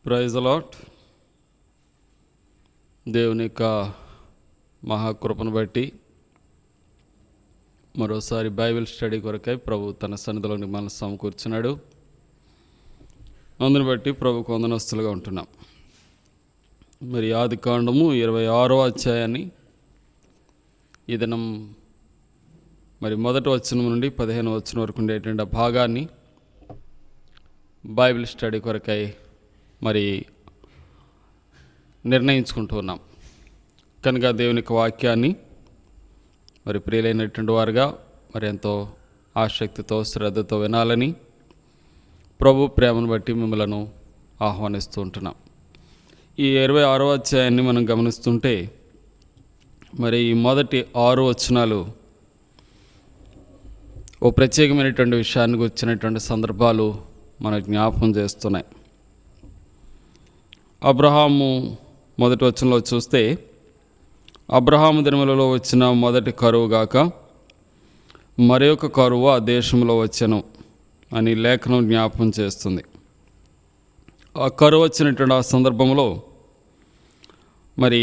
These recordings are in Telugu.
Praise the lord. దేవుని యొక్క మహాకృపను బట్టి మరోసారి బైబిల్ స్టడీ కొరకై ప్రభు తన సన్నిధిలోని మనం సమకూర్చున్నాడు. అందుని బట్టి ప్రభుకు వందనస్తులుగా ఉంటున్నాం. మరి ఆదికాండము 26వ అధ్యాయాన్ని ఈ దినం మరి 1వ వచనం నుండి 15వ వచనం వరకు ఉండేటువంటి భాగాన్ని బైబిల్ స్టడీ కొరకై మరి నిర్ణయించుకుంటూ ఉన్నాం. కనుక దేవుని యొక్క వాక్యాన్ని మరి ప్రియులైనటువంటి వారుగా మరి ఎంతో ఆసక్తితో శ్రద్ధతో వినాలని ప్రభు ప్రేమను బట్టి మిమ్మలను ఆహ్వానిస్తూ ఉంటున్నాం. ఈ 26వ అధ్యాయాన్ని మనం గమనిస్తుంటే మరి ఈ మొదటి 6 వచనాలు ఓ ప్రత్యేకమైనటువంటి విషయానికి వచ్చినటువంటి సందర్భాలు మన జ్ఞాపకం చేస్తున్నాయి. అబ్రహాము మొదటి వచనంలో చూస్తే, అబ్రహాము దినములలో వచ్చిన మొదటి కరువు గాక మరి ఒక కరువు ఆ దేశంలో వచ్చెను అని లేఖనం జ్ఞాపకం చేస్తుంది. ఆ కరువు వచ్చినటువంటి ఆ సందర్భంలో మరి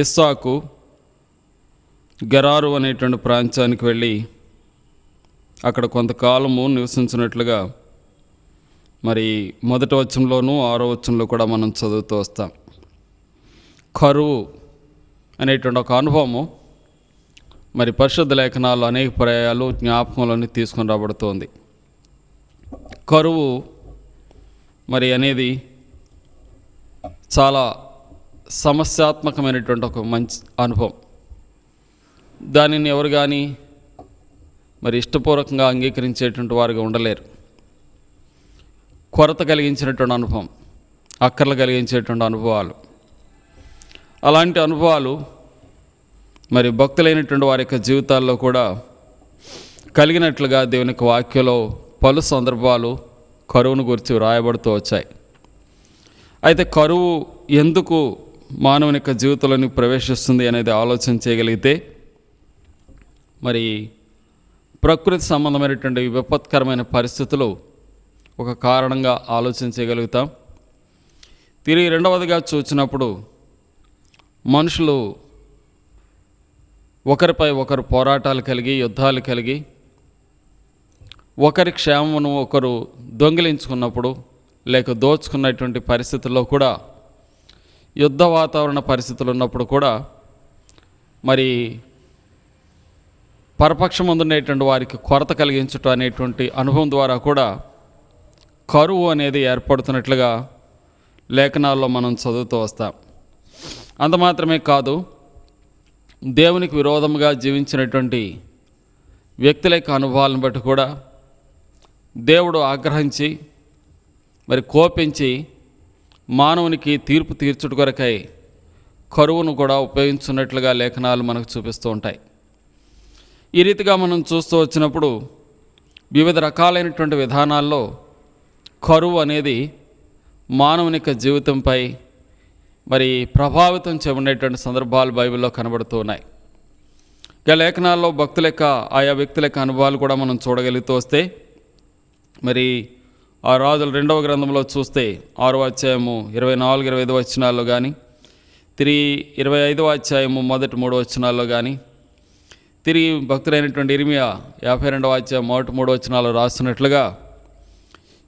ఇస్సాకు గెరారు అనేటువంటి ప్రాంతానికి వెళ్ళి అక్కడ కొంతకాలము నివసించినట్లుగా మరి మొదటి వచనంలోనూ 6వ వచనంలో కూడా మనం చదువుతూ వస్తాం. కరువు అనేటువంటి ఒక అనుభవము మరి పరిశుద్ధ లేఖనాలు అనేక పర్యాయాలు జ్ఞాపకంలోని తీసుకొని రాబడుతోంది. కరువు మరి అనేది చాలా సమస్యాత్మకమైనటువంటి ఒక మంచి అనుభవం. దానిని ఎవరు కానీ మరి ఇష్టపూర్వకంగా అంగీకరించేటువంటి వారుగా ఉండలేరు. కొరత కలిగించినటువంటి అనుభవం, అక్కర్లు కలిగించేటువంటి అనుభవాలు, అలాంటి అనుభవాలు మరి భక్తులైనటువంటి వారి యొక్క జీవితాల్లో కూడా కలిగినట్లుగా దేవుని యొక్క వాక్యంలో పలు సందర్భాలు కరువును గురించి వ్రాయబడుతూ వచ్చాయి. అయితే కరువు ఎందుకు మానవుని యొక్క జీవితంలోని ప్రవేశిస్తుంది అనేది ఆలోచన చేయగలిగితే మరి ప్రకృతి సంబంధమైనటువంటి విపత్కరమైన పరిస్థితులు ఒక కారణంగా ఆలోచించగలుగుతాం. తిరిగి రెండవదిగా చూసినప్పుడు మనుషులు ఒకరిపై ఒకరు పోరాటాలు కలిగి, యుద్ధాలు కలిగి, ఒకరి క్షేమమును ఒకరు దొంగిలించుకున్నప్పుడు లేక దోచుకున్నటువంటి పరిస్థితుల్లో కూడా, యుద్ధ వాతావరణ పరిస్థితులు ఉన్నప్పుడు కూడా మరి పరపక్షం ముందున్నటువంటి వారికి కొరత కలిగించటం అనేటువంటి అనుభవం ద్వారా కూడా కరువు అనేది ఏర్పడుతున్నట్లుగా లేఖనాల్లో మనం చదువుతూ వస్తాం. అంత మాత్రమే కాదు, దేవునికి విరోధముగా జీవించినటువంటి వ్యక్తుల యొక్క అనుభవాలను బట్టి కూడా దేవుడు ఆగ్రహించి మరి కోపించి మానవునికి తీర్పు తీర్చుట కొరకై కరువును కూడా ఉపయోగించున్నట్లుగా లేఖనాలు మనకు చూపిస్తూ ఉంటాయి. ఈ రీతిగా మనం చూస్తూ వచ్చినప్పుడు వివిధ రకాలైనటువంటి విధానాల్లో కరువు అనేది మానవుని యొక్క జీవితంపై మరి ప్రభావితం చేయబడేటువంటి సందర్భాలు బైబిల్లో కనబడుతూ ఉన్నాయి. ఇక లేఖనాల్లో భక్తుల యొక్క ఆయా వ్యక్తుల యొక్క అనుభవాలు కూడా మనం చూడగలుగుతూ వస్తే మరి ఆ రాజుల 2వ గ్రంథంలో చూస్తే 6వ అధ్యాయము 24-25 వచనాల్లో కానీ, తిరిగి 25వ అధ్యాయము మొదటి 3 వచనాల్లో కానీ, తిరిగి భక్తులైనటువంటి ఇర్మియా 52వ అధ్యాయం మొదటి 3 వచనాలు రాస్తున్నట్లుగా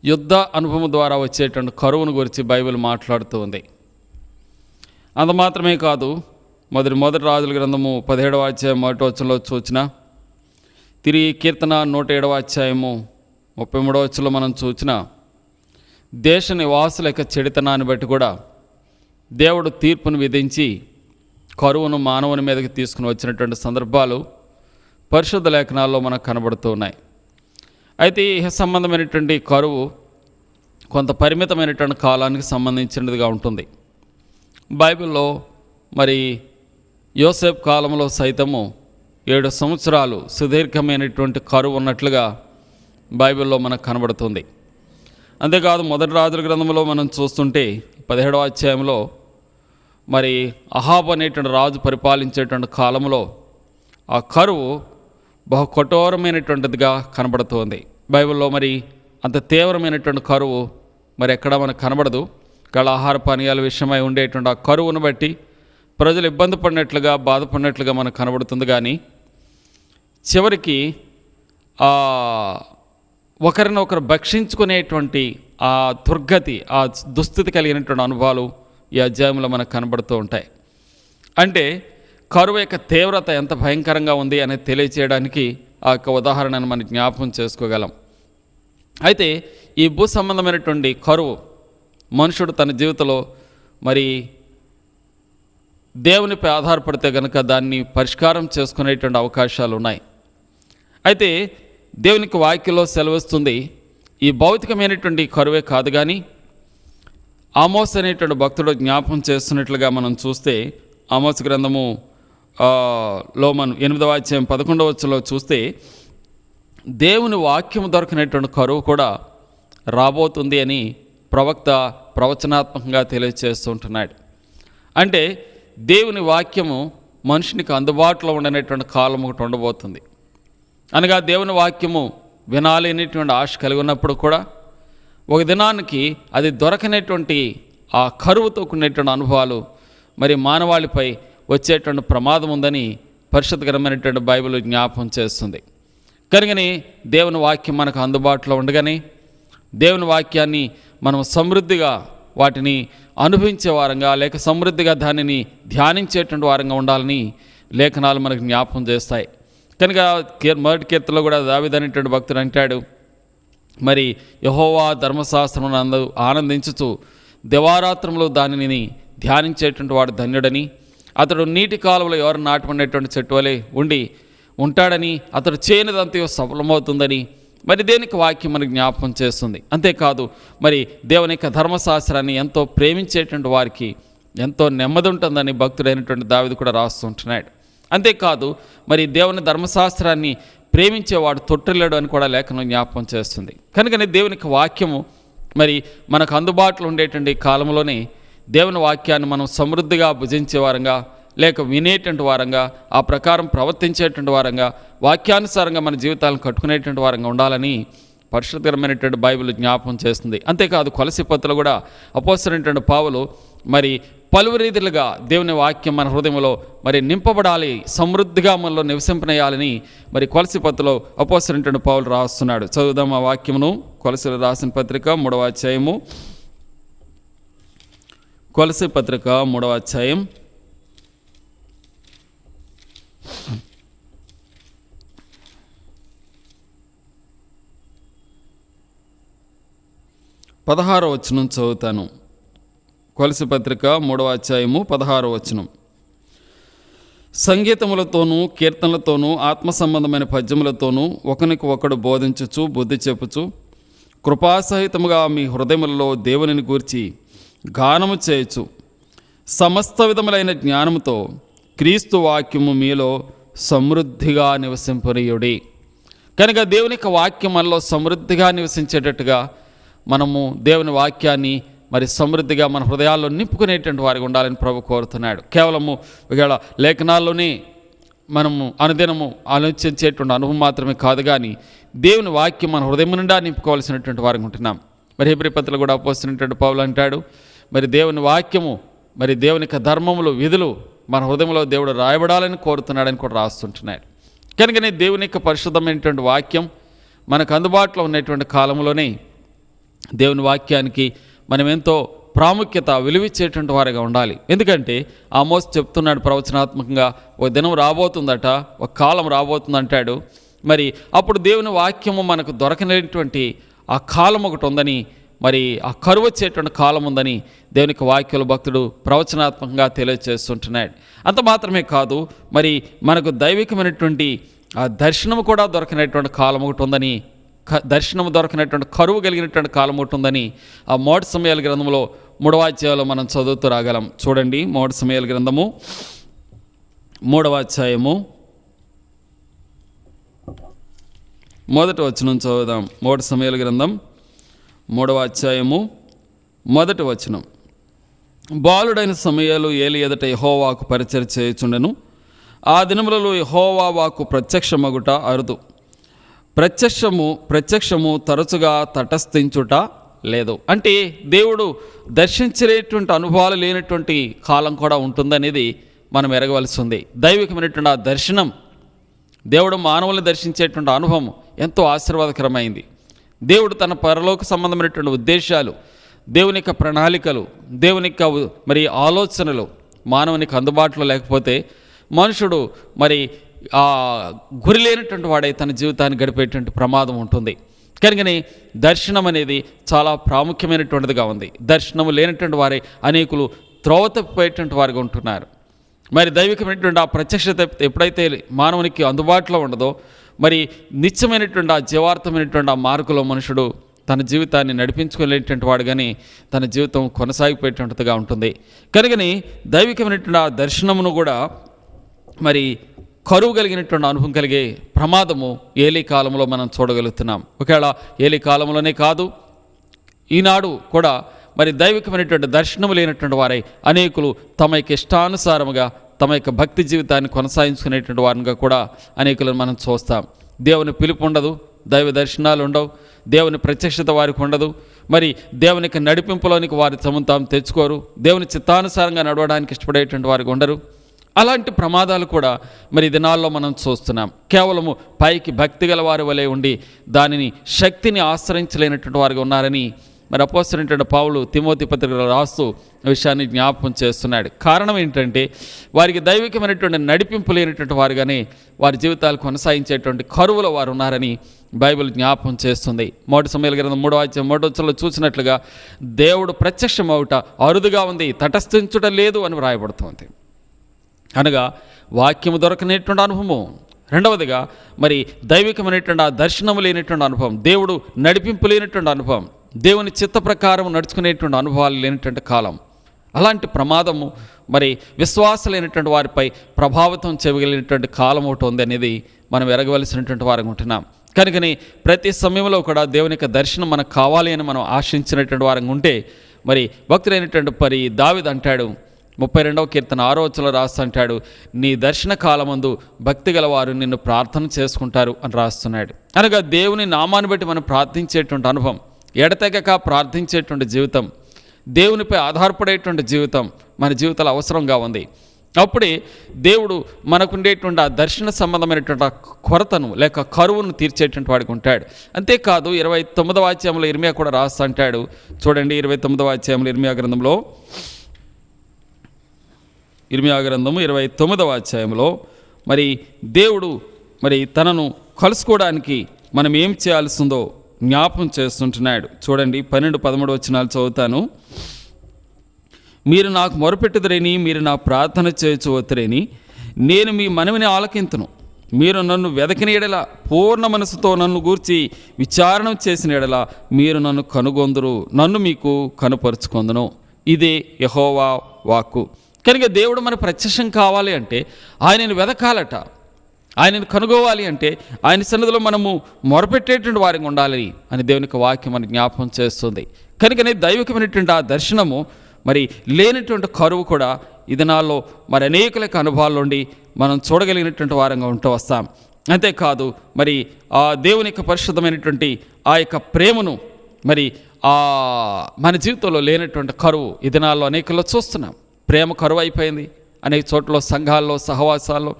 యుద్ధ అనుభవం ద్వారా వచ్చేటువంటి కరువును గురించి బైబిల్ మాట్లాడుతూ ఉంది. అంత మాత్రమే కాదు, మొదటి రాజుల గ్రంథము 17వ అధ్యాయం 1వ వచనంలో చూచిన, తిరిగి కీర్తన 107వ అధ్యాయము 33వ వచనంలో మనం చూచిన దేశ నివాసుల యొక్క చెడితనాన్ని బట్టి కూడా దేవుడు తీర్పును విధించి కరువును మానవుని మీదకి తీసుకుని వచ్చినటువంటి సందర్భాలు పరిశుద్ధ లేఖనాల్లో మనకు కనబడుతూ ఉన్నాయి. అయితే ఈ సంబంధమైనటువంటి కరువు కొంత పరిమితమైనటువంటి కాలానికి సంబంధించినదిగా ఉంటుంది. బైబిల్లో మరి యోసేపు కాలంలో సైతము 7 సంవత్సరాలు సుదీర్ఘమైనటువంటి కరువు ఉన్నట్లుగా బైబిల్లో మనకు కనబడుతుంది. అంతేకాదు, మొదటి రాజుల గ్రంథంలో మనం చూస్తుంటే 17వ అధ్యాయంలో మరి అహాబు అనేటువంటి రాజు పరిపాలించేటువంటి కాలంలో ఆ కరువు బహు కఠోరమైనటువంటిదిగా కనబడుతోంది. బైబిల్లో మరి అంత తీవ్రమైనటువంటి కరువు మరి ఎక్కడా మనకు కనబడదు. ఆహార పానీయాల విషయమై ఉండేటువంటి ఆ కరువును బట్టి ప్రజలు ఇబ్బంది పడినట్లుగా బాధపడినట్లుగా మనకు కనబడుతుంది. కానీ చివరికి ఒకరినొకరు భక్షించుకునేటువంటి ఆ దుర్గతి, ఆ దుస్థితి కలిగినటువంటి అనుభవాలు ఈ అధ్యాయంలో మనకు కనబడుతూ ఉంటాయి. అంటే కరువు యొక్క తీవ్రత ఎంత భయంకరంగా ఉంది అనేది తెలియచేయడానికి ఆ యొక్క ఉదాహరణను మనం జ్ఞాపకం చేసుకోగలం. అయితే ఈ భూ సంబంధమైనటువంటి కరువు మనుషుడు తన జీవితంలో మరి దేవునిపై ఆధారపడితే కనుక దాన్ని పరిష్కారం చేసుకునేటువంటి అవకాశాలు ఉన్నాయి. అయితే దేవునికి వాక్యంలో సెలవిస్తుంది, ఈ భౌతికమైనటువంటి కరువే కాదు, కానీ ఆమోస్ అనేటువంటి భక్తుడు జ్ఞాపకం చేస్తున్నట్లుగా మనం చూస్తే ఆమోస్ గ్రంథము లో మనం 8వ అధ్యాయం 11వ వచనంలో చూస్తే దేవుని వాక్యము దొరకనేటువంటి కరువు కూడా రాబోతుంది అని ప్రవక్త ప్రవచనాత్మకంగా తెలియజేస్తుంటున్నాడు. అంటే దేవుని వాక్యము మనుషునికి అందుబాటులో ఉండనేటువంటి కాలం ఒకటి ఉండబోతుంది. అనగా దేవుని వాక్యము వినాలి అనేటువంటి ఆశ కలిగి ఉన్నప్పుడు కూడా ఒక దినానికి అది దొరకనేటువంటి ఆ కరువుతో కూడినటువంటి అనుభవాలు మరి మానవాళిపై వచ్చేటువంటి ప్రమాదం ఉందని పరిశుద్ధకరమైనటువంటి బైబిల్ జ్ఞాపకం చేస్తుంది. కనుకని దేవుని వాక్యం మనకు అందుబాటులో ఉండగానే దేవుని వాక్యాన్ని మనం సమృద్ధిగా వాటిని అనుభవించే వారంగా లేక సమృద్ధిగా దానిని ధ్యానించేటువంటి వారంగా ఉండాలని లేఖనాలు మనకు జ్ఞాపకం చేస్తాయి. కనుక మొదటి కీర్తనలో కూడా దావీదు అనేటువంటి భక్తుడు అంటాడు, మరి యెహోవా ధర్మశాస్త్రమునందు ఆనందించుచు దివారాత్రములు దానిని ధ్యానించేటువంటి వాడు ధన్యుడని, అతడు నీటి కాలువలో ఎవరు నాటబడినటువంటి చెట్టు వలె ఉంటాడని, అతడు చేయనిదంతయో సఫలమవుతుందని మరి దేనికి వాక్యం మనకు జ్ఞాపకం చేస్తుంది. అంతేకాదు మరి దేవుని యొక్క ధర్మశాస్త్రాన్ని ఎంతో ప్రేమించేటువంటి వారికి ఎంతో నెమ్మది ఉంటుందని భక్తుడైనటువంటి దావీదు కూడా రాస్తుంటున్నాడు. అంతేకాదు మరి దేవుని ధర్మశాస్త్రాన్ని ప్రేమించేవాడు తొట్టిల్లడు అని కూడా లేఖనం జ్ఞాపకం చేస్తుంది. కనుకనే దేవునికి వాక్యము మరి మనకు అందుబాటులో ఉండేటువంటి కాలంలోనే దేవుని వాక్యాన్ని మనం సమృద్ధిగా భుజించే వారంగా లేక వినేటువంటి వారంగా ఆ ప్రకారం ప్రవర్తించేటువంటి వారంగా వాక్యానుసారంగా మన జీవితాలను కట్టుకునేటువంటి వారంగా ఉండాలని పరిశుద్ధకరమైనటువంటి బైబిల్ జ్ఞాపకం చేస్తుంది. అంతేకాదు కొలసీ పత్రికలో కూడా అపోస్తలుడైనటువంటి పౌలు మరి పలు రీతిలుగా దేవుని వాక్యం మన హృదయంలో మరి నింపబడాలి, సమృద్ధిగా మనలో నివసింపనేయాలని మరి కొలసీ పత్రికలో అపోస్తలుడైనటువంటి పౌలు రాస్తున్నాడు. చదువుదాం ఆ వాక్యమును. కొలసీలు రాసిన పత్రిక 3వ అధ్యాయము. కొలసీ పత్రిక 3వ అధ్యాయం 16వ వచనం చదువుతాను. కొలసీ పత్రిక 3వ అధ్యాయము 16వ వచనం. సంగీతములతోనూ కీర్తనలతోనూ ఆత్మ సంబంధమైన పద్యములతోనూ ఒకనికి ఒకడు బోధించుచు బుద్ధి చెప్పుచు కృపాసహితముగా మీ హృదయములలో దేవునిని గూర్చి గానము చేయొచ్చు సమస్త విధములైన జ్ఞానముతో క్రీస్తు వాక్యము మీలో సమృద్ధిగా నివసింపనీయుడి. కనుక దేవుని యొక్క వాక్యం మనలో సమృద్ధిగా నివసించేటట్టుగా మనము దేవుని వాక్యాన్ని మరి సమృద్ధిగా మన హృదయాల్లో నింపుకునేటువంటి వారికి ఉండాలని ప్రభు కోరుతున్నాడు. కేవలము ఒకవేళ లేఖనాల్లోనే మనము అనుదినము ఆలోచించేటువంటి అనుభవం మాత్రమే కాదు, కానీ దేవుని వాక్యం మన హృదయం నిండా నింపుకోవాల్సినటువంటి వారికి ఉంటున్నాం. మరి హెబ్రీ పత్రికలో కూడా అపోస్తలుడైనటువంటి పౌలు అంటాడు, మరి దేవుని వాక్యము మరి దేవుని యొక్క ధర్మములు విధులు మన హృదయంలో దేవుడు రాయబడాలని కోరుతున్నాడని కూడా రాస్తుంటున్నాడు. కనుకనే దేవుని యొక్క పరిశుద్ధమైనటువంటి వాక్యం మనకు అందుబాటులో ఉన్నటువంటి కాలంలోనే దేవుని వాక్యానికి మనం ఎంతో ప్రాముఖ్యత విలువిచ్చేటువంటి వారిగా ఉండాలి. ఎందుకంటే ఆమోస్ చెప్తున్నాడు ప్రవచనాత్మకంగా, ఒక దినం రాబోతుందట, ఒక కాలం రాబోతుందంటాడు. మరి అప్పుడు దేవుని వాక్యము మనకు దొరకనేటువంటి ఆ కాలం ఒకటి ఉందని, మరి ఆ కరువు వచ్చేటువంటి కాలం ఉందని దేవునికి వాక్యుల భక్తుడు ప్రవచనాత్మకంగా తెలియజేస్తుంటున్నాడు. అంత మాత్రమే కాదు, మరి మనకు దైవికమైనటువంటి ఆ దర్శనము కూడా దొరకనేటువంటి కాలం ఒకటి ఉందని, దర్శనము దొరకనటువంటి కరువు కలిగినటువంటి కాలం ఒకటి ఉందని ఆ మొదటి సమయాల గ్రంథంలో 3వ అధ్యాయంలో మనం చదువుతూ రాగలం. చూడండి, మొదటి సమయాల గ్రంథము 3వ అధ్యాయము 1వ వచనం చదువుదాం. మొదటి సమయాల గ్రంథం 3వ అధ్యాయము 1వ వచనం. బాలుడైన సమయాలు ఏలి ఎదుట యెహోవాకు పరిచర్య చేయుచుండెను. ఆ దినములలో యెహోవా వాక్కు ప్రత్యక్షమగుట అరుదు. ప్రత్యక్షము తరచుగా తటస్థించుట లేదు. అంటే దేవుడు దర్శించేటువంటి అనుభవాలు లేనటువంటి కాలం కూడా ఉంటుందనేది మనం ఎరగవలసి ఉంది. దైవికమైనటువంటి ఆ దర్శనం, దేవుడు మానవుల్ని దర్శించేటువంటి అనుభవం ఎంతో ఆశీర్వాదకరమైంది. దేవుడు తన పరలోక సంబంధమైనటువంటి ఉద్దేశాలు, దేవుని యొక్క ప్రణాళికలు, దేవుని యొక్క మరి ఆలోచనలు మానవునికి అందుబాటులో లేకపోతే మనుషుడు మరి ఆ గురి లేనటువంటి వాడై తన జీవితాన్ని గడిపేటువంటి ప్రమాదం ఉంటుంది. కనుకనే దర్శనం అనేది చాలా ప్రాముఖ్యమైనటువంటిదిగా ఉంది. దర్శనము లేనటువంటి వారే అనేకులు త్రోవ తప్పిపోయేటువంటి వారిగా ఉంటున్నారు. మరి దైవికమైనటువంటి ఆ ప్రత్యక్షత ఎప్పుడైతే మానవునికి అందుబాటులో ఉండదో, మరి నిత్యమైనటువంటి ఆ జీవార్థమైనటువంటి ఆ మార్గంలో మనుషుడు తన జీవితాన్ని నడిపించుకోలేటువంటి వాడు, కానీ తన జీవితం కొనసాగిపోయేటువంటిదిగా ఉంటుంది. కనుకని దైవికమైనటువంటి ఆ దర్శనమును కూడా మరి కరువు కలిగినటువంటి అనుభవం కలిగే ప్రమాదము ఏలీ కాలంలో మనం చూడగలుగుతున్నాం. ఒకవేళ ఏలీ కాలంలోనే కాదు, ఈనాడు కూడా మరి దైవికమైనటువంటి దర్శనము లేనటువంటి వారై అనేకులు తమ యొక్క ఇష్టానుసారముగా తమ యొక్క భక్తి జీవితాన్ని కొనసాగించుకునేటువంటి వారిగా కూడా అనేకులను మనం చూస్తాం. దేవుని పిలుపు ఉండదు, దైవ దర్శనాలు ఉండవు, దేవుని ప్రత్యక్షత వారికి ఉండదు, మరి దేవుని యొక్క నడిపింపులోనికి వారి తమను తాము తెచ్చుకోరు, దేవుని చిత్తానుసారంగా నడవడానికి ఇష్టపడేటువంటి వారికి ఉండరు. అలాంటి ప్రమాదాలు కూడా మరి దినాల్లో మనం చూస్తున్నాం. కేవలము పైకి భక్తి గల వారి వలె ఉండి దానిని శక్తిని ఆశ్రయించలేనటువంటి వారిగా ఉన్నారని మరి అపోస్తలుడైనటువంటి పౌలు తిమోతి పత్రికలో రాస్తూ విషయాన్ని జ్ఞాపకం చేస్తున్నాడు. కారణం ఏంటంటే వారికి దైవికమైనటువంటి నడిపింపు లేనటువంటి వారుగానే వారి జీవితాలు కొనసాగించేటువంటి కరువులో వారు ఉన్నారని బైబిల్ జ్ఞాపకం చేస్తుంది. 1 సమూయేలు గ్రంథం 3వ అధ్యాయం 1వ వచనంలో చూసినట్లుగా దేవుడు ప్రత్యక్షమవుట అరుదుగా ఉంది, తటస్థించుట లేదు అని వ్రాయబడుతుంది. అనగా వాక్యము దొరకనేటువంటి అనుభవం. రెండవదిగా మరి దైవికమైనటువంటి ఆ దర్శనము లేనటువంటి అనుభవం, దేవుడు నడిపింపు లేనటువంటి అనుభవం, దేవుని చిత్త ప్రకారం నడుచుకునేటువంటి అనుభవాలు లేనటువంటి కాలం. అలాంటి ప్రమాదము మరి విశ్వాసలేనటువంటి వారిపై ప్రభావితం చేయగలిగినటువంటి కాలం ఒకటి ఉంది అనేది మనం ఎరగవలసినటువంటి వారికి ఉంటున్నాం. కనుకని ప్రతి సమయంలో కూడా దేవుని యొక్క దర్శనం మనకు కావాలి అని మనం ఆశించినటువంటి వారికి ఉంటే మరి భక్తుడైనటువంటి మరి దావీదు అంటాడు, 32వ కీర్తన 6వ వచనంలో రాస్తుంటాడు, నీ దర్శన కాలమందు భక్తి గలవారు నిన్ను ప్రార్థన చేసుకుంటారు అని రాస్తున్నాడు. అనగా దేవుని నామాన్ని బట్టి మనం ప్రార్థించేటువంటి అనుభవం, ఎడతెగక ప్రార్థించేటువంటి జీవితం, దేవునిపై ఆధారపడేటువంటి జీవితం మన జీవితాలు అవసరంగా ఉంది. అప్పుడే దేవుడు మనకుండేటువంటి ఆ దర్శన సంబంధమైనటువంటి కొరతను లేక కరువును తీర్చేటువంటి వాడికి ఉంటాడు. అంతేకాదు 29వ అధ్యాయంలో ఇర్మియా కూడా రాస్తుంటాడు. చూడండి 29వ అధ్యాయంలో ఇర్మియా గ్రంథము 29వ అధ్యాయంలో మరి దేవుడు మరి తనను కలుసుకోవడానికి మనం ఏం చేయాల్సిందో జ్ఞాపం చేస్తుంటున్నాడు. చూడండి 12-13 వచనాలు చదువుతాను. మీరు నాకు మొరపెట్టుదరేని, మీరు నా ప్రార్థన చేయవచ్చురేని, నేను మీ మనవిని ఆలకింతును. మీరు నన్ను వెదకిన ఎడల, పూర్ణ మనసుతో నన్ను గూర్చి విచారణ చేసిన ఎడల మీరు నన్ను కనుగొందురు, నన్ను మీకు కనుపరుచుకొందును. ఇదే యెహోవా వాక్కు. కనుక దేవుడు మన ప్రత్యక్షం కావాలి అంటే ఆయనను వెదకాలట, ఆయనను కనుగోవాలి అంటే ఆయన సన్నిధిలో మనము మొరపెట్టేటువంటి వారికి ఉండాలి అని దేవుని యొక్క వాక్యం మనకు జ్ఞాపకం చేస్తుంది. కనుకనే దైవికమైనటువంటి ఆ దర్శనము మరి లేనటువంటి కరువు కూడా ఈ దినాల్లో మరి అనేకుల యొక్క అనుభవాల నుండి మనం చూడగలిగినటువంటి వారంగా ఉంటూ వస్తాం. అంతేకాదు మరి ఆ దేవుని యొక్క పరిశుద్ధమైనటువంటి ఆ యొక్క ప్రేమను మరి మన జీవితంలో లేనటువంటి కరువు ఈ దినాల్లో అనేకల్లో చూస్తున్నాం. ప్రేమ కరువు అయిపోయింది. అనేక చోట్ల సంఘాల్లో, సహవాసాల్లో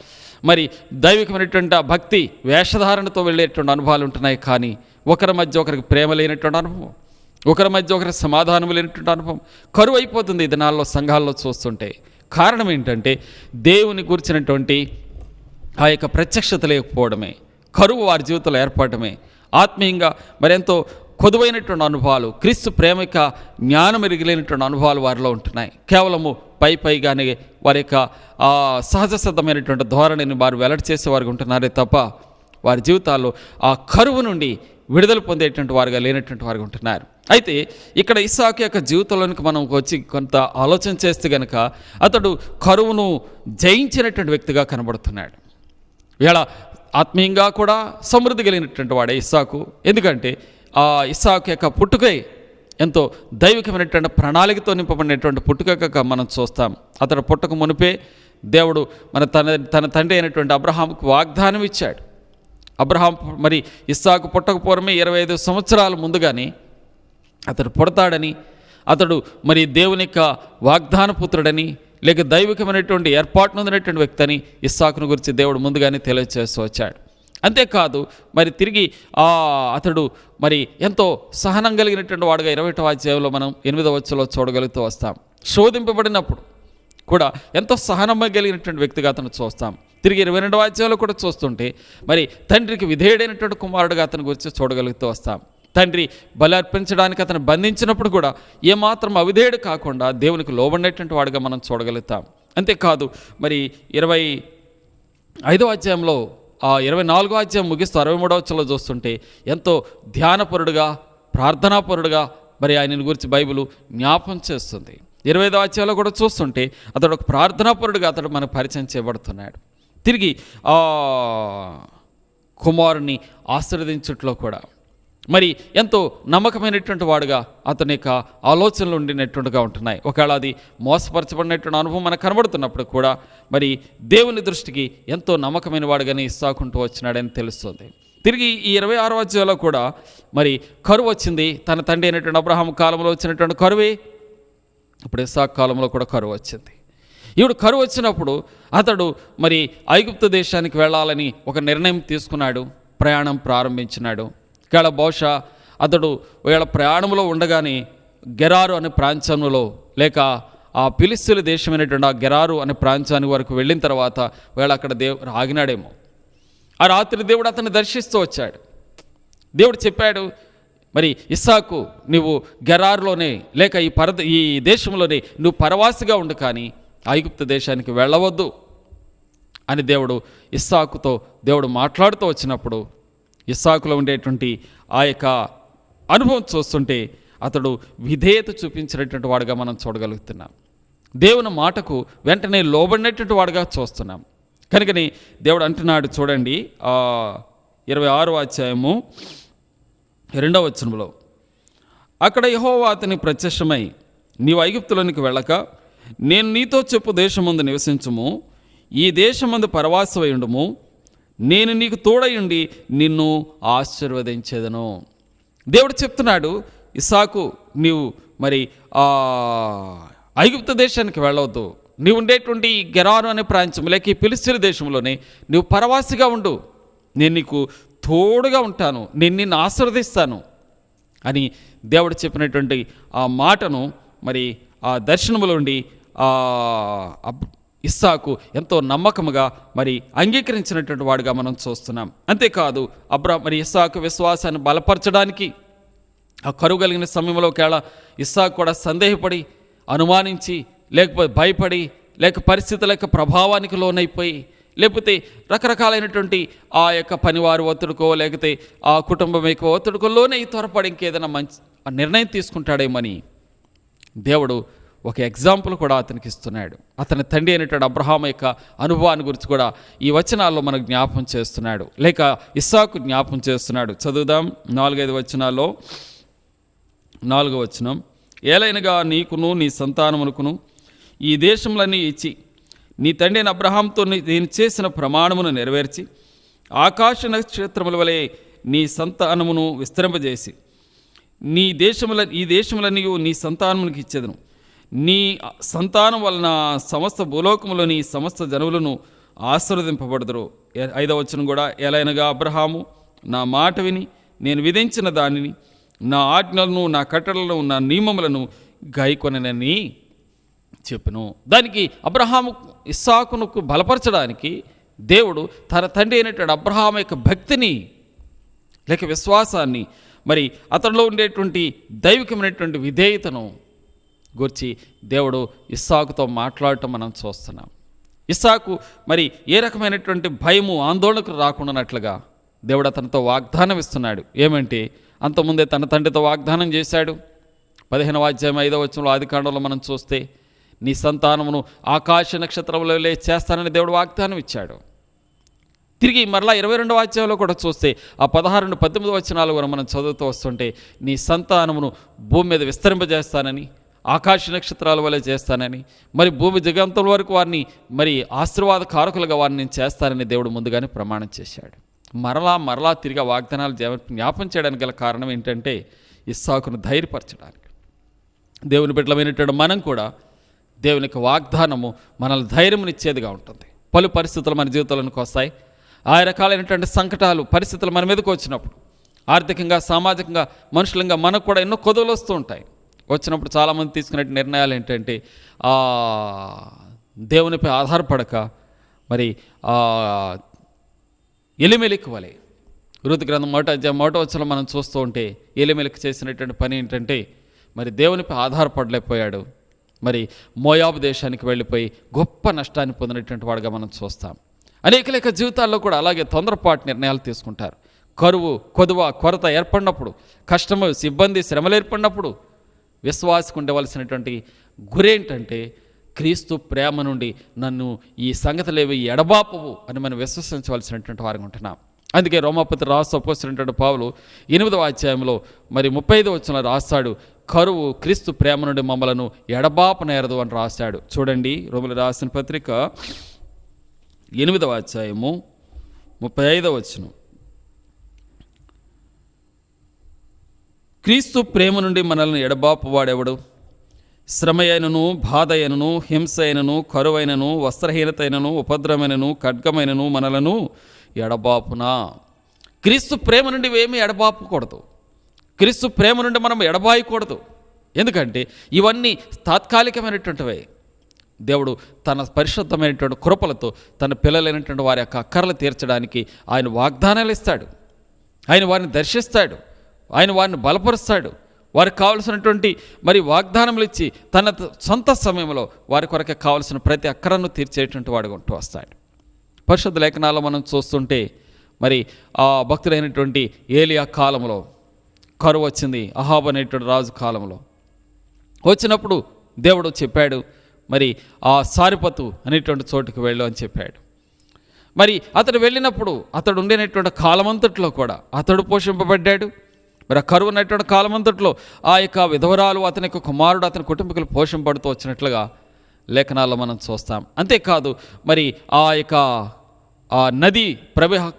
మరి దైవికమైనటువంటి భక్తి వేషధారణతో వెళ్ళేటువంటి అనుభవాలు ఉంటున్నాయి. కానీ ఒకరి మధ్య ఒకరికి ప్రేమ లేనటువంటి అనుభవం, ఒకరి మధ్య ఒకరికి సమాధానం లేనటువంటి అనుభవం కరువు అయిపోతుంది ఈ దినాల్లో సంఘాల్లో చూస్తుంటే. కారణం ఏంటంటే దేవుని గురించినటువంటి ఆ యొక్క ప్రత్యక్షత లేకపోవడమే, కరువు వారి జీవితంలో ఏర్పడమే. ఆత్మీయంగా మరెంతో కొదువైనటువంటి అనుభవాలు, క్రీస్తు ప్రేమ యొక్క జ్ఞానం ఎరిగిలేనటువంటి అనుభవాలు వారిలో ఉంటున్నాయి. కేవలము పైగానే వారి యొక్క సహజ సిద్ధమైనటువంటి ధోరణిని వారు వెల్లడి చేసేవారు ఉంటున్నారే తప్ప వారి జీవితాల్లో ఆ కరువు నుండి విడుదల పొందేటువంటి వారుగా లేనటువంటి వారు ఉంటున్నారు. అయితే ఇక్కడ ఇస్సాకు యొక్క జీవితంలోనికి మనం వచ్చి కొంత ఆలోచన చేస్తే కనుక అతడు కరువును జయించినటువంటి వ్యక్తిగా కనబడుతున్నాడు. ఇలా ఆత్మీయంగా కూడా సమృద్ధి కలిగినటువంటి వాడే ఇస్సాకు. ఎందుకంటే ఆ ఇస్సాకు యొక్క పుట్టుకై ఎంతో దైవికమైనటువంటి ప్రణాళికతో నింపబడినటువంటి పుట్టుక మనం చూస్తాం. అతడు పుట్టక మునిపే దేవుడు తన తండ్రి అయినటువంటి అబ్రహాంకు వాగ్దానం ఇచ్చాడు. అబ్రహాం మరి ఇస్సాకు పుట్టక పూర్వమే 25 సంవత్సరాల ముందుగానే అతడు పుడతాడని, అతడు మరి దేవుని యొక్క వాగ్దాన పుత్రుడని, లేక దైవికమైనటువంటి ఏర్పాటు నొందినటువంటి వ్యక్తి అని ఇస్సాకును గురించి దేవుడు ముందుగానే తెలియజేస్తూ వచ్చాడు. అంతేకాదు మరి తిరిగి అతడు మరి ఎంతో సహనం కలిగినటువంటి వాడుగా 21వ అధ్యాయంలో మనం 8వ వచనంలో చూడగలుగుతూ వస్తాం. శోధింపబడినప్పుడు కూడా ఎంతో సహనం కలిగినటువంటి వ్యక్తిగా అతను చూస్తాం. తిరిగి 22వ అధ్యాయంలో కూడా చూస్తుంటే మరి తండ్రికి విధేయుడైనటువంటి కుమారుడుగా అతని గురించి చూడగలుగుతూ వస్తాం. తండ్రి బలి అర్పించడానికి అతను బంధించినప్పుడు కూడా ఏమాత్రం అవిధేయుడు కాకుండా దేవునికి లోబడినటువంటి వాడుగా మనం చూడగలుగుతాం. అంతేకాదు మరి 25వ అధ్యాయంలో 24వ అధ్యాయం ముగిస్తూ 63వ వచనంలో చూస్తుంటే ఎంతో ధ్యానపరుడుగా, ప్రార్థనాపరుడుగా మరి ఆయనని గురించి బైబిల్ జ్ఞాపం చేస్తుంది. 25వ అధ్యాయంలో కూడా చూస్తుంటే అతడు ఒక ప్రార్థనాపరుడుగా అతడు మనకు పరిచయం చేయబడుతున్నాడు. తిరిగి కుమారుని ఆశీర్వదించుట్లో కూడా మరి ఎంతో నమ్మకమైనటువంటి వాడుగా అతని యొక్క ఆలోచనలు ఉండినట్టుగా ఉంటున్నాయి. ఒకవేళ అది మోసపరచబడినటువంటి అనుభవం మనకు కనబడుతున్నప్పుడు కూడా మరి దేవుని దృష్టికి ఎంతో నమ్మకమైన వాడుగానే ఇస్సాకుంటూ వచ్చినాడని తెలుస్తుంది. తిరిగి ఈ 26వ అధ్యాయంలో కూడా మరి కరువు వచ్చింది. తన తండ్రి అయినటువంటి అబ్రహాము కాలంలో వచ్చినటువంటి కరువే ఇప్పుడు ఇస్సాకు కాలంలో కూడా కరువు వచ్చింది. ఇప్పుడు కరువు వచ్చినప్పుడు అతడు మరి ఐగుప్తు దేశానికి వెళ్ళాలని ఒక నిర్ణయం తీసుకున్నాడు, ప్రయాణం ప్రారంభించినాడు. ఇక్కడ బహుశా అతడు వీళ్ళ ప్రయాణంలో ఉండగానే గెరారు అనే ప్రాంతంలో లేక ఆ ఫిలిస్తీయుల దేశమైనటువంటి ఆ గెరారు అనే ప్రాంతానికి వరకు వెళ్ళిన తర్వాత వీళ్ళ అక్కడ ఆగినాడేమో. ఆ రాత్రి దేవుడు అతన్ని దర్శిస్తూ వచ్చాడు. దేవుడు చెప్పాడు, మరి ఇస్సాకు నువ్వు గెరారులోనే లేక ఈ దేశంలోనే నువ్వు పరవాసిగా ఉండు, కానీ ఐగుప్తు దేశానికి వెళ్ళవద్దు అని దేవుడు ఇస్సాకుతో దేవుడు మాట్లాడుతూ వచ్చినప్పుడు ఇస్సాకులో ఉండేటువంటి ఆ యొక్క అనుభవం చూస్తుంటే అతడు విధేయత చూపించినటువంటి వాడుగా మనం చూడగలుగుతున్నాం. దేవుని మాటకు వెంటనే లోబడినటువంటి వాడుగా చూస్తున్నాం. కనుకని దేవుడు అంటున్నాడు చూడండి 26వ అధ్యాయము 2వ వచనంలో, అక్కడ యెహోవా అతనికి ప్రత్యక్షమై, నీవు ఐగుప్తులోనికి వెళ్ళక నేను నీతో చెప్పు దేశమందు నివసించుము, ఈ దేశమందు పరవాసమై ఉండుము, నేను నీకు తోడయుండి నిన్ను ఆశీర్వదించేదను. దేవుడు చెప్తున్నాడు, ఇస్సాకు నీవు మరి ఐగుప్తు దేశానికి వెళ్ళవద్దు, నీవు ఉండేటువంటి ఈ గెరారు అనే ప్రాంతం లేక ఈ ఫిలిస్తీయుల దేశంలోనే నువ్వు పరవాసిగా ఉండు, నేను నీకు తోడుగా ఉంటాను, నేను నిన్ను ఆశీర్వదిస్తాను అని దేవుడు చెప్పినటువంటి ఆ మాటను మరి ఆ దర్శనములో ఉండి ఇస్సాకు ఎంతో నమ్మకముగా మరి అంగీకరించినటువంటి వాడుగా మనం చూస్తున్నాం. అంతేకాదు మరి ఇస్సాకు విశ్వాసాన్ని బలపరచడానికి ఆ కరువు కలిగిన సమయంలో కేళ ఇస్సాకు కూడా సందేహపడి, అనుమానించి, లేకపోతే భయపడి, లేక పరిస్థితుల యొక్క ప్రభావానికి లోనైపోయి, లేకపోతే రకరకాలైనటువంటి ఆ యొక్క పనివారు ఒత్తిడికో లేకపోతే ఆ కుటుంబం యొక్క ఒత్తిడికో లోనే త్వరపడి ఇంకేదైనా మంచి నిర్ణయం తీసుకుంటాడేమని దేవుడు ఒక ఎగ్జాంపుల్ కూడా అతనికి ఇస్తున్నాడు. అతని తండ్రి అయినటువంటి అబ్రహాము యొక్క అనుభవాన్ని గురించి కూడా ఈ వచనాల్లో మనకు జ్ఞాపం చేస్తున్నాడు, లేక ఇస్సాకు జ్ఞాపం చేస్తున్నాడు. చదువుదాం 4-5 వచనాల్లో. 4వ వచనం, ఏలైనగా నీకును నీ సంతానమునకును ఈ దేశములన్నీ ఇచ్చి నీ తండ్రి అయిన అబ్రహాంతో నేను చేసిన ప్రమాణమును నెరవేర్చి ఆకాశ నక్షత్రముల వలె నీ సంతానమును విస్తరింపజేసి ఈ దేశములన్నీ నీ సంతానమునికి ఇచ్చేదను, నీ సంతానం వలన సమస్త భూలోకములోని సమస్త జనులను ఆశీర్వదింపబడుదురు. 5వ వచనం కూడా, ఎలైనగా అబ్రహాము నా మాట విని నేను విధించిన దానిని, నా ఆజ్ఞలను, నా కట్టడలను, నా నియమములను గైకొనని చెప్పును. దానికి అబ్రహాము ఇస్సాకును బలపరచడానికి దేవుడు తన తండ్రి అయినటువంటి అబ్రహాము యొక్క భక్తిని లేక విశ్వాసాన్ని, మరి అతనిలో ఉండేటువంటి దైవికమైనటువంటి విధేయతను గురించి దేవుడు ఇస్సాకుతో మాట్లాడటం మనం చూస్తున్నాం. ఇస్సాకు మరి ఏ రకమైనటువంటి భయము, ఆందోళనకు రాకుండానట్లుగా దేవుడు అతనితో వాగ్దానం ఇస్తున్నాడు. ఏమంటే అంతకుముందే తన తండ్రితో వాగ్దానం చేశాడు. 15వ అధ్యాయం 5వ వచనంలో ఆదికాండంలో మనం చూస్తే నీ సంతానమును ఆకాశ నక్షత్రములలో చేస్తానని దేవుడు వాగ్దానం ఇచ్చాడు. తిరిగి మరలా 22వ అధ్యాయంలో కూడా చూస్తే ఆ 16-18 వచనాలు కూడా మనం చదువుతూ వస్తుంటే నీ సంతానమును భూమి మీద విస్తరింపజేస్తానని, ఆకాశ నక్షత్రాల వల్ల చేస్తానని, మరి భూమి దిగంతుల వరకు వారిని మరి ఆశీర్వాద కారకులుగా వారిని నేను చేస్తానని దేవుడు ముందుగానే ప్రమాణం చేశాడు. మరలా తిరిగి వాగ్దానాలు జ్ఞాపం చేయడానికి గల కారణం ఏంటంటే ఇస్సాకును ధైర్యపరచడానికి. దేవుని బిడ్డలమైనటువంటి మనం కూడా దేవునికి వాగ్దానము మనల్ని ధైర్యమునిచ్చేదిగా ఉంటుంది. పలు పరిస్థితులు మన జీవితంలోకి వస్తాయి. ఆ రకాలైనటువంటి సంకటాలు పరిస్థితులు మన మీదకి వచ్చినప్పుడు ఆర్థికంగా, సామాజికంగా, మనుషులంగా మనకు కూడా ఎన్నో కొదువులు వస్తూ ఉంటాయి. వచ్చినప్పుడు చాలామంది తీసుకునే నిర్ణయాలు ఏంటంటే దేవునిపై ఆధారపడక మరి ఎలిమెలిక్ వలె, ఋతు గ్రంథం 1 వచనంలో మనం చూస్తూ ఉంటే ఎలిమెలిక్ చేసినటువంటి పని ఏంటంటే మరి దేవునిపై ఆధారపడలేకపోయాడు. మరి మోయాబు దేశానికి వెళ్ళిపోయి గొప్ప నష్టాన్ని పొందినటువంటి వాడుగా మనం చూస్తాం. అనేక జీవితాల్లో కూడా అలాగే తొందరపాటు నిర్ణయాలు తీసుకుంటారు. కరువు, కొదువ, కొరత ఏర్పడినప్పుడు, కష్టము, ఇబ్బంది, శ్రమలు ఏర్పడినప్పుడు విశ్వాసకు ఉండవలసినటువంటి గురేంటంటే క్రీస్తు ప్రేమ నుండి నన్ను ఈ సంగతులేవి ఎడబాపవు అని మనం విశ్వసించవలసినటువంటి వారిగా ఉంటున్నాం. అందుకే రోమాపత్రిక రాస్తూ అపోస్తలుడైనటువంటి పౌలు 8వ అధ్యాయంలో మరి 35వ వచనంలో రాస్తాడు, కరువు క్రీస్తు ప్రేమ నుండి మమ్మలను ఎడబాపనేరదు అని రాశాడు. చూడండి, రోమీయులకు రాసిన పత్రిక 8వ అధ్యాయము 35వ వచనం. క్రీస్తు ప్రేమ నుండి మనల్ని ఎడబాపు వాడెవడు? శ్రమ అయినను, బాధ అయినను, హింస అయినను, కరువైనను, వస్త్రహీనత అయినను, ఉపద్రవమైనను, ఖడ్గమైనను మనలను ఎడబాపునా. క్రీస్తు ప్రేమ నుండి ఏమీ ఎడబాపకూడదు. క్రీస్తు ప్రేమ నుండి మనం ఎడబాయకూడదు. ఎందుకంటే ఇవన్నీ తాత్కాలికమైనటువంటివే. దేవుడు తన పరిశుద్ధమైనటువంటి కృపలతో తన పిల్లలైనటువంటి వారి యొక్క అక్కర్లు తీర్చడానికి ఆయన వాగ్దానాలు ఇస్తాడు. ఆయన వారిని దర్శిస్తాడు. ఆయన వారిని బలపరుస్తాడు. వారికి కావలసినటువంటి మరి వాగ్దానములు ఇచ్చి తన సొంత సమయంలో వారి కొరకే కావలసిన ప్రతి అక్కరను తీర్చేటువంటి వాడుగా ఉంటూ వస్తాడు. పరిశుద్ధ లేఖనాల్లో మనం చూస్తుంటే మరి ఆ భక్తుడైనటువంటి ఏలియా కాలంలో కరువు వచ్చింది. అహాబు అనేటువంటి రాజు కాలంలో వచ్చినప్పుడు దేవుడు చెప్పాడు, మరి ఆ సారిపతు అనేటువంటి చోటుకు వెళ్ళు అని చెప్పాడు. మరి అతడు వెళ్ళినప్పుడు అతడు ఉండినటువంటి కాలమంతట్లో కూడా అతడు పోషింపబడ్డాడు. మరి ఆ కరువు ఉన్నటువంటి కాలమంతట్లో ఆ యొక్క విధవరాలు, అతని యొక్క కుమారుడు, అతని కుటుంబీకులు పోషింపబడుతూ వచ్చినట్లుగా లేఖనాల్లో మనం చూస్తాం. అంతేకాదు మరి ఆ యొక్క ఆ నది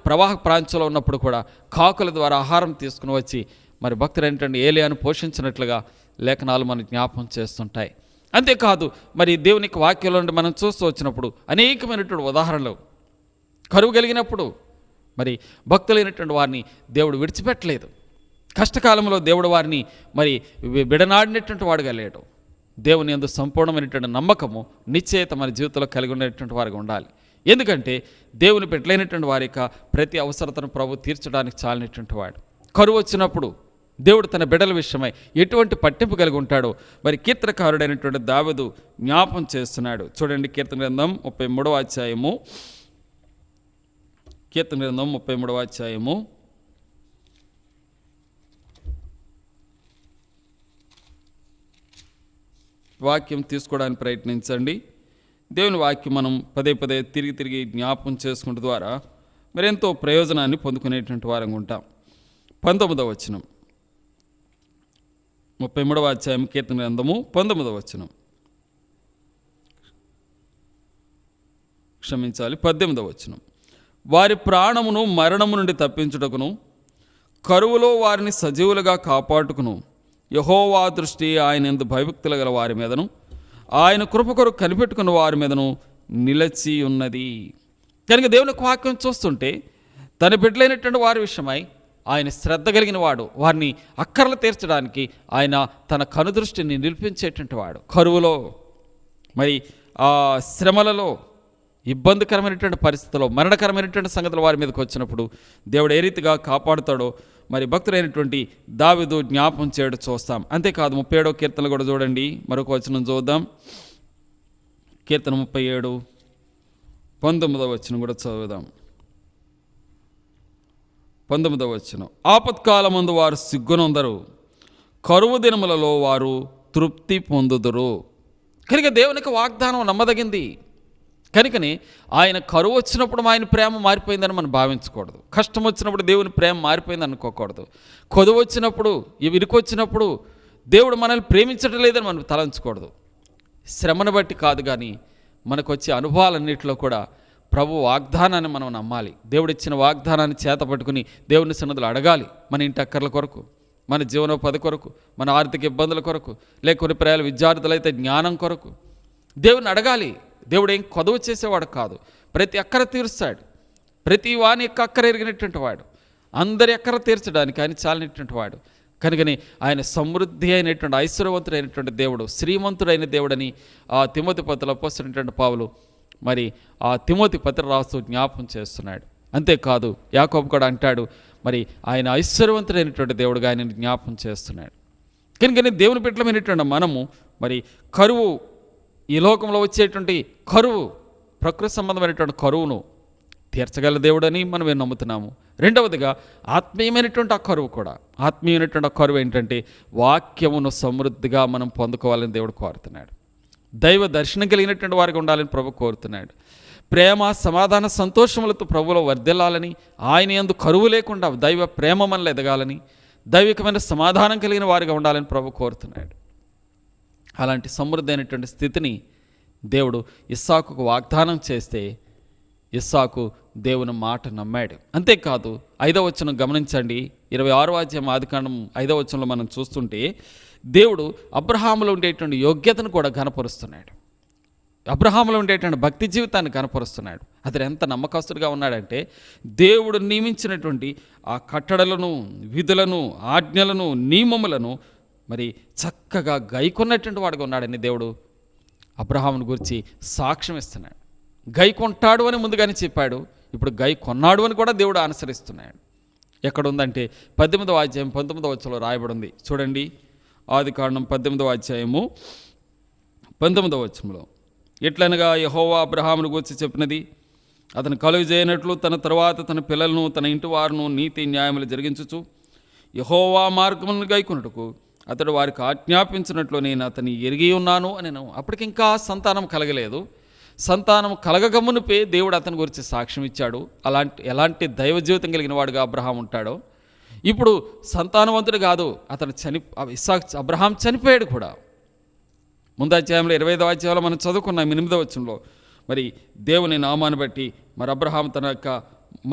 ప్రవాహ ప్రాంతంలో ఉన్నప్పుడు కూడా కాకుల ద్వారా ఆహారం తీసుకుని వచ్చి మరి భక్తుడైనటువంటి ఏలియాను పోషించినట్లుగా లేఖనాలు మనకు జ్ఞాపకం చేస్తుంటాయి. అంతేకాదు మరి దేవునికి వాక్యంలో నుండి మనం చూస్తూ వచ్చినప్పుడు అనేకమైనటువంటి ఉదాహరణలు కరువు కలిగినప్పుడు మరి భక్తులైనటువంటి వారిని దేవుడు విడిచిపెట్టలేదు. కష్టకాలంలో దేవుడు వారిని మరి విడనాడినటువంటి వాడుగా లేడు. దేవుని యందు సంపూర్ణమైనటువంటి నమ్మకము, నిశ్చయత మన జీవితంలో కలిగి ఉన్నటువంటి వారిగా ఉండాలి. ఎందుకంటే దేవుని పెట్టలేనటువంటి వారి యొక్క ప్రతి అవసరతను ప్రభు తీర్చడానికి చాలినటువంటి వాడు. కరువు వచ్చినప్పుడు దేవుడు తన బిడ్డల విషయమై ఎటువంటి పట్టింపు కలిగి ఉంటాడో మరి కీర్తనకారుడైనటువంటి దావీదు జ్ఞాపం చేస్తున్నాడు. చూడండి, కీర్తన గ్రంథం 33వ అధ్యాయము. కీర్తన గ్రంథం 33వ అధ్యాయము వాక్యం తీసుకోవడానికి ప్రయత్నించండి. దేవుని వాక్యం మనం పదే పదే తిరిగి జ్ఞాపకం చేసుకుంటే ద్వారా మరెంతో ప్రయోజనాన్ని పొందుకునేటువంటి వారంగా ఉంటాం. 19వ వచనం, 33వ అధ్యాయం కీర్తన గ్రంథము 19వ వచనం, 18వ వచనం. వారి ప్రాణమును మరణము నుండి తప్పించుటకును, కరువులో వారిని సజీవులుగా కాపాడుకును యెహోవా దృష్టి ఆయన యందు భయభక్తులు గల వారి మీదను, ఆయన కృప కొరకు కనిపెట్టుకున్న వారి మీదను నిలిచి ఉన్నది. కనుక దేవుని వాక్యం చూస్తుంటే తన బిడ్డలైనటువంటి వారి విషయమై ఆయన శ్రద్ధ కలిగిన వాడు. వారిని అక్కర్లు తీర్చడానికి ఆయన తన కనుదృష్టిని నిలిపించేటువంటి వాడు. కరువులో మరి ఆ శ్రమలలో, ఇబ్బందికరమైనటువంటి పరిస్థితుల్లో, మరణకరమైనటువంటి సంగతులు వారి మీదకి వచ్చినప్పుడు దేవుడు ఏ రీతిగా కాపాడుతాడో మరి భక్తుడైనటువంటి దావీదు జ్ఞాపం చేయడం చూస్తాం. అంతేకాదు 37వ కీర్తనలు కూడా చూడండి. మరొక వచనం చూద్దాం. కీర్తన 37 19వ వచనం కూడా చదువుదాం. 19వ వచనం. ఆపత్కాలమందు వారు సిగ్గునొందరు, కరువు దినములలో వారు తృప్తి పొందుదురు. కనుక దేవునికి వాగ్దానం నమ్మదగింది. కనుకని ఆయన కరువు వచ్చినప్పుడు ఆయన ప్రేమ మారిపోయిందని మనం భావించకూడదు. కష్టం వచ్చినప్పుడు దేవుని ప్రేమ మారిపోయింది అనుకోకూడదు. కొదువు వచ్చినప్పుడు, ఇరుకొచ్చినప్పుడు దేవుడు మనల్ని ప్రేమించడం లేదని మనం తలంచకూడదు. శ్రమను బట్టి కాదు, కానీ మనకు వచ్చే అనుభవాలన్నింటిలో కూడా ప్రభు వాగ్దానాన్ని మనం నమ్మాలి. దేవుడిచ్చిన వాగ్దానాన్ని చేతపట్టుకుని దేవుని సన్నిధిలో అడగాలి. మన ఇంటి అక్కర్ల కొరకు, మన జీవనోపాధి కొరకు, మన ఆర్థిక ఇబ్బందుల కొరకు, లేక కొన్ని ప్రయాల విద్యార్థులైతే జ్ఞానం కొరకు దేవుని అడగాలి. దేవుడు ఏం కొదవ చేసేవాడు కాదు, ప్రతి అక్కర తీరుస్తాడు. ప్రతి వాని యొక్క అక్కర ఎరిగినటువంటి వాడు, అందరి అక్కర తీర్చడానికి ఆయన చాలినటువంటి వాడు. కనుకని ఆయన సమృద్ధి అయినటువంటి ఐశ్వర్యవంతుడైనటువంటి దేవుడు, శ్రీమంతుడైన దేవుడని ఆ తిమోతి పత్రికలో అపోస్తలుడైనటువంటి పౌలు మరి ఆ తిమోతి పత్రిక రాస్తూ జ్ఞాపకం చేస్తున్నాడు. అంతేకాదు యాకోబు కూడా అంటాడు, మరి ఆయన ఐశ్వర్యవంతుడైనటువంటి దేవుడుగా ఆయన జ్ఞాపకం చేస్తున్నాడు. కనుకని దేవుని బిడ్డలమైనటువంటి మనము మరి కరువు, ఈ లోకంలో వచ్చేటువంటి కరువు, ప్రకృతి సంబంధమైనటువంటి కరువును తీర్చగల దేవుడని మనం నమ్ముతున్నాము. రెండవదిగా ఆత్మీయమైనటువంటి ఆ కరువు కూడా, ఆత్మీయమైనటువంటి ఆ కరువు ఏంటంటే వాక్యమును సమృద్ధిగా మనం పొందుకోవాలని దేవుడు కోరుతున్నాడు. దైవ దర్శనం కలిగినటువంటి వారికి ఉండాలని ప్రభు కోరుతున్నాడు. ప్రేమ, సమాధాన, సంతోషములతో ప్రభువులో వర్ధిల్లాలని, ఆయన యందు కరువు లేకుండా దైవ ప్రేమ మనలో ఎదగాలని, దైవికమైన సమాధానం కలిగిన వారిగా ఉండాలని ప్రభు కోరుతున్నాడు. అలాంటి సమృద్ధి అయినటువంటి స్థితిని దేవుడు ఇస్సాకుకు వాగ్దానం చేస్తే ఇస్సాకు దేవుని మాట నమ్మాడు. అంతేకాదు 5వ వచనం గమనించండి, 26వ అధ్యాయం ఆదికాండం 5వ వచనంలో మనం చూస్తుంటే దేవుడు అబ్రహాములో ఉండేటువంటి యోగ్యతను కూడా ఘనపరుస్తున్నాడు. అబ్రహాములో ఉండేటువంటి భక్తి జీవితాన్ని కనపరుస్తున్నాడు. అతను ఎంత నమ్మకస్తుడిగా ఉన్నాడంటే దేవుడు నియమించినటువంటి ఆ కట్టడలను, విధులను, ఆజ్ఞలను, నియమములను మరి చక్కగా గైకొన్నటువంటి వాడుగా ఉన్నాడని దేవుడు అబ్రహామును గురించి సాక్ష్యం ఇస్తున్నాడు. గైకొంటాడు అని ముందుగానే చెప్పాడు, ఇప్పుడు గై కొన్నాడు అని కూడా దేవుడు అనుసరిస్తున్నాడు. ఎక్కడుందంటే 18వ అధ్యాయం 19వ వచనంలో రాయబడి ఉంది. చూడండి, ఆదికాండం 18వ అధ్యాయము 19వ వచనంలో, ఎట్లనగా యెహోవా అబ్రహామును గురించి చెప్పినది, అతను కలుగజేయనట్లు తన తరువాత తన పిల్లలను, తన ఇంటి వారును నీతి న్యాయములు జరిగించుచు యెహోవా మార్గములను గైకొనుటకు అతడు వారికి ఆజ్ఞాపించినట్లు నేను అతని ఎరిగి ఉన్నాను అని. అప్పటికింకా సంతానం కలగలేదు. సంతానం కలగకమునుపే దేవుడు అతని గురించి సాక్ష్యం ఇచ్చాడు. ఎలాంటి దైవ జీవితం కలిగిన వాడుగా అబ్రహాం ఉంటాడో. ఇప్పుడు సంతానవంతుడు కాదు, అతను అబ్రహాం చనిపోయాడు కూడా. ముందు అధ్యాయంలో 25వ అధ్యాయంలో మనం చదువుకున్నాం 8వ వచనంలో, మరి దేవుని నామాన్ని బట్టి మరి అబ్రహాం తన యొక్క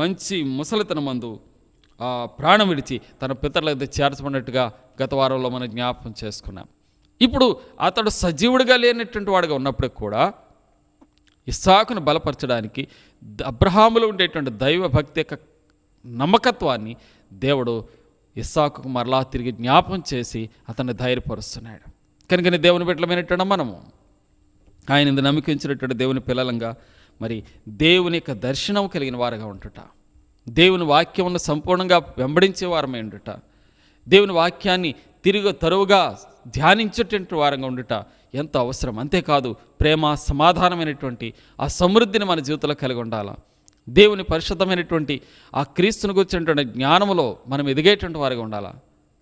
మంచి ముసలితనమందు ఆ ప్రాణం విడిచి తన పితరులకు చేర్చబడినట్టుగా గత వారంలో మనం జ్ఞాపకం చేసుకున్నాం. ఇప్పుడు అతడు సజీవుడిగా లేనటువంటి వాడుగా ఉన్నప్పటికి కూడా ఇస్సాకును బలపరచడానికి అబ్రహాములో ఉండేటువంటి దైవ భక్తి యొక్క నమ్మకత్వాన్ని దేవుడు ఇస్సాకుకు మరలా తిరిగి జ్ఞాపకం చేసి అతన్ని ధైర్యపరుస్తున్నాడు. కనుకనే దేవుని బిడ్డలమైనటువంటి మనము ఆయన నమ్మకించినటువంటి దేవుని పిల్లలంగా మరి దేవుని యొక్క దర్శనం కలిగిన వారుగా ఉంటుట, దేవుని వాక్యమును సంపూర్ణంగా వెంబడించే వారమై ఉండుట, దేవుని వాక్యాన్ని తిరిగి తరువుగా ధ్యానించేటువంటి వారంగా ఉండుట ఎంత అవసరం. అంతేకాదు ప్రేమ, సమాధానమైనటువంటి ఆ సమృద్ధిని మన జీవితంలో కలిగి ఉండాలా. దేవుని పరిశుద్ధమైనటువంటి ఆ క్రీస్తుని గురించినటువంటి జ్ఞానములో మనం ఎదిగేటువంటి వారిగా ఉండాలా.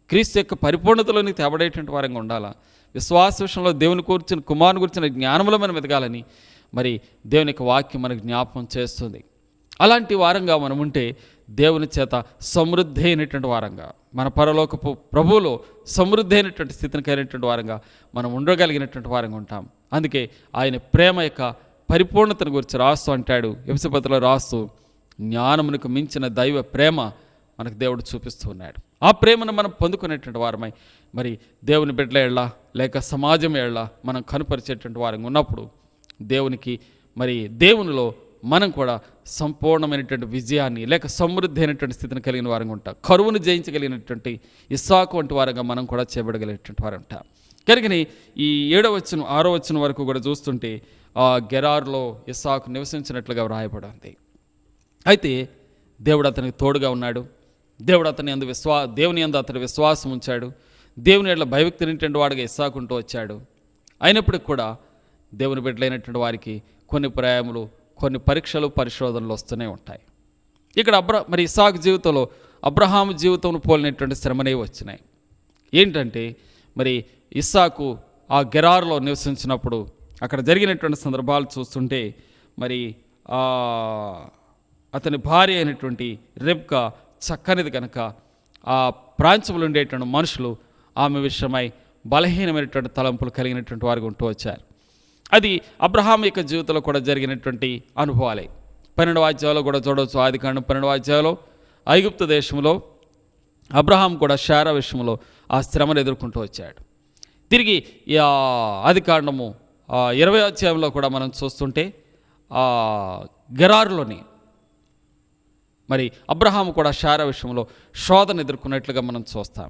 క్రీస్తు యొక్క పరిపూర్ణతలోని తేబడేటువంటి వారంగా ఉండాలా. విశ్వాస విషయంలో దేవుని కూర్చిన కుమారుని గురించిన జ్ఞానంలో మనం ఎదగాలని మరి దేవుని యొక్క వాక్యం మనకు జ్ఞాపకం చేస్తుంది. అలాంటి వారంగా మనం ఉంటే దేవుని చేత సమృద్ధి అయినటువంటి వారంగా, మన పరలోకపు ప్రభువులో సమృద్ధి అయినటువంటి స్థితిని కలిగినటువంటి వారంగా మనం ఉండగలిగినటువంటి వారంగా ఉంటాం. అందుకే ఆయన ప్రేమ యొక్క పరిపూర్ణతను గురించి రాస్తూ అంటాడు, ఎఫెసీ పత్రికలో రాస్తూ, జ్ఞానమునకు మించిన దైవ ప్రేమ మనకు దేవుడు చూపిస్తూ ఉన్నాడు. ఆ ప్రేమను మనం పొందుకునేటువంటి వారమై మరి దేవుని బిడ్డల ఏళ్ళ లేక సమాజం ఏళ్ళ మనం కనుపరిచేటువంటి వారంగా ఉన్నప్పుడు దేవునికి మరి దేవునిలో మనం కూడా సంపూర్ణమైనటువంటి విజయాన్ని లేక సమృద్ధి అయినటువంటి స్థితిని కలిగిన వారంగా ఉంటాం. కరువును జయించగలిగినటువంటి ఇస్సాకు వంటి వారంగా మనం కూడా చేయబడగలిగినటువంటి వారు ఉంటాం. కనుకని ఈ 7వ వచనం 6వ వచనం వరకు కూడా చూస్తుంటే ఆ గెరారులో ఇస్సాకు నివసించినట్లుగా వ్రాయబడింది. అయితే దేవుడు అతనికి తోడుగా ఉన్నాడు. దేవుడు అతని యందు దేవుని యందు అతని విశ్వాసం ఉంచాడు. దేవుని ఎడల భయభక్తి నిండినటువంటి వాడిగా ఇస్సాకుంటూ వచ్చాడు. అయినప్పటికీ కూడా దేవుని బిడ్డలైనటువంటి వారికి కొన్ని ప్రయాణములు, కొన్ని పరీక్షలు, పరిశోధనలు వస్తూనే ఉంటాయి. ఇక్కడ మరి ఇస్సాకు జీవితంలో అబ్రహాము జీవితంలో పోలినటువంటి శ్రమనే వచ్చినాయి. ఏంటంటే మరి ఇస్సాకు ఆ గెరారులో నివసించినప్పుడు అక్కడ జరిగినటువంటి సందర్భాలు చూస్తుంటే మరి అతని భార్య అయినటువంటి రెబ్కా చక్కనిది కనుక ఆ ప్రాంతంలో ఉండేటువంటి మనుషులు ఆమె విషయమై బలహీనమైనటువంటి తలంపులు కలిగినటువంటి వారికి ఉంటూ వచ్చారు. అది అబ్రహాం యొక్క జీవితంలో కూడా జరిగినటువంటి అనుభవాలే. 12వ అధ్యాయంలో కూడా చూడవచ్చు. ఆదికాండం 12వ అధ్యాయంలో ఐగుప్తు దేశంలో అబ్రహాం కూడా శారా విషయంలో ఆ శ్రమను ఎదుర్కొంటూ వచ్చాడు. తిరిగి ఆదికాండము 20వ అధ్యాయంలో కూడా మనం చూస్తుంటే గెరారులోని మరి అబ్రహాం కూడా శారా విషయంలో శోధన ఎదుర్కొన్నట్లుగా మనం చూస్తాం.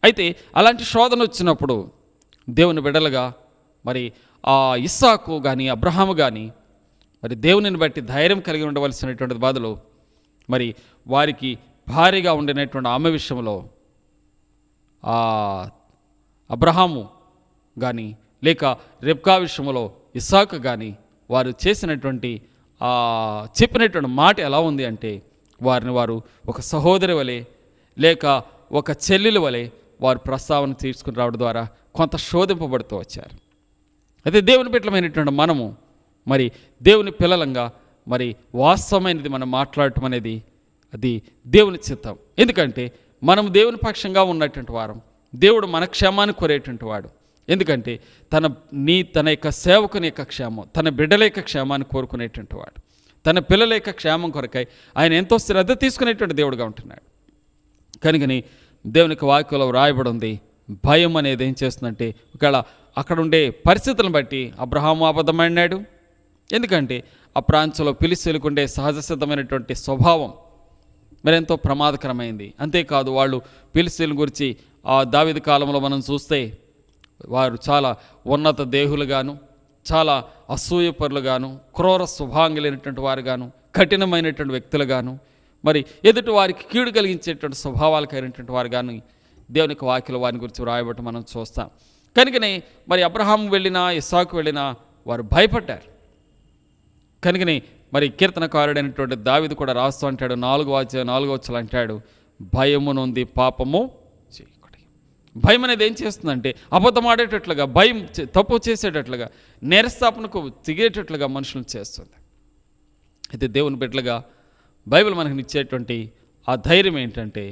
అయితే అలాంటి శోధన వచ్చినప్పుడు దేవుని బిడ్డలుగా మరి ఇస్సాకు కానీ అబ్రహాము కానీ మరి దేవునిని బట్టి ధైర్యం కలిగి ఉండవలసినటువంటి బాధలు మరి వారికి భారీగా ఉండినటువంటి ఆమె విషయంలో అబ్రహాము కానీ లేక రెబ్కా విషయంలో ఇస్సాకు కానీ వారు చేసినటువంటి చెప్పినటువంటి మాట ఎలా ఉంది అంటే వారిని వారు ఒక సహోదరి వలె లేక ఒక చెల్లెల వలె వారు ప్రస్తావన తీసుకుని రావడం ద్వారా కొంత శోధింపబడుతూ వచ్చారు. అయితే దేవుని బిడ్డలమైనటువంటి మనము మరి దేవుని పిల్లలంగా మరి వాస్తవమైనది మనం మాట్లాడటం అనేది అది దేవుని చిత్తం. ఎందుకంటే మనం దేవుని పక్షంగా ఉన్నటువంటి వారం, దేవుడు మన క్షేమాన్ని కోరేటువంటి వాడు. ఎందుకంటే తన యొక్క సేవకుని యొక్క క్షేమం, తన బిడ్డల యొక్క క్షేమాన్ని కోరుకునేటువంటి వాడు, తన పిల్లల యొక్క క్షేమం కొరకై ఆయన ఎంతో శ్రద్ధ తీసుకునేటువంటి దేవుడుగా ఉంటున్నాడు. కనుకని దేవుని యొక్క వాక్యంలో వ్రాయబడి ఉంది, భయం అనేది ఏం చేస్తుందంటే ఒకవేళ అక్కడ ఉండే పరిస్థితులను బట్టి అబ్రహాము అబద్ధమన్నాడు. ఎందుకంటే ఆ ప్రాంతంలో ఫిలిష్తీయులకు ఉండే సహజ సిద్ధమైనటువంటి స్వభావం మరి ఎంతో ప్రమాదకరమైంది. అంతేకాదు వాళ్ళు ఫిలిష్తీయుల గురించి దావీదు కాలంలో మనం చూస్తే వారు చాలా ఉన్నత దేహులుగాను, చాలా అసూయపరులుగాను, క్రూర స్వభావం కలిగినటువంటి వారుగాను, కఠినమైనటువంటి వ్యక్తులుగాను, మరి ఎదుటి వారికి కీడు కలిగించేటువంటి స్వభావాలు కలిగినటువంటి వారు కానీ దేవుని యొక్క వాక్యలో వారిని గురించి వ్రాయబట్టి మనం చూస్తాం. కనుకనే మరి అబ్రహాం వెళ్ళినా ఇస్సాకు వెళ్ళినా వారు భయపడ్డారు. కనుకనే మరి కీర్తనకారుడైనటువంటి దావీదు కూడా రాస్తూ అంటాడు, 4వ వచనం అంటాడు, భయము నొంది పాపము చేయకూడదు. భయం అనేది ఏం చేస్తుందంటే అబద్ధం ఆడేటట్లుగా, భయం తప్పు చేసేటట్లుగా, నేరస్థాపనకు తిగేటట్లుగా మనుషులను చేస్తుంది. అయితే దేవుని బిడ్డలుగా బైబిల్ మనకు ఇచ్చేటువంటి ఆ ధైర్యం ఏంటంటే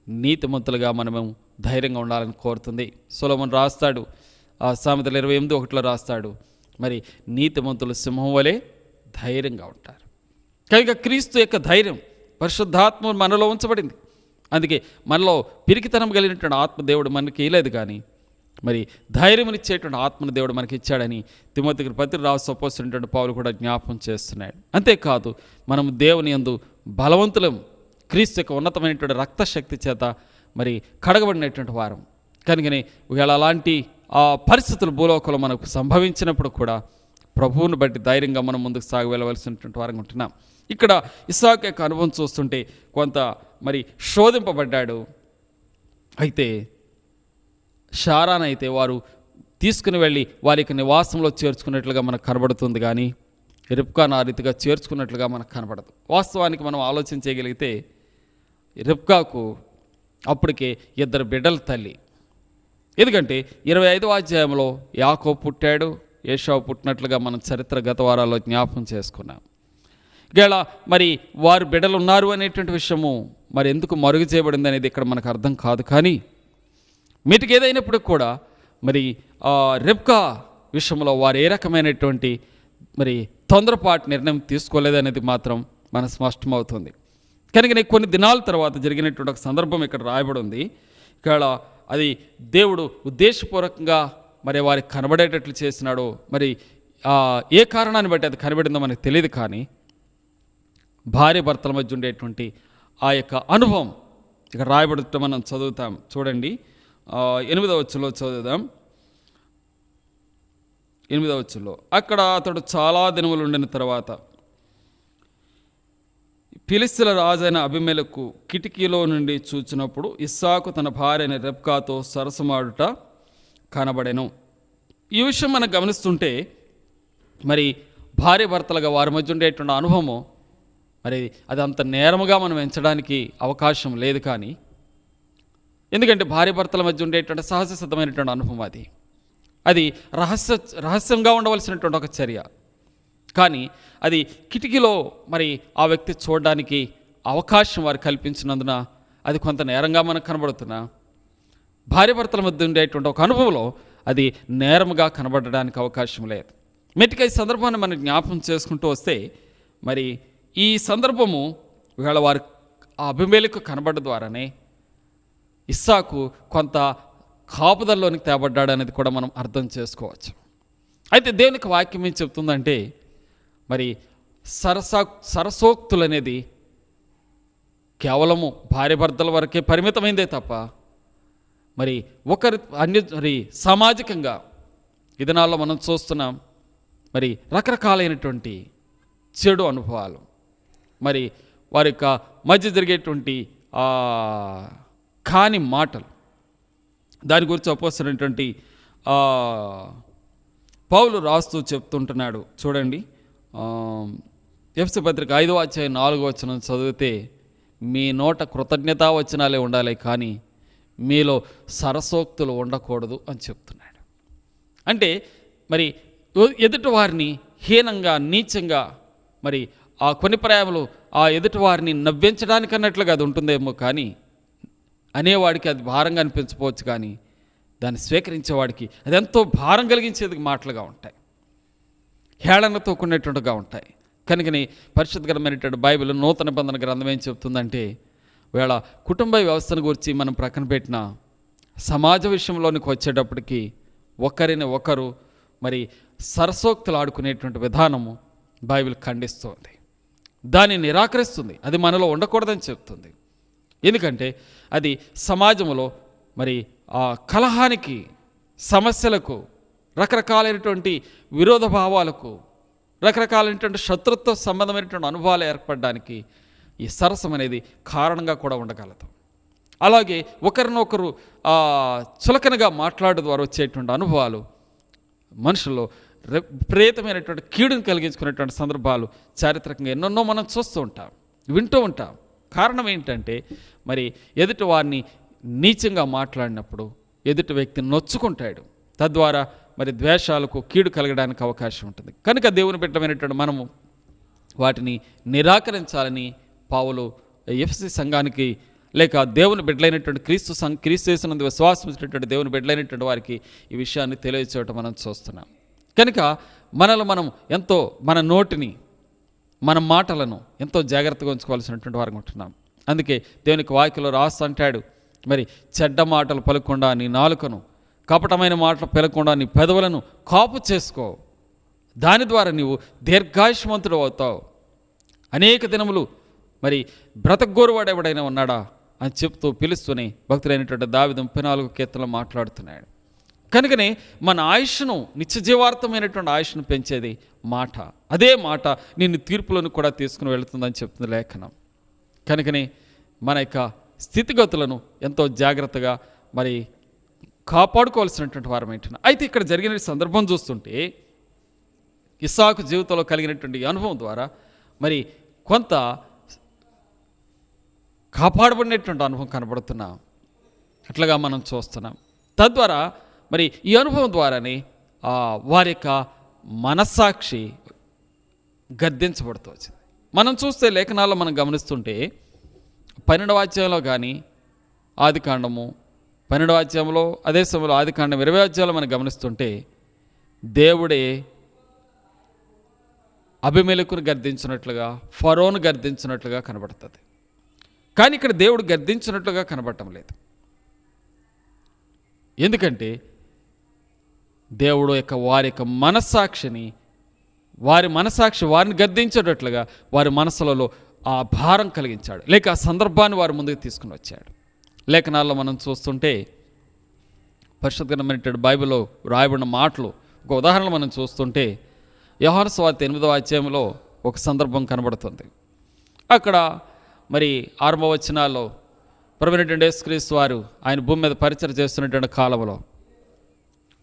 నీతిమంతులుగా మనము ధైర్యంగా ఉండాలని కోరుతుంది. సొలొమోను రాస్తాడు, సామెతలు 28:1 రాస్తాడు, మరి నీతిమంతులు సింహం వలె ధైర్యంగా ఉంటారు. కనుక క్రీస్తు యొక్క ధైర్యం పరిశుద్ధాత్మ మనలో ఉంచబడింది. అందుకే మనలో పిరికితనం కలిగినటువంటి ఆత్మ దేవుడు మనకి ఇవ్వలేదు, కానీ మరి ధైర్యమునిచ్చేటువంటి ఆత్మను దేవుడు మనకి ఇచ్చాడని తిమోతికి పత్రిక రాసి అపోస్తలుడైనటువంటి పౌలు కూడా జ్ఞాపకం చేస్తున్నాడు. అంతేకాదు మనం దేవుని యందు బలవంతులం, క్రీస్తు యొక్క ఉన్నతమైనటువంటి రక్తశక్తి చేత మరి కడగబడినటువంటి వారం. కనుకనే ఒకవేళ అలాంటి పరిస్థితులు భూలోకంలో మనకు సంభవించినప్పుడు కూడా ప్రభువుని బట్టి ధైర్యంగా మనం ముందుకు సాగి వెళ్ళవలసినటువంటి వారంగా ఉంటున్నాం. ఇక్కడ ఇస్సాకు యొక్క అనుభవం చూస్తుంటే కొంత మరి శోధింపబడ్డాడు. అయితే శారానైతే వారు తీసుకుని వెళ్ళి వారి యొక్క నివాసంలో చేర్చుకున్నట్లుగా మనకు కనబడుతుంది, కానీ రిబ్కాను ఆ రీతిగా చేర్చుకున్నట్లుగా మనకు కనబడదు. వాస్తవానికి మనం ఆలోచన చేయగలిగితే రిబ్కాకు అప్పటికే 2 బిడ్డల తల్లి. ఎందుకంటే 25వ అధ్యాయంలో యాకోబు పుట్టాడు, ఏశావు పుట్టినట్లుగా మనం చరిత్ర గత వారాల్లో జ్ఞాపకం చేసుకున్నాం. ఇలా మరి వారు బిడ్డలు ఉన్నారు అనేటువంటి విషయము మరి ఎందుకు మరుగు చేయబడింది అనేది ఇక్కడ మనకు అర్థం కాదు. కానీ మీటికి ఏదైనప్పుడు కూడా మరి రిబ్కా విషయంలో వారు ఏ రకమైనటువంటి మరి తొందరపాటు నిర్ణయం తీసుకోలేదనేది మాత్రం మన స్పష్టమవుతుంది. కనుక కొన్ని దినాల తర్వాత జరిగినటువంటి ఒక సందర్భం ఇక్కడ రాయబడి ఉంది. ఇక్కడ అది దేవుడు ఉద్దేశపూర్వకంగా మరి వారికి కనబడేటట్లు చేసినాడో, మరి ఏ కారణాన్ని బట్టి అది కనబడిందో మనకు తెలియదు, కానీ భార్య భర్తల మధ్య ఉండేటువంటి ఆ యొక్క అనుభవం ఇక్కడ రాయబడుతూ మనం చదువుతాం. చూడండి, 8వ వచనంలో చదువుదాం. 8వ వచనంలో అక్కడ అతడు చాలా దినములు ఉండిన తర్వాత ఫిలిష్తీయుల రాజైన అబీమెలెకు కిటికీలో నుండి చూచినప్పుడు ఇస్సాకు తన భార్య రెబ్కాతో సరసమాడుట కనబడెను. ఈ విషయం మనం గమనిస్తుంటే మరి భార్య భర్తలుగా వారి మధ్య ఉండేటువంటి అనుభవము మరి అది అంత నేరముగా మనం ఎంచడానికి అవకాశం లేదు. కానీ ఎందుకంటే భార్య భర్తల మధ్య ఉండేటువంటి సహజ సిద్ధమైనటువంటి అనుభవం అది రహస్యంగా ఉండవలసినటువంటి ఒక చర్య. కానీ అది కిటికీలో మరి ఆ వ్యక్తి చూడడానికి అవకాశం వారు కల్పించినందున అది కొంత నేరంగా మనకు కనబడుతున్నా, భార్య భర్తల మధ్య ఉండేటువంటి ఒక అనుభవంలో అది నేరముగా కనబడడానికి అవకాశం లేదు. మెట్టిగా ఈ సందర్భాన్ని మనం జ్ఞాపకం చేసుకుంటూ వస్తే మరి ఈ సందర్భము ఒకవేళ వారు ఆ అబీమెలెకు కనబడ్డ ద్వారానే ఇస్సాకు కొంత కాపుదల్లోనికి తేబడ్డాడు అనేది కూడా మనం అర్థం చేసుకోవచ్చు. అయితే దేవునికి వాక్యం ఏం చెప్తుందంటే, మరి సరసోక్తులు అనేది కేవలము భార్య భర్తల వరకే పరిమితమైందే తప్ప మరి మరి సామాజికంగా ఈ దినాల్లో మనం చూస్తున్నాం మరి రకరకాలైనటువంటి చెడు అనుభవాలు, మరి వారి యొక్క మధ్య జరిగేటువంటి కాని మాటలు, దాని గురించి అపోస్తలుడైనటువంటి పౌలు రాస్తూ చెప్తుంటున్నాడు. చూడండి, ఎఫెసీ పత్రిక 5వ అధ్యాయం 4వ వచనం చదివితే, మీ నోట కృతజ్ఞతా వచనాలే ఉండాలి కానీ మీలో సరసోక్తులు ఉండకూడదు అని చెప్తున్నాడు. అంటే మరి ఎదుటి వారిని హీనంగా, నీచంగా, మరి ఆ కొన్ని పర్యాయములు ఆ ఎదుటి వారిని నవ్వించడానికి అన్నట్లుగా అది ఉంటుందేమో, కానీ అనేవాడికి అది భారంగా అనిపించవచ్చు, కానీ దాన్ని స్వీకరించేవాడికి అది ఎంతో భారం కలిగించేది మాటలుగా ఉంటాయి, హేళనతో కూడినట్టుగా ఉంటాయి. కనుకని పరిశుద్ధ గ్రంథమైనటువంటి బైబిల్ నూతన నిబంధన గ్రంథం ఏం చెప్తుందంటే, వేళ కుటుంబ వ్యవస్థను గురించి మనం ప్రక్కన పెట్టిన సమాజ విషయంలోనికి వచ్చేటప్పటికి ఒకరిని ఒకరు మరి సరసోక్తులు ఆడుకునేటువంటి విధానము బైబిల్ ఖండిస్తుంది, దాన్ని నిరాకరిస్తుంది, అది మనలో ఉండకూడదని చెప్తుంది. ఎందుకంటే అది సమాజంలో మరి ఆ కలహానికి, సమస్యలకు, రకరకాలైనటువంటి విరోధ భావాలకు, రకరకాలైనటువంటి శత్రుత్వ సంబంధమైనటువంటి అనుభవాలు ఏర్పడడానికి ఈ సరసం అనేది కారణంగా కూడా ఉండగలదు. అలాగే ఒకరినొకరు చులకనగా మాట్లాడడం ద్వారా వచ్చేటువంటి అనుభవాలు మనుషుల్లో విపరీతమైనటువంటి కీడును కలిగించుకునేటువంటి సందర్భాలు చారిత్రకంగా ఎన్నెన్నో మనం చూస్తూ ఉంటాం, వింటూ ఉంటాం. కారణం ఏంటంటే, మరి ఎదుటి వారిని నీచంగా మాట్లాడినప్పుడు ఎదుటి వ్యక్తిని నొచ్చుకుంటాడు, తద్వారా మరి ద్వేషాలకు, కీడు కలగడానికి అవకాశం ఉంటుంది. కనుక దేవుని బిడ్డమైనటువంటి మనము వాటిని నిరాకరించాలని పౌలు ఎఫెసీ సంఘానికి, లేక దేవుని బిడ్డలైనటువంటి క్రీస్తు యేసునందు విశ్వాసం ఇచ్చినటువంటి దేవుని బిడ్డలైనటువంటి వారికి ఈ విషయాన్ని తెలియచేయటం మనం చూస్తున్నాం. కనుక మనలో మనం ఎంతో మన నోటిని, మన మాటలను ఎంతో జాగ్రత్తగా ఉంచుకోవాల్సినటువంటి వారు ఉంటున్నాం. అందుకే దేవునికి వాక్యంలో రాస్తూ అంటాడు, మరి చెడ్డ మాటలు పలకకుండా నీ నాలుకను, కపటమైన మాటలు పలకకుండా నీ పెదవులను కాపు చేసుకో, దాని ద్వారా నీవు దీర్ఘాయుష్మంతుడు అవుతావు, అనేక దినములు మరి బ్రతకగోరువాడు ఎవడైనా ఉన్నాడా అని చెప్తూ పిలుస్తూనే భక్తులైనటువంటి దావీదు 34 కీర్తనలు మాట్లాడుతున్నాడు. కనుకనే మన ఆయుష్ను, నిత్య జీవార్థమైనటువంటి ఆయుష్ను పెంచేది మాట. అదే మాట నిన్ను తీర్పులను కూడా తీసుకుని వెళుతుందని చెప్తుంది లేఖనం. కనుకనే మన యొక్క స్థితిగతులను ఎంతో జాగ్రత్తగా మరి కాపాడుకోవాల్సినటువంటి వారం ఏంటన్నా. అయితే ఇక్కడ జరిగిన సందర్భం చూస్తుంటే ఇస్సాకు జీవితంలో కలిగినటువంటి అనుభవం ద్వారా మరి కొంత కాపాడబడినటువంటి అనుభవం కనబడుతున్నాం, అట్లాగా మనం చూస్తున్నాం. తద్వారా మరి ఈ అనుభవం ద్వారానే వారి యొక్క మనస్సాక్షి గద్దించబడుతూ వచ్చింది. మనం చూస్తే లేఖనాల్లో మనం గమనిస్తుంటే 12వ అధ్యాయంలో కానీ ఆదికాండము 12వ అధ్యాయంలో, అదే సమయంలో ఆదికాండం 20వ అధ్యాయంలో మనం గమనిస్తుంటే దేవుడే అబీమెలెకును గద్దించినట్లుగా, ఫరోను గద్దించినట్లుగా కనబడుతుంది. కానీ ఇక్కడ దేవుడు గద్దించినట్లుగా కనబడటం లేదు. ఎందుకంటే దేవుడు వారి యొక్క మనస్సాక్షిని, వారి మనస్సాక్షి వారిని గద్దించేటట్లుగా వారి మనసులలో ఆ భారం కలిగించాడు, లేక ఆ సందర్భాన్ని వారి ముందుకు తీసుకుని వచ్చాడు. లేఖనాల్లో మనం చూస్తుంటే పరిశుద్ధ గ్రంథమైనటువంటి బైబిల్లో రాయబడిన మాటలు, ఒక ఉదాహరణ మనం చూస్తుంటే యోహాను సువార్త 8వ అధ్యాయంలో ఒక సందర్భం కనబడుతుంది. అక్కడ మరి 6వ వచనాల్లో ప్రభువైనటువంటి యేసుక్రీస్తు వారు ఆయన భూమి మీద పరిచయం చేస్తున్నటువంటి కాలంలో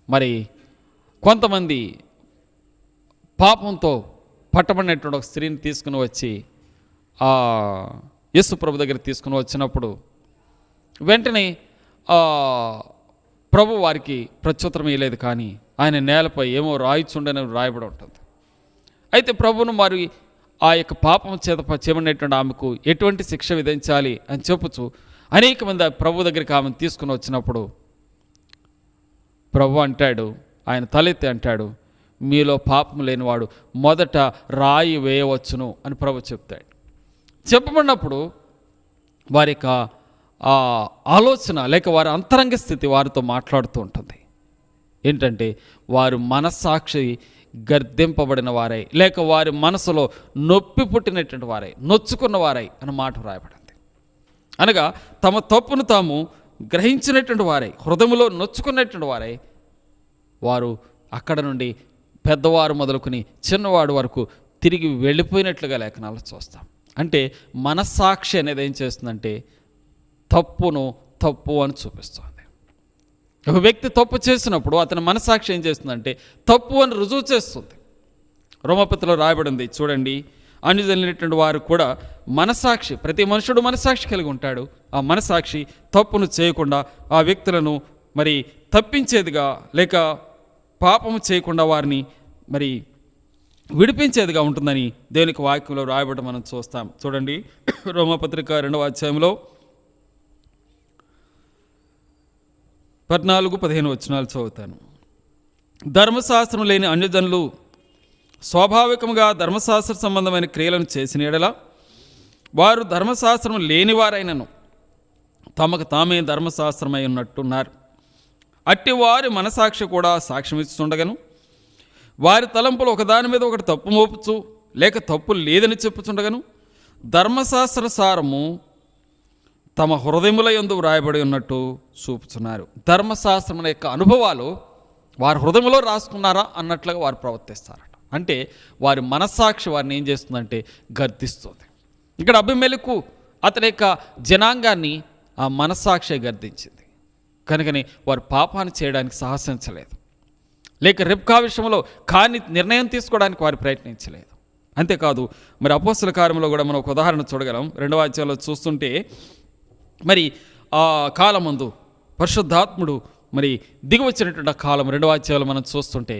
మరి కొంతమంది పాపంతో పట్టబడినటువంటి ఒక స్త్రీని తీసుకుని వచ్చి యేసు ప్రభు దగ్గర తీసుకుని వచ్చినప్పుడు వెంటనే ప్రభు వారికి ప్రత్యుత్తరం ఇవ్వలేదు, కానీ ఆయన నేలపై ఏమో రాయిచుండని రాయబడి ఉంటుంది. అయితే ప్రభువును మరి ఆ యొక్క పాపం చేత చేయబడినటువంటి ఆమెకు ఎటువంటి శిక్ష విధించాలి అని చెప్పుచు అనేక మంది ప్రభు దగ్గరికి ఆమెను తీసుకుని వచ్చినప్పుడు ప్రభు అంటాడు, ఆయన తలెత్తి అంటాడు, మీలో పాపం లేనివాడు మొదట రాయి వేయవచ్చును అని ప్రభు చెప్తాడు. చెప్పబడినప్పుడు వారి యొక్క ఆ ఆలోచన లేక వారి అంతరంగ స్థితి వారితో మాట్లాడుతూ ఉంటుంది. ఏంటంటే వారు మనస్సాక్షి గర్దింపబడిన వారై, లేక వారి మనసులో నొప్పి పుట్టినటువంటి వారై, నొచ్చుకున్న వారై అన్న మాట వ్రాయబడింది. అనగా తమ తప్పును తాము గ్రహించినటువంటి వారై, హృదయంలో నొచ్చుకున్నటువంటి వారై, వారు అక్కడ నుండి పెద్దవారు మొదలుకొని చిన్నవాడు వరకు తిరిగి వెళ్ళిపోయినట్లుగా లేఖనాలు చూస్తాం. అంటే మనస్సాక్షి అనేది ఏం చేస్తుందంటే తప్పును తప్పు అని చూపిస్తుంది. ఒక వ్యక్తి తప్పు చేసినప్పుడు అతని మనస్సాక్షి ఏం చేస్తుందంటే తప్పు అని రుజువు చేస్తుంది. రోమపత్రికలో రాయబడింది చూడండి, అన్యజనులైనటువంటి వారు కూడా మనస్సాక్షి, ప్రతి మనుషుడు మనస్సాక్షి కలిగి ఉంటాడు. ఆ మనస్సాక్షి తప్పును చేయకుండా ఆ వ్యక్తులను మరి తప్పించేదిగా లేక పాపము చేయకుండా వారిని మరి విడిపించేదిగా ఉంటుందని దేవునికి వాక్యంలో రాయబడడం మనం చూస్తాం. చూడండి, రోమపత్రిక 2వ అధ్యాయంలో 14-15 వచనాలు చదువుతాను. ధర్మశాస్త్రం లేని అన్యజనులు స్వాభావికంగా ధర్మశాస్త్ర సంబంధమైన క్రియలను చేసిన యెడల వారు ధర్మశాస్త్రం లేనివారైనను తమకు తామే ధర్మశాస్త్రమై ఉన్నట్టున్నారు. అట్టి వారి మనసాక్షి కూడా సాక్ష్యం ఇస్తుండగను వారి తలంపులు ఒకదాని మీద ఒకటి తప్పు మోపుచు లేక తప్పు లేదని చెప్పుచుండగను ధర్మశాస్త్ర సారము తమ హృదయముల యందు వ్రాయబడి ఉన్నట్టు చూపుతున్నారు. ధర్మశాస్త్రం యొక్క అనుభవాలు వారి హృదయంలో రాసుకున్నారా అన్నట్లుగా వారు ప్రవర్తిస్తారట. అంటే వారి మనస్సాక్షి వారిని ఏం చేస్తుందంటే గర్దిస్తుంది. ఇక్కడ అబీమెలెకు అతని యొక్క జనాంగాన్ని ఆ మనస్సాక్షి గర్దించింది కనుకని వారు పాపాన్ని చేయడానికి సాహసించలేదు, లేక రెబ్కా విషయంలో కాని నిర్ణయం తీసుకోవడానికి వారు ప్రయత్నించలేదు. అంతేకాదు మరి అపోస్తల కార్యంలో కూడా మనం ఒక ఉదాహరణ చూడగలం. 2వ అధ్యాయంలో చూస్తుంటే మరి ఆ కాలమందు పరిశుద్ధాత్ముడు మరి దిగి వచ్చినటువంటి ఆ కాలం 2వ అధ్యాయంలో మనం చూస్తుంటే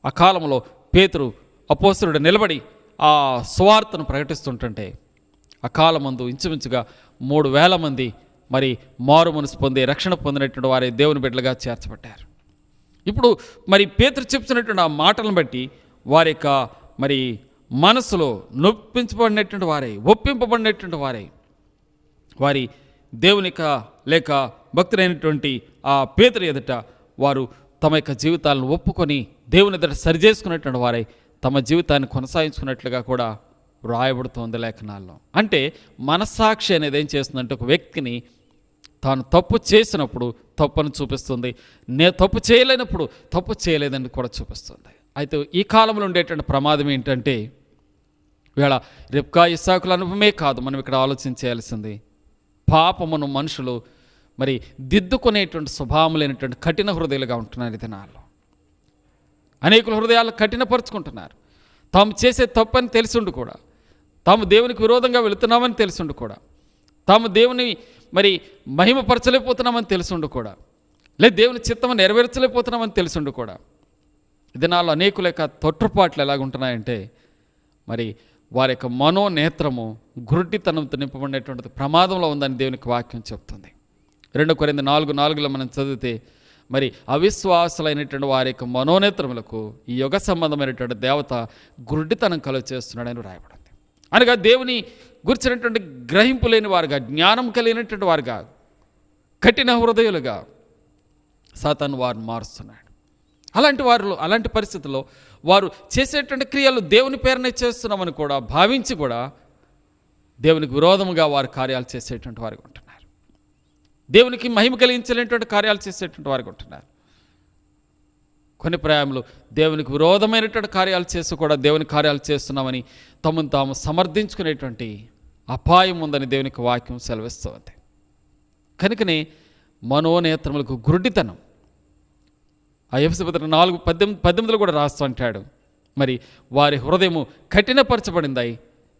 ఆ కాలంలో పేతురు అపోస్తలుడు నిలబడి ఆ సువార్తను ప్రకటిస్తుంటుంటే ఆ కాలమందు ఇంచుమించుగా 3,000 మంది మరి మారు మనసు పొంది రక్షణ పొందినటువంటి వారి దేవుని బిడ్డలుగా చేర్చబడ్డారు. ఇప్పుడు మరి పేతురు చెప్తున్నటువంటి ఆ మాటలను బట్టి వారి యొక్క మరి మనసులో నొప్పించబడినటువంటి వారై, ఒప్పింపబడినటువంటి వారై, వారి దేవునిక లేక భక్తులైనటువంటి ఆ పేతురు ఎదుట వారు తమ యొక్క జీవితాలను ఒప్పుకొని దేవుని ఎదుట సరిచేసుకున్నటువంటి వారై తమ జీవితాన్ని కొనసాగించుకున్నట్లుగా కూడా వ్రాయబడుతోంది లేఖనాల్లో. అంటే మనస్సాక్షి అనేది ఏం చేస్తుందంటే ఒక వ్యక్తిని తాను తప్పు చేసినప్పుడు తప్పును చూపిస్తుంది, తప్పు చేయలేనప్పుడు తప్పు చేయలేదని కూడా చూపిస్తుంది. అయితే ఈ కాలంలో ఉండేటువంటి ప్రమాదం ఏంటంటే ఇవాళ రెబ్కా ఇస్సాకుల అనుభవమే కాదు, మనం ఇక్కడ ఆలోచించాల్సింది పాపమును మనుషులు మరి దిద్దుకునేటువంటి స్వభావం లేనటువంటి కఠిన హృదయాలుగా ఉంటున్నారు. ఈ దినాల్లో అనేకుల హృదయాలు కఠినపరుచుకుంటున్నారు. తాము చేసే తప్పని తెలిసిండు కూడా, తాము దేవునికి విరోధంగా వెళుతున్నామని తెలిసిండు కూడా, తాము దేవుని మరి మహిమపరచలేకపోతున్నామని తెలిసిండు కూడా, లేదా దేవుని చిత్తము నెరవేర్చలేకపోతున్నామని తెలిసిండు కూడా. ఈ దినాల్లో అనేకుల యొక్క తొట్టుపాట్లు ఎలాగుంటున్నాయంటే మరి వారి యొక్క మనోనేత్రము గురుడితనంతో నింపబడినటువంటి ప్రమాదంలో ఉందని దేవునికి వాక్యం చెప్తుంది. 2 కొరింథీ 4:4 మనం చదివితే మరి అవిశ్వాసులైనటువంటి వారి యొక్క మనోనేత్రములకు ఈ యుగ సంబంధమైనటువంటి దేవత గురుడితనం కలుగ చేస్తున్నాడని రాయబడింది. అనగా దేవుని గురించినటువంటి గ్రహింపు లేని వారుగా, జ్ఞానం కలిగినటువంటి వారుగా, కఠిన హృదయులుగా సాతాను వారిని మారుస్తున్నాడు. అలాంటి పరిస్థితుల్లో వారు చేసేటువంటి క్రియలు దేవుని పేరునే చేస్తున్నామని కూడా భావించి కూడా దేవునికి విరోధముగా వారు కార్యాలు చేసేటువంటి వారికి ఉంటున్నారు. దేవునికి మహిమ కలిగించలేనటువంటి కార్యాలు చేసేటువంటి వారికి ఉంటున్నారు. కొన్ని ప్రాయములు దేవునికి విరోధమైనటువంటి కార్యాలు చేసి కూడా దేవుని కార్యాలు చేస్తున్నామని తమను తాము సమర్థించుకునేటువంటి అపాయం ఉందని దేవునికి వాక్యం సెలవిస్తుంది. కనుకనే మనోనేత్రములకు గురుడితనం ఆ ఎఫెసీ పత్రిక 4:18 కూడా రాస్తూ అంటాడు, మరి వారి హృదయము కఠినపరచబడిందై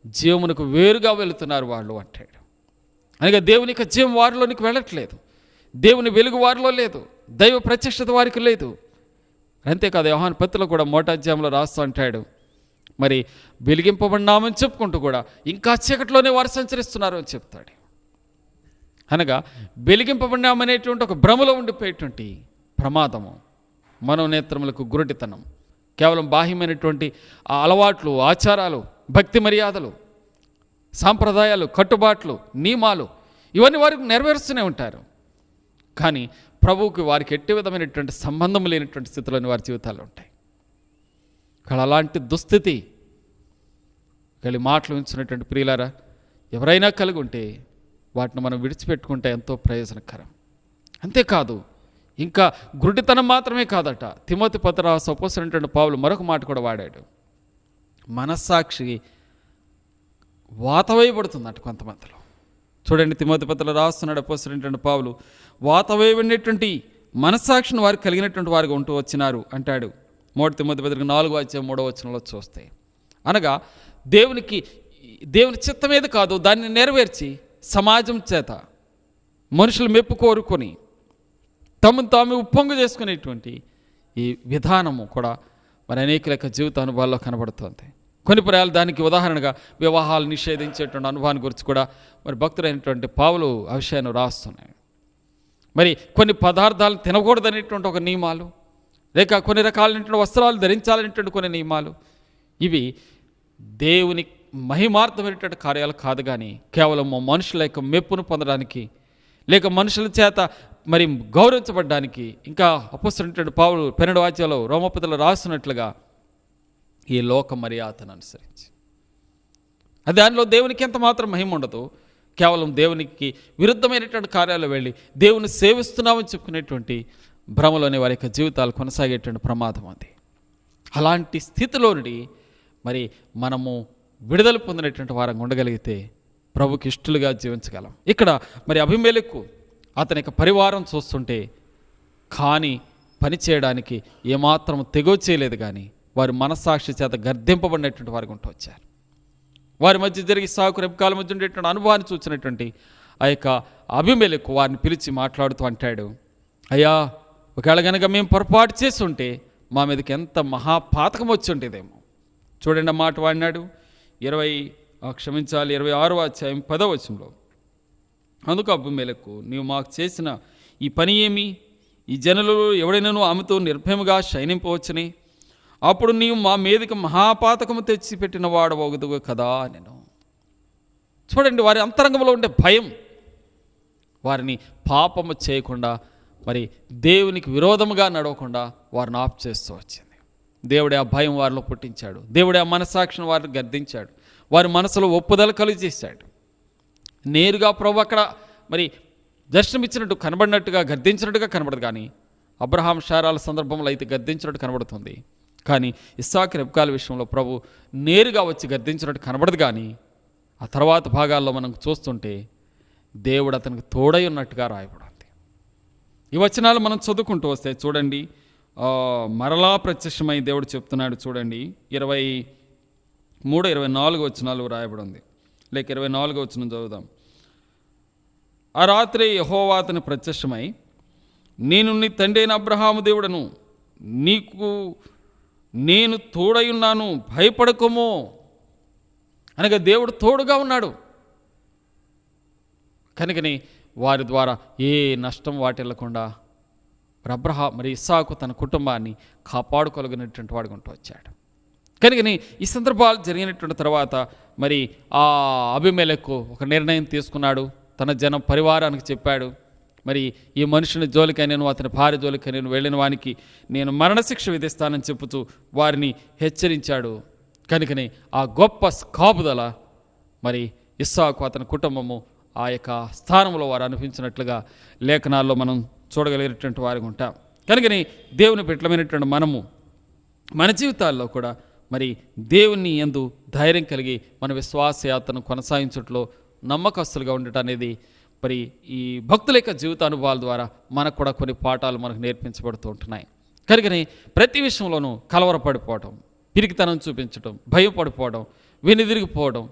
జీవమునకు వేరుగా వెళుతున్నారు వాళ్ళు అంటాడు. అనగా దేవుని యొక్క జీవం వారిలోనికి వెళ్ళట్లేదు, దేవుని వెలుగు వారిలో లేదు, దైవ ప్రత్యక్షత వారికి లేదు. అంతేకాదు యోహాను పత్రికలో కూడా 1వ అధ్యాయంలో రాస్తూ అంటాడు, మరి వెలిగింపబడినామని చెప్పుకుంటూ కూడా ఇంకా చీకటిలోనే వారు సంచరిస్తున్నారు అని చెప్తాడు. అనగా వెలిగింపబడినామనేటువంటి ఒక భ్రమలో ఉండిపోయేటువంటి ప్రమాదము, మనోనేత్రములకు గురుడితనం, కేవలం బాహ్యమైనటువంటి ఆ అలవాట్లు, ఆచారాలు, భక్తి మర్యాదలు, సాంప్రదాయాలు, కట్టుబాట్లు, నియమాలు ఇవన్నీ వారికి నెరవేరుస్తూనే ఉంటారు. కానీ ప్రభువుకి వారికి ఎట్టి విధమైనటువంటి సంబంధం లేనటువంటి స్థితిలోని వారి జీవితాలు ఉంటాయి. ఇక్కడ అలాంటి దుస్థితి కలిగి మాటలు ఉంచినటువంటి ప్రియులారా ఎవరైనా కలిగి ఉంటే వాటిని మనం విడిచిపెట్టుకుంటే ఎంతో ప్రయోజనకరం. అంతేకాదు, ఇంకా గురుడితనం మాత్రమే కాదట. తిమోతి పత్రిక అపోస్తలుడైనటువంటి పౌలు మరొక మాట కూడా వాడాడు. మనస్సాక్షి వాతవేయబడుతుందట కొంతమందిలో. చూడండి, తిమోతి పత్రికలో రాస్తున్నాడు అపోస్తలుడైనటువంటి పౌలు, వాతవేయబడినటువంటి మనస్సాక్షిని వారికి కలిగినటువంటి వారికి ఉంటూ వచ్చినారు అంటాడు. 1 తిమోతి పత్రిక 4:3 చూస్తే, అనగా దేవుని చిత్తమేది కాదు దాన్ని నెరవేర్చి సమాజం చేత మనుషులు మెప్పు కోరుకొని తమను తాము ఉప్పొంగు చేసుకునేటువంటి ఈ విధానము కూడా మరి అనేక యొక్క జీవిత అనుభవాల్లో కనబడుతుంది. కొన్ని పర్యాలు దానికి ఉదాహరణగా వివాహాలు నిషేధించేటువంటి అనుభవాన్ని గురించి కూడా మరి భక్తులైనటువంటి పౌలు ఆ విషయాన్ని రాస్తున్నాయి. మరి కొన్ని పదార్థాలు తినకూడదనేటువంటి ఒక నియమాలు, లేక కొన్ని రకాలైనటువంటి వస్త్రాలు ధరించాలనేటువంటి కొన్ని నియమాలు, ఇవి దేవుని మహిమార్థమైనటువంటి కార్యాలు కాదు, కానీ కేవలం మనుషుల యొక్క మెప్పును పొందడానికి, లేక మనుషుల చేత మరి గౌరవించబడ్డానికి. ఇంకా అపోస్తలుడైనటువంటి పౌలు 12వ అధ్యాయంలో రోమపత్రికలో రాస్తున్నట్లుగా ఈ లోక మర్యాదను అనుసరించి దానిలో దేవునికి ఎంత మాత్రం మహిమ ఉండదు. కేవలం దేవునికి విరుద్ధమైనటువంటి కార్యాలు వెళ్ళి దేవుని సేవిస్తున్నామని చెప్పుకునేటువంటి భ్రమలోని వారి యొక్క జీవితాలు కొనసాగేటువంటి ప్రమాదం అది. అలాంటి స్థితిలో నుండి మరి మనము విడుదల పొందినటువంటి వారంగా ఉండగలిగితే ప్రభుకి ఇష్టలుగా జీవించగలం. ఇక్కడ మరి అబీమెలెకు అతని యొక్క పరివారం చూస్తుంటే కానీ పని చేయడానికి ఏమాత్రం తెగో చేయలేదు, కానీ వారి మనస్సాక్షి చేత గర్దింపబడినటువంటి వారికి ఉంటూ వచ్చారు. వారి మధ్య జరిగి ఇస్సాకు రెబెకాల మధ్య ఉండేటువంటి అనుభవాన్ని చూసినటువంటి ఆ యొక్క అబీమెలెకు వారిని పిలిచి మాట్లాడుతూ అంటాడు, అయ్యా, ఒకవేళ కనుక మేము పొరపాటు చేసి ఉంటే మా మీదకి ఎంత మహాపాతకం వచ్చి ఉండేదేమో. చూడండి, ఆ మాట వాడినాడు 26వ అధ్యాయం 10వ వచనంలో. అందుకు అబీమెలెకు, నీవు మాకు చేసిన ఈ పని ఏమి? ఈ జనులు ఎవడైనాను ఆమెతో నిర్భయముగా శయనింపవచ్చని, అప్పుడు నీవు మా మీదకి మహాపాతకము తెచ్చిపెట్టిన వాడవగుదువు కదా నేను. చూడండి, వారి అంతరంగంలో ఉండే భయం వారిని పాపము చేయకుండా, మరి దేవునికి విరోధముగా నడవకుండా వారిని ఆఫ్ చేస్తూ వచ్చింది. దేవుడే ఆ భయం వారిలో పుట్టించాడు. దేవుడే ఆ మనస్సాక్షిని వారిని గర్దించాడు. వారి మనసులో ఒప్పుదల కలుగజేశాడు. నేరుగా ప్రభు అక్కడ మరి దర్శనమిచ్చినట్టు కనబడినట్టుగా గర్దించినట్టుగా కనబడదు, కానీ అబ్రహాం శారాల సందర్భంలో అయితే గర్దించినట్టు కనబడుతుంది. కానీ ఇస్సాకు రెబెకాల విషయంలో ప్రభు నేరుగా వచ్చి గర్దించినట్టు కనబడదు, కానీ ఆ తర్వాత భాగాల్లో మనం చూస్తుంటే దేవుడు అతనికి తోడై ఉన్నట్టుగా రాయబడింది. ఈ వచనాలు మనం చదువుకుంటూ వస్తే చూడండి, మరలా ప్రత్యక్షమై దేవుడు చెప్తున్నాడు. చూడండి, 23, 24 వచనాలు రాయబడింది. లేక 24వ వచనం చదువుదాం. ఆ రాత్రి యెహోవా అతనికి ప్రత్యక్షమై, నేను నీ తండ్రి అయిన అబ్రహాము దేవుడను, నీకు నేను తోడై ఉన్నాను, భయపడకము అనగా దేవుడు తోడుగా ఉన్నాడు. కనుకని వారి ద్వారా ఏ నష్టం వాటిల్లకుండా మరి ఇస్సాకు తన కుటుంబాన్ని కాపాడుకోగలిగినటువంటి వాడుగా ఉంటూ వచ్చాడు. కనుకని ఈ సందర్భాలు జరిగినటువంటి తర్వాత మరి ఆ అబీమెలెకు ఒక నిర్ణయం తీసుకున్నాడు. తన జనం పరివారానికి చెప్పాడు, మరి ఈ మనుషుని జోలికై నేను, అతని భార్య జోలికై నేను వెళ్ళిన వానికి నేను మరణశిక్ష విధిస్తానని చెప్పుతూ వారిని హెచ్చరించాడు. కనుకని ఆ గొప్ప కాపుదల మరి ఇస్సాకు అతని కుటుంబము ఆ యొక్క స్థానంలో వారు అనిపించినట్లుగా లేఖనాల్లో మనం చూడగలిగినటువంటి వారికి ఉంటాం. కనుకని దేవుని బిడ్డలమైనటువంటి మనము మన జీవితాల్లో కూడా మరి దేవుని యందు ధైర్యం కలిగి మన విశ్వాసయాత్రను కొనసాగించట్లో నమ్మకస్తులుగా ఉండటం అనేది మరి ఈ భక్తుల యొక్క జీవిత అనుభవాల ద్వారా మనకు కూడా కొన్ని పాఠాలు మనకు నేర్పించబడుతూ ఉంటున్నాయి. కనుకని ప్రతి విషయంలోనూ కలవరపడిపోవడం, పిరికితనం చూపించడం, భయపడిపోవడం, వెనుదిరిగిపోవడం,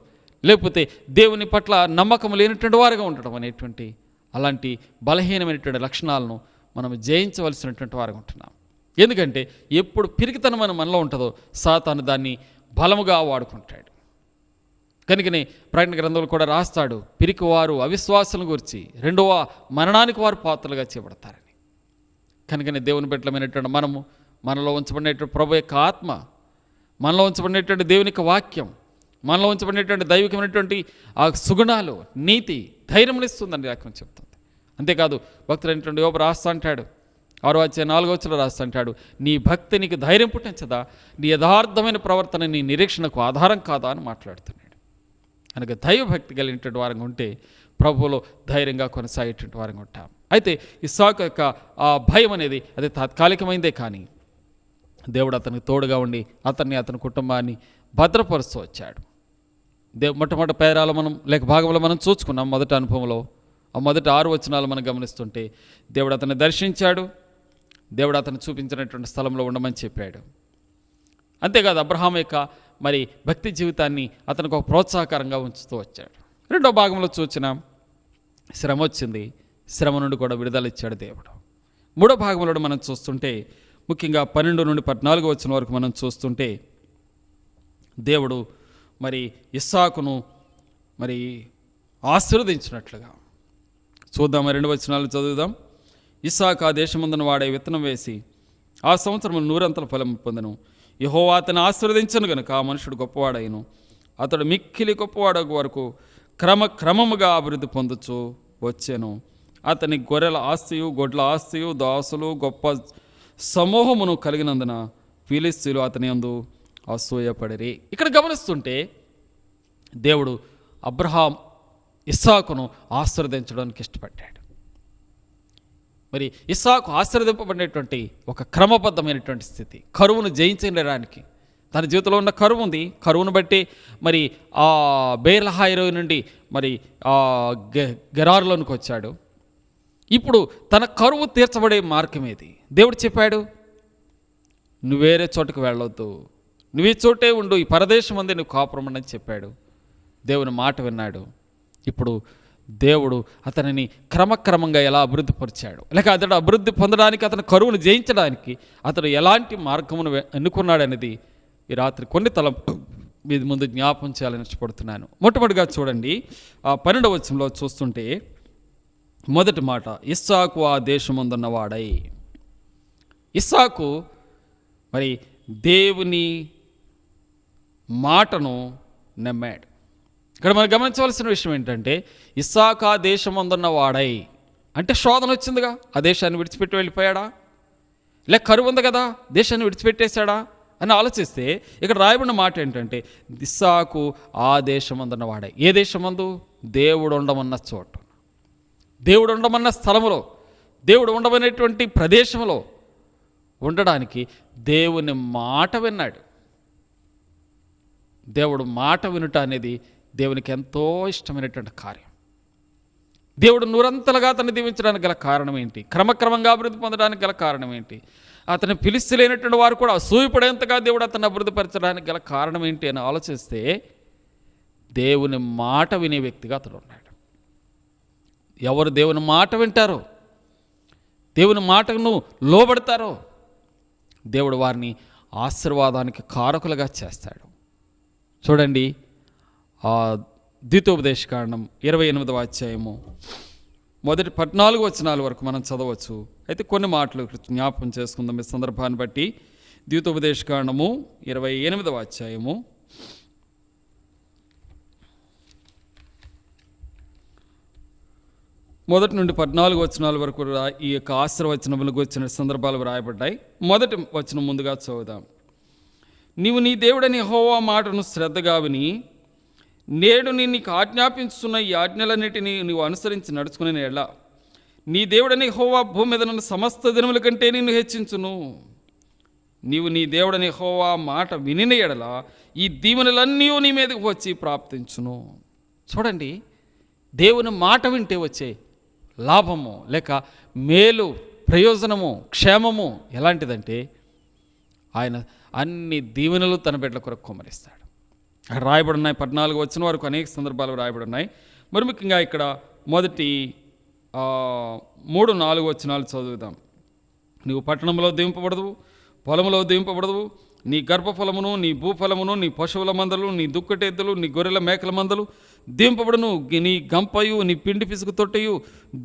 లేకపోతే దేవుని పట్ల నమ్మకం లేనటువంటి వారుగా ఉండటం అనేటువంటి అలాంటి బలహీనమైనటువంటి లక్షణాలను మనం జయించవలసినటువంటి వారుగా ఉంటున్నాం. ఎందుకంటే ఎప్పుడు పిరికితనం అని మనలో ఉంటుందో సాతాను దాన్ని బలముగా వాడుకుంటాడు. కనుకనే ప్రకటన గ్రంథంలో కూడా రాస్తాడు, పిరికివారు అవిశ్వాసం గురించి రెండవ మరణానికి వారు పాత్రలుగా చేయబడతారని. కనుకనే దేవుని బిడ్డలమైనటువంటి మనలో ఉంచబడినటువంటి ప్రభు యొక్క ఆత్మ, మనలో ఉంచబడినటువంటి దేవుని యొక్క వాక్యం మనలో ఉంచబడినటువంటి దైవికమైనటువంటి ఆ సుగుణాలు, నీతి, ధైర్యమునిస్తుందని లేఖనం చెప్తుంది. అంతేకాదు భక్తులైనటువంటి యోబు రాస్తా అంటాడు, 6వ అధ్యాయం 4వ వచనంలో రాస్తా అంటాడు, నీ భక్తి నీకు ధైర్యం పుట్టించదా, నీ యథార్థమైన ప్రవర్తన నీ నిరీక్షణకు ఆధారం కాదా అని మాట్లాడుతున్నాడు. కనుక దైవభక్తి కలిగినటువంటి వారంగా ఉంటే ప్రభువులో ధైర్యంగా కొనసాగేటువంటి వారంగా ఉంటాం. అయితే ఇస్సాకు యొక్క ఆ భయం అనేది అది తాత్కాలికమైందే, కానీ దేవుడు అతనికి తోడుగా ఉండి అతని కుటుంబాన్ని భద్రపరుస్తూ వచ్చాడు. మొట్టమొదటి పేరాలు మనం లేక భాగంలో మనం చూసుకున్నాం. మొదటి అనుభవంలో ఆ మొదటి 6 వచనాలు మనం గమనిస్తుంటే దేవుడు అతన్ని దర్శించాడు, దేవుడు అతను చూపించినటువంటి స్థలంలో ఉండమని చెప్పాడు. అంతేకాదు అబ్రహాం యొక్క మరి భక్తి జీవితాన్ని అతనికి ఒక ప్రోత్సాహకరంగా ఉంచుతూ వచ్చాడు. రెండో భాగంలో చూసినాం, శ్రమ వచ్చింది, శ్రమ నుండి కూడా విడుదల ఇచ్చాడు దేవుడు. మూడో భాగంలో మనం చూస్తుంటే ముఖ్యంగా 12 నుండి 14 వచనం వరకు మనం చూస్తుంటే దేవుడు మరి ఇస్సాకును మరి ఆశీర్వదించినట్లుగా చూద్దాం. 2 వచనాలు చదువుదాం. ఇస్సాకు ఆ దేశమందున వాడే విత్తనం వేసి ఆ సంవత్సరం 100 ఫలం పొందెను. యెహోవా అతన్ని ఆశీర్వదించను గనుక ఆ మనుషుడు గొప్పవాడైను. అతడు మిక్కిలి గొప్పవాడగు వరకు క్రమముగా అభివృద్ధి పొందుచు వచ్చాను. అతని గొర్రెల ఆస్తియు గొడ్ల ఆస్తియు దాసులు గొప్ప సమూహమును కలిగినందున ఫిలిష్తీయులు అతని యందు అసూయపడిరి. ఇక్కడ గమనిస్తుంటే దేవుడు అబ్రహాం ఇస్సాకును ఆశీర్వదించడానికి ఇష్టపడ్డాడు. మరి ఇస్సాకు ఆశీర్వదింపబడినటువంటి ఒక క్రమబద్ధమైనటువంటి స్థితి, కరువును జయించడానికి తన జీవితంలో ఉన్న కరువు ఉంది. కరువును బట్టి మరి ఆ బేర్లహాయిరో నుండి మరి ఆ గెరారులోనికి వచ్చాడు. ఇప్పుడు తన కరువు తీర్చబడే మార్గం ఏది? దేవుడు చెప్పాడు, నువ్వు వేరే చోటుకు వెళ్ళొద్దు, నువ్వు ఈ చోటే ఉండు, ఈ పరదేశం అందే నువ్వు కాపురమని చెప్పాడు. దేవుని మాట విన్నాడు. ఇప్పుడు దేవుడు అతనిని క్రమక్రమంగా ఎలా అభివృద్ధి పరిచాడు, లేక అతడు అభివృద్ధి పొందడానికి, అతని కరువును జయించడానికి అతడు ఎలాంటి మార్గమును ఎన్నుకున్నాడనేది ఈ రాత్రి కొన్ని తలంపు మీ ముందు జ్ఞాపం చేయాలని ఇష్టపడుతున్నాను. మొట్టమొదటిగా చూడండి, ఆ 12వ వచనంలో చూస్తుంటే మొదటి మాట, ఇస్సాకు ఆ దేశమందున్న వాడై. ఇస్సాకు మరి దేవుని మాటను నమ్మాడు. ఇక్కడ మనం గమనించవలసిన విషయం ఏంటంటే, ఇస్సాకు ఆ దేశమందున్న వాడై అంటే శోధన వచ్చిందిగా, ఆ దేశాన్ని విడిచిపెట్టి వెళ్ళిపోయాడా, లేక కరువు ఉంది కదా దేశాన్ని విడిచిపెట్టేశాడా అని ఆలోచిస్తే ఇక్కడ రాయబడిన మాట ఏంటంటే, ఇస్సాకు ఆ దేశమందున్న వాడై. ఏ దేశమందు? దేవుడు ఉండమన్న చోట, దేవుడు ఉండమన్న స్థలములో, దేవుడు ఉండమనేటువంటి ప్రదేశంలో ఉండడానికి దేవుని మాట విన్నాడు. దేవుడు మాట వినుట అనేది దేవునికి ఎంతో ఇష్టమైనటువంటి కార్యం. దేవుడు నూరంతలుగా అతన్ని దీవించడానికి గల కారణం ఏంటి? క్రమక్రమంగా అభివృద్ధి పొందడానికి గల కారణం ఏంటి? అతను పిలిస్తలేనటువంటి వారు కూడా అసూయపడేంతగా దేవుడు అతన్ని అభివృద్ధిపరచడానికి గల కారణం ఏంటి అని ఆలోచిస్తే దేవుని మాట వినే వ్యక్తిగా అతడు ఉన్నాడు. ఎవరు దేవుని మాట వింటారో, దేవుని మాటను లోబడతారో దేవుడు వారిని ఆశీర్వాదానికి కారకులుగా చేస్తాడు. చూడండి, ఆ ద్వితోపదేశకాండం 28వ అధ్యాయము మొదటి 14 వచనాల వరకు మనం చదవచ్చు. అయితే కొన్ని మాటలు జ్ఞాపకం చేసుకుందాం ఈ సందర్భాన్ని బట్టి. ద్వితోపదేశకాండము 28వ అధ్యాయము మొదటి నుండి 14 వచనాల వరకు ఈ యొక్క ఆశీర్వచనములకు వచ్చిన సందర్భాలు వ్రాయబడ్డాయి. మొదటి వచనం ముందుగా చదువుదాం. నీవు నీ దేవుడని యెహోవా మాటను శ్రద్ధగా విని నేడు నీకు ఆజ్ఞాపించుతున్న ఈ ఆజ్ఞలన్నిటినీ నీవు అనుసరించి నడుచుకునే ఎడల నీ దేవుడని యెహోవా భూమి మీద ఉన్న సమస్త దినముల కంటే నిన్ను హెచ్చించును. నీవు నీ దేవుడని యెహోవా మాట వినిన ఎడల ఈ దీవెనలన్నీ నీ మీదకు వచ్చి ప్రాప్తించును. చూడండి, దేవుని మాట వింటే వచ్చే లాభము లేక మేలు, ప్రయోజనము, క్షేమము ఎలాంటిదంటే ఆయన అన్ని దీవెనలు తన బిడ్డల కొరకు కుమ్మరిస్తాడు. అక్కడ రాయబడి ఉన్నాయి, 14 వచనం వరకు అనేక సందర్భాలు రాయబడి ఉన్నాయి. మరి ముఖ్యంగా ఇక్కడ మొదటి 3-4 వచనాలు చదువుదాం. నీవు పట్టణంలో దీవింపబడదు, పొలములో దీవింపబడదు, నీ గర్భఫలమును, నీ భూఫలమును, నీ పశువుల మందలు, నీ దుక్కటెద్దులు, నీ గొర్రెల మేకల మందలు దీవింపబడును, నీ గంపయు, నీ పిండి పిసుకు తొట్టయు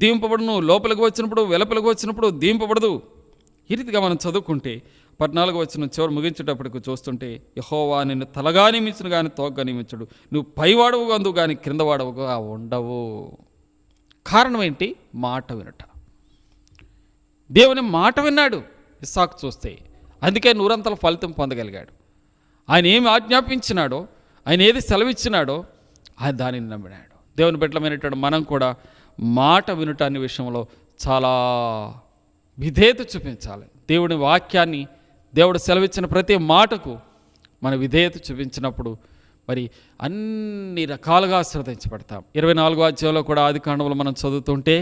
దీవింపబడును, లోపలికి వచ్చినప్పుడు వెలుపలికి వచ్చినప్పుడు దీవింపబడదు. ఈ రీతిగా మనం చదువుకుంటే 14వ వచనం చివరి ముగించేటప్పటికి చూస్తుంటే, యెహోవా నిన్ను తలగా నియమించును కానీ తోకగా నియమించడు, నువ్వు పైవాడవుగా అందు కానీ క్రిందవాడవుగా ఉండవు. కారణం ఏంటి? మాట వినట. దేవుని మాట విన్నాడు ఇస్సాకు చూస్తే, అందుకే నూరంతల ఫలితం పొందగలిగాడు. ఆయన ఏమి ఆజ్ఞాపించినాడో, ఆయన ఏది సెలవిచ్చినాడో ఆయన దానిని నమ్మినాడు. దేవుని బిడ్డలమైనటువంటి మనం కూడా మాట వినటాన్ని విషయంలో చాలా విధేయత చూపించాలి. దేవుని వాక్యాన్ని, దేవుడు సెలవిచ్చిన ప్రతి మాటకు మన విధేయత చూపించినప్పుడు మరి అన్ని రకాలుగా ఆశీర్వదించబడతాం. 24వ అధ్యాయంలో కూడా ఆదికాండంలో మనం చదువుతుంటే,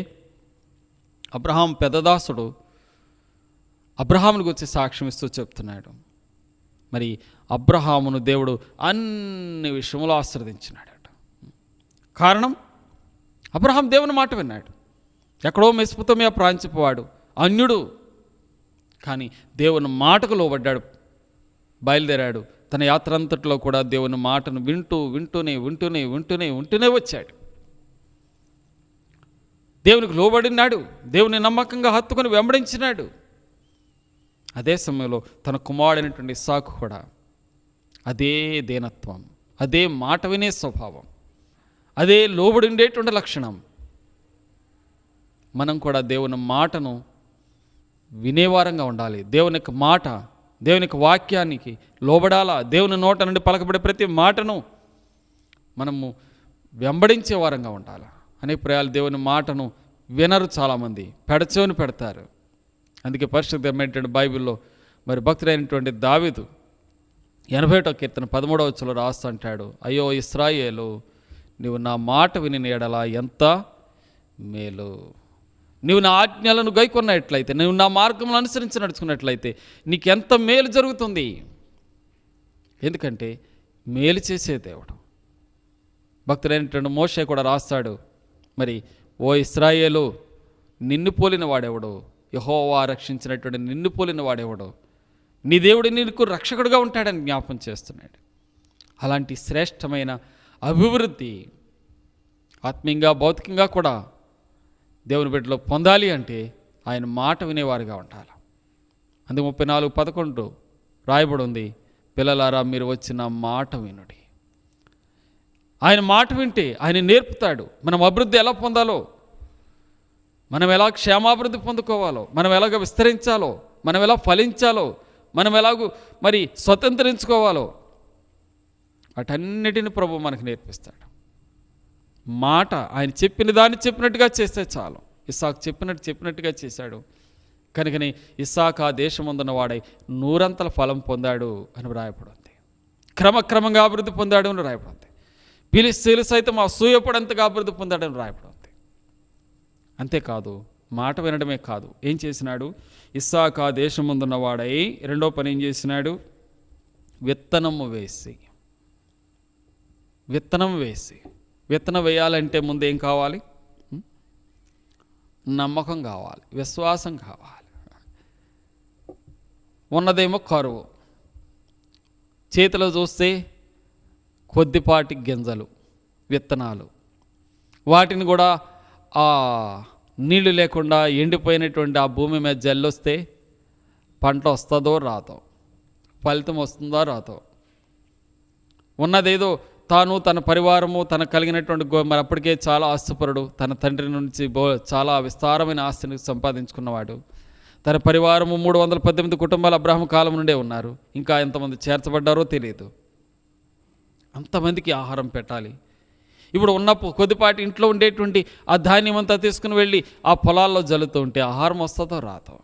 అబ్రహాం పెద్దదాసుడు అబ్రహాముని గురించి సాక్ష్యం ఇస్తూ చెప్తున్నాడు. మరి అబ్రహామును దేవుడు అన్ని విషయంలో ఆశీర్వదించినాడట. కారణం, అబ్రహాం దేవుని మాట విన్నాడు. ఎక్కడో మెసొపొతామియా ప్రాంతపువాడు, అన్యుడు, కానీ దేవుని మాటకు లోబడ్డాడు, బయలుదేరాడు. తన యాత్ర అంతట్లో కూడా దేవుని మాటను వింటూనే వచ్చాడు. దేవునికి లోబడినాడు, దేవుని నమ్మకంగా హత్తుకొని వెంబడించినాడు. అదే సమయంలో తన కుమారుడైనటువంటి ఇస్సాకు కూడా అదే దీనత్వం, అదే మాట వినే స్వభావం, అదే లోబడి ఉండేటువంటి లక్షణం. మనం కూడా దేవుని మాటను వినేవారంగా ఉండాలి. దేవుని యొక్క మాట, దేవుని యొక్క వాక్యానికి లోబడాలా. దేవుని నోట నుండి పలకబడే ప్రతి మాటను మనము వెంబడించే వారంగా ఉండాలి. అనేక ప్రయాలు దేవుని మాటను వినరు, చాలామంది పెడచెవిని పెడతారు. అందుకే పరిశుద్ధమైనటువంటి బైబిల్లో మరి భక్తుడైనటువంటి దావీదు 81వ కీర్తన 13వ వచనంలో రాస్తూ అంటాడు, అయ్యో ఇశ్రాయేలు, నీవు నా మాట విని ఎడల ఎంత మేలు. నీవు నా ఆజ్ఞలను గైకొన్నట్లయితే, నువ్వు నా మార్గములను అనుసరించి నడుచుకున్నట్లయితే నీకెంత మేలు జరుగుతుంది. ఎందుకంటే మేలు చేసే దేవుడు. భక్తుడైనటువంటి మోషే కూడా రాస్తాడు, మరి ఓ ఇశ్రాయేలు, నిన్ను పోలిన వాడెవడు, యెహోవా రక్షించినటువంటి నిన్ను పోలిన వాడెవడు, నీ దేవుడు నీకు రక్షకుడుగా ఉంటాడని జ్ఞాపం చేస్తున్నాడు. అలాంటి శ్రేష్టమైన అభివృద్ధి ఆత్మీయంగా భౌతికంగా కూడా దేవుని బిడ్డలో పొందాలి అంటే ఆయన మాట వినేవారుగా ఉండాలి. అందుకు 34:11 రాయబడి ఉంది, పిల్లలారా మీరు వచ్చిన మాట వినుడి. ఆయన మాట వింటే ఆయన నేర్పుతాడు మనం అభివృద్ధి ఎలా పొందాలో, మనం ఎలా క్షేమాభివృద్ధి పొందుకోవాలో, మనం ఎలాగ విస్తరించాలో, మనం ఎలా ఫలించాలో, మనం ఎలాగూ మరి స్వతంత్రించుకోవాలో వాటన్నిటిని ప్రభు మనకు నేర్పిస్తాడు. మాట ఆయన చెప్పిన దాన్ని చెప్పినట్టుగా చేస్తే చాలు. ఇస్సాకు చెప్పినట్టుగా చేశాడు కనుకనే ఇస్సాకు ఆ దేశమందున్న వాడై 100 ఫలం పొందాడు అని వ్రాయబడింది. క్రమక్రమంగా అభివృద్ధి పొందాడు అని రాయబడింది. ఫిలిష్తీయులు సైతం అసూయపడంతగా అభివృద్ధి పొందాడని రాయబడింది. అంతేకాదు, మాట వినడమే కాదు, ఏం చేసినాడు, ఇస్సాకు ఆ దేశమందున్న వాడై రెండో పని ఏం చేసినాడు, విత్తనం వేసి విత్తనం వేయాలంటే ముందు ఏం కావాలి, నమ్మకం కావాలి, విశ్వాసం కావాలి. ఉన్నదేమో కరువు, చేతిలో చూస్తే కొద్దిపాటి గింజలు, విత్తనాలు, వాటిని కూడా ఆ నీళ్లు లేకుండా ఎండిపోయినటువంటి ఆ భూమి మీద జల్లొస్తే పంట వస్తుందో రాదో, ఫలితం వస్తుందో రాదో. ఉన్నదేదో తాను తన పరివారము తన కలిగినటువంటి మరి అప్పటికే చాలా ఆస్తిపరుడు, తన తండ్రి నుంచి చాలా విస్తారమైన ఆస్తిని సంపాదించుకున్నవాడు. తన పరివారము 318 కుటుంబాలు అబ్రహాము కాలం నుండే ఉన్నారు. ఇంకా ఎంతమంది చేర్చబడ్డారో తెలియదు. అంతమందికి ఆహారం పెట్టాలి. ఇప్పుడు ఉన్న కొద్దిపాటి ఇంట్లో ఉండేటువంటి ఆ ధాన్యం అంతా తీసుకుని వెళ్ళి ఆ పొలాల్లో జల్లుతూ ఉంటే ఆహారం వస్తుందో రాదో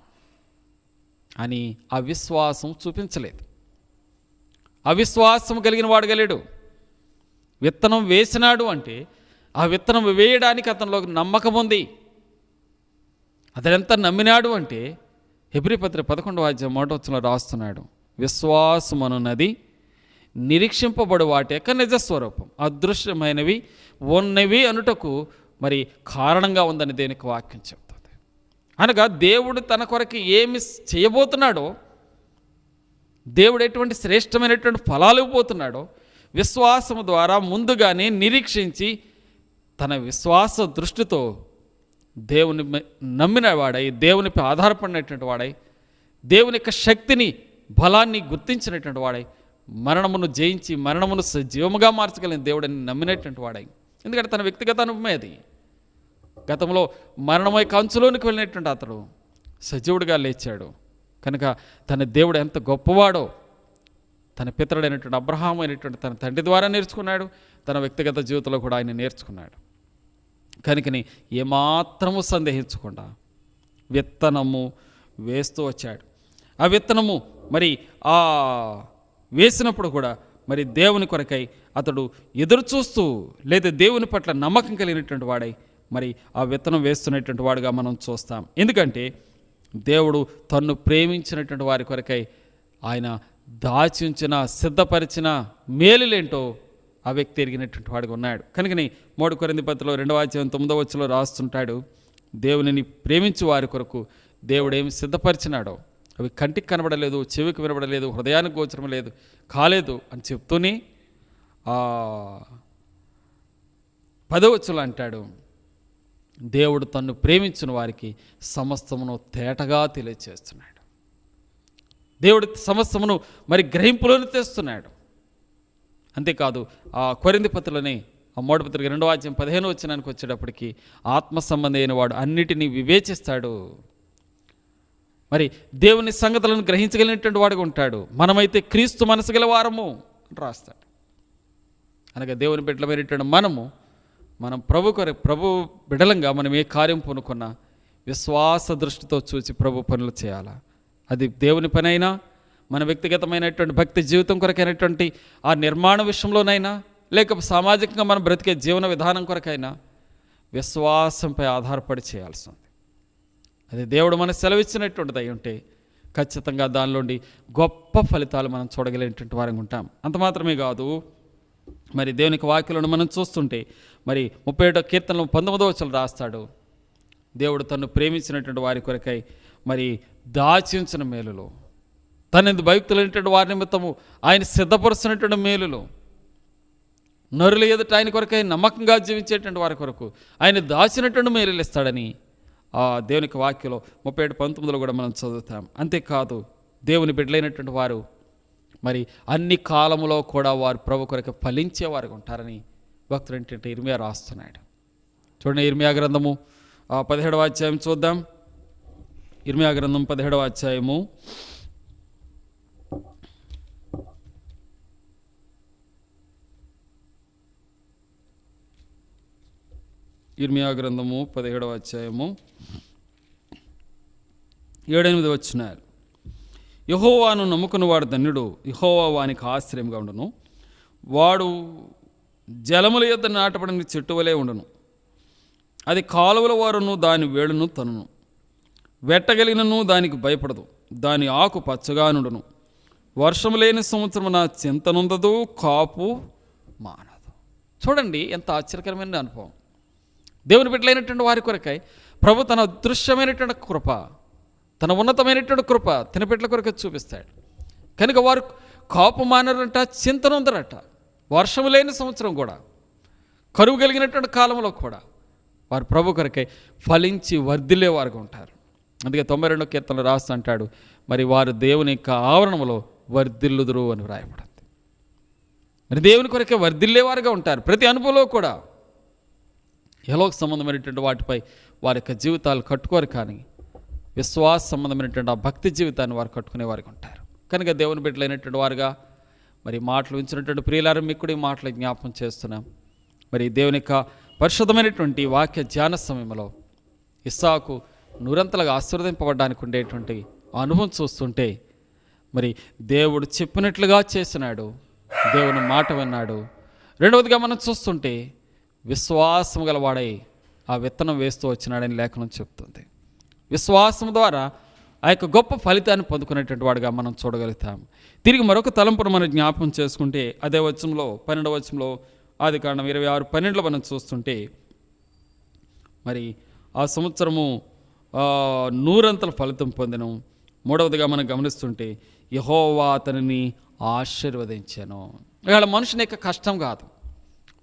అని అవిశ్వాసం చూపించలేదు. అవిశ్వాసం కలిగిన వాడు గలేడు. విత్తనం వేసినాడు అంటే ఆ విత్తనం వేయడానికి అతనిలో నమ్మకం ఉంది. అతనెంత నమ్మినాడు అంటే హెబ్రీ పత్రిక 11వ అధ్యాయం 1వ వచనంలో రాస్తున్నాడు, విశ్వాసమనున్నది నిరీక్షింపబడు వాటి యొక్క నిజస్వరూపం, అదృశ్యమైనవి ఉన్నవి అనుటకు మరి కారణంగా ఉందని దేనికి వాక్యం చెప్తుంది. అనగా దేవుడు తన కొరకు ఏమి చేయబోతున్నాడో, దేవుడు ఎటువంటి శ్రేష్టమైనటువంటి ఫలాలు ఇవ్వబోతున్నాడో విశ్వాసము ద్వారా ముందుగానే నిరీక్షించి తన విశ్వాస దృష్టితో దేవుని నమ్మిన వాడై, దేవునిపై ఆధారపడినటువంటి వాడై, దేవుని యొక్క శక్తిని బలాన్ని గుర్తించినటువంటి వాడై, మరణమును జయించి మరణమును సజీవముగా మార్చగలిగిన దేవుడని నమ్మినటువంటి వాడై, ఎందుకంటే తన వ్యక్తిగత అనుభవమే అది. గతంలో మరణమై కంచులోనికి వెళ్ళినటువంటి అతడు సజీవుడిగా లేచాడు కనుక తన దేవుడు ఎంత గొప్పవాడో తన పితరుడైనటువంటి అబ్రహాము అయినటువంటి తన తండ్రి ద్వారా నేర్చుకున్నాడు. తన వ్యక్తిగత జీవితంలో కూడా ఆయన నేర్చుకున్నాడు. కనుకని ఏమాత్రము సందేహించకుండా విత్తనము వేస్తూ వచ్చాడు. ఆ విత్తనము మరి ఆ వేసినప్పుడు కూడా మరి దేవుని కొరకై అతడు ఎదురు చూస్తూ లేదా దేవుని పట్ల నమ్మకం కలిగినటువంటి వాడై మరి ఆ విత్తనం వేస్తున్నటువంటి వాడుగా మనం చూస్తాం. ఎందుకంటే దేవుడు తన్ను ప్రేమించినటువంటి వారి కొరకై ఆయన దాచి ఉంచిన సిద్ధపరిచిన మేలులేంటో ఆ వ్యక్తి ఎరిగినటువంటి వాడిగా ఉన్నాడు. కనుకని 3 కొరింథీ పత్రికలో 2:9 రాస్తుంటాడు, దేవునిని ప్రేమించు వారి కొరకు దేవుడేమి సిద్ధపరిచినాడో అవి కంటికి కనబడలేదు, చెవికి వినబడలేదు, హృదయానికి గోచరం లేదు, కాలేదు అని చెప్తూనే 10వ అంటాడు, దేవుడు తన్ను ప్రేమించిన వారికి సమస్తమును తేటగా తెలియచేస్తున్నాడు. దేవుడు సమస్తమును మరి గ్రహింపులోనే తెస్తున్నాడు. అంతేకాదు ఆ కొరింథీ పత్రికలోనే ఆ 3వ పత్రిక 2:15 వచ్చేటప్పటికి ఆత్మ సంబంధి అయిన వాడు అన్నిటినీ వివేచిస్తాడు. మరి దేవుని సంగతులను గ్రహించగలిగినటువంటి వాడుగా ఉంటాడు. మనమైతే క్రీస్తు మనసు గల వారము అని రాస్తాడు. అనగా దేవుని బిడ్డలమైనటువంటి మనం ప్రభు బిడలంగా మనం ఏ కార్యం పూనుకున్నా విశ్వాస దృష్టితో చూసి ప్రభు పనులు చేయాలా. అది దేవుని పని అయినా, మన వ్యక్తిగతమైనటువంటి భక్తి జీవితం కొరకైనటువంటి ఆ నిర్మాణ విషయంలోనైనా, లేక సామాజికంగా మనం బ్రతికే జీవన విధానం కొరకైనా విశ్వాసంపై ఆధారపడి చేయాల్సి ఉంది. అది దేవుడు మనకు సెలవిచ్చినటువంటిది అయి ఉంటే ఖచ్చితంగా దానిలోండి గొప్ప ఫలితాలు మనం చూడగలిగినటువంటి వారంగా ఉంటాం. అంత మాత్రమే కాదు, మరి దేవునికి వాక్యాలను మనం చూస్తుంటే మరి 37వ కీర్తనలో 19వ రాస్తాడు, దేవుడు తన్ను ప్రేమించినటువంటి వారి కొరకై మరి దాచించిన మేలులో, తనెందు భక్తులైనటువంటి వారి నిమిత్తము ఆయన సిద్ధపరుస్తున్నటువంటి మేలులో, నరుల ఎదుట ఆయన కొరకై నమ్మకంగా జీవించేటువంటి వారి కొరకు ఆయన దాచినటువంటి మేలులు ఇస్తాడని ఆ దేవునికి వాక్యంలో 37:19 కూడా మనం చదువుతాం. అంతేకాదు దేవుని బిడ్డలైనటువంటి వారు మరి అన్ని కాలములో కూడా వారు ప్రభు కొరకు ఫలించేవారుగా ఉంటారని భక్తుడు ఏంటంటే ఇర్మియా రాస్తున్నాడు. చూడండి, ఇర్మియా గ్రంథము 17వ అధ్యాయం చూద్దాం. ఇర్మియా గ్రంథం 17వ అధ్యాయము 17వ అధ్యాయము 7-8 వచనాలు. యెహోవాను నమ్ముకుని వాడు ధన్యుడు, యెహోవా వానికి ఆశ్రయంగా ఉండును. వాడు జలముల యొద్ద నాటబడిన చెట్టు వలె ఉండును, అది కాలువల వారును దాని వేడును తనును, వెట్టగలిగినను దానికి భయపడదు, దాని ఆకు పచ్చగా నుండును, వర్షము లేని సంవత్సరం నా చింతనుందదు, కాపు మానదు. చూడండి ఎంత ఆశ్చర్యకరమైన అనుభవం. దేవుని బిడ్డలైనటువంటి వారి కొరకై ప్రభు తన అదృశ్యమైనటువంటి కృప, తన ఉన్నతమైనటువంటి కృప తన బిడ్డల కొరకై చూపిస్తాడు. కనుక వారు కాపు మానరంట, చింతనుందరట. వర్షము లేని సంవత్సరం కూడా, కరువు కలిగినటువంటి కాలంలో కూడా వారు ప్రభు కొరకై ఫలించి వర్ధిల్లే వారుగా ఉంటారు. అందుకే 92వ కీర్తనలో రాస్తూ అంటాడు, మరి వారు దేవుని యొక్క ఆవరణంలో వర్ధిల్లుదురు అని వ్రాయబడింది. మరి దేవుని కొరకే వర్ధిల్లేవారుగా ఉంటారు. ప్రతి అనుభవంలో కూడా ఎలోక సంబంధమైనటువంటి వాటిపై వారి యొక్క జీవితాలు కట్టుకోరు, కానీ విశ్వాస సంబంధమైనటువంటి ఆ భక్తి జీవితాన్ని వారు కట్టుకునే వారికి ఉంటారు. కనుక దేవుని బిడ్డలైనటువంటి వారుగా మరి మాటలు ఉంచినటువంటి ప్రియులారా, మీకు కూడా ఈ మాటలు జ్ఞాపకం చేస్తున్నాం. మరి దేవుని యొక్క పరిశుద్ధమైనటువంటి వాక్య ధ్యాన సమయంలో ఇస్సాకు నూరంతలుగా ఆశీర్వదింపబడడానికి ఉండేటువంటి అనుభవం చూస్తుంటే మరి దేవుడు చెప్పినట్లుగా చేసినాడు, దేవుని మాట విన్నాడు. రెండవదిగా మనం చూస్తుంటే విశ్వాసం గలవాడై ఆ విత్తనం వేస్తూ వచ్చినాడని లేఖనం చెప్తుంది. విశ్వాసం ద్వారా ఆ యొక్క గొప్ప ఫలితాన్ని పొందుకునేటువంటి వాడుగా మనం చూడగలుగుతాం. తిరిగి మరొక తలంపును మనం జ్ఞాపకం చేసుకుంటే అదే వచనంలో 12వ వచనంలో ఆదికాండం 26:12 మనం చూస్తుంటే మరి ఆ సంవత్సరము 100 ఫలితం పొందను. మూడవదిగా మనం గమనిస్తుంటే యెహోవా అతనిని ఆశీర్వదించాను. ఇవాళ మనుషుని యొక్క కష్టం కాదు,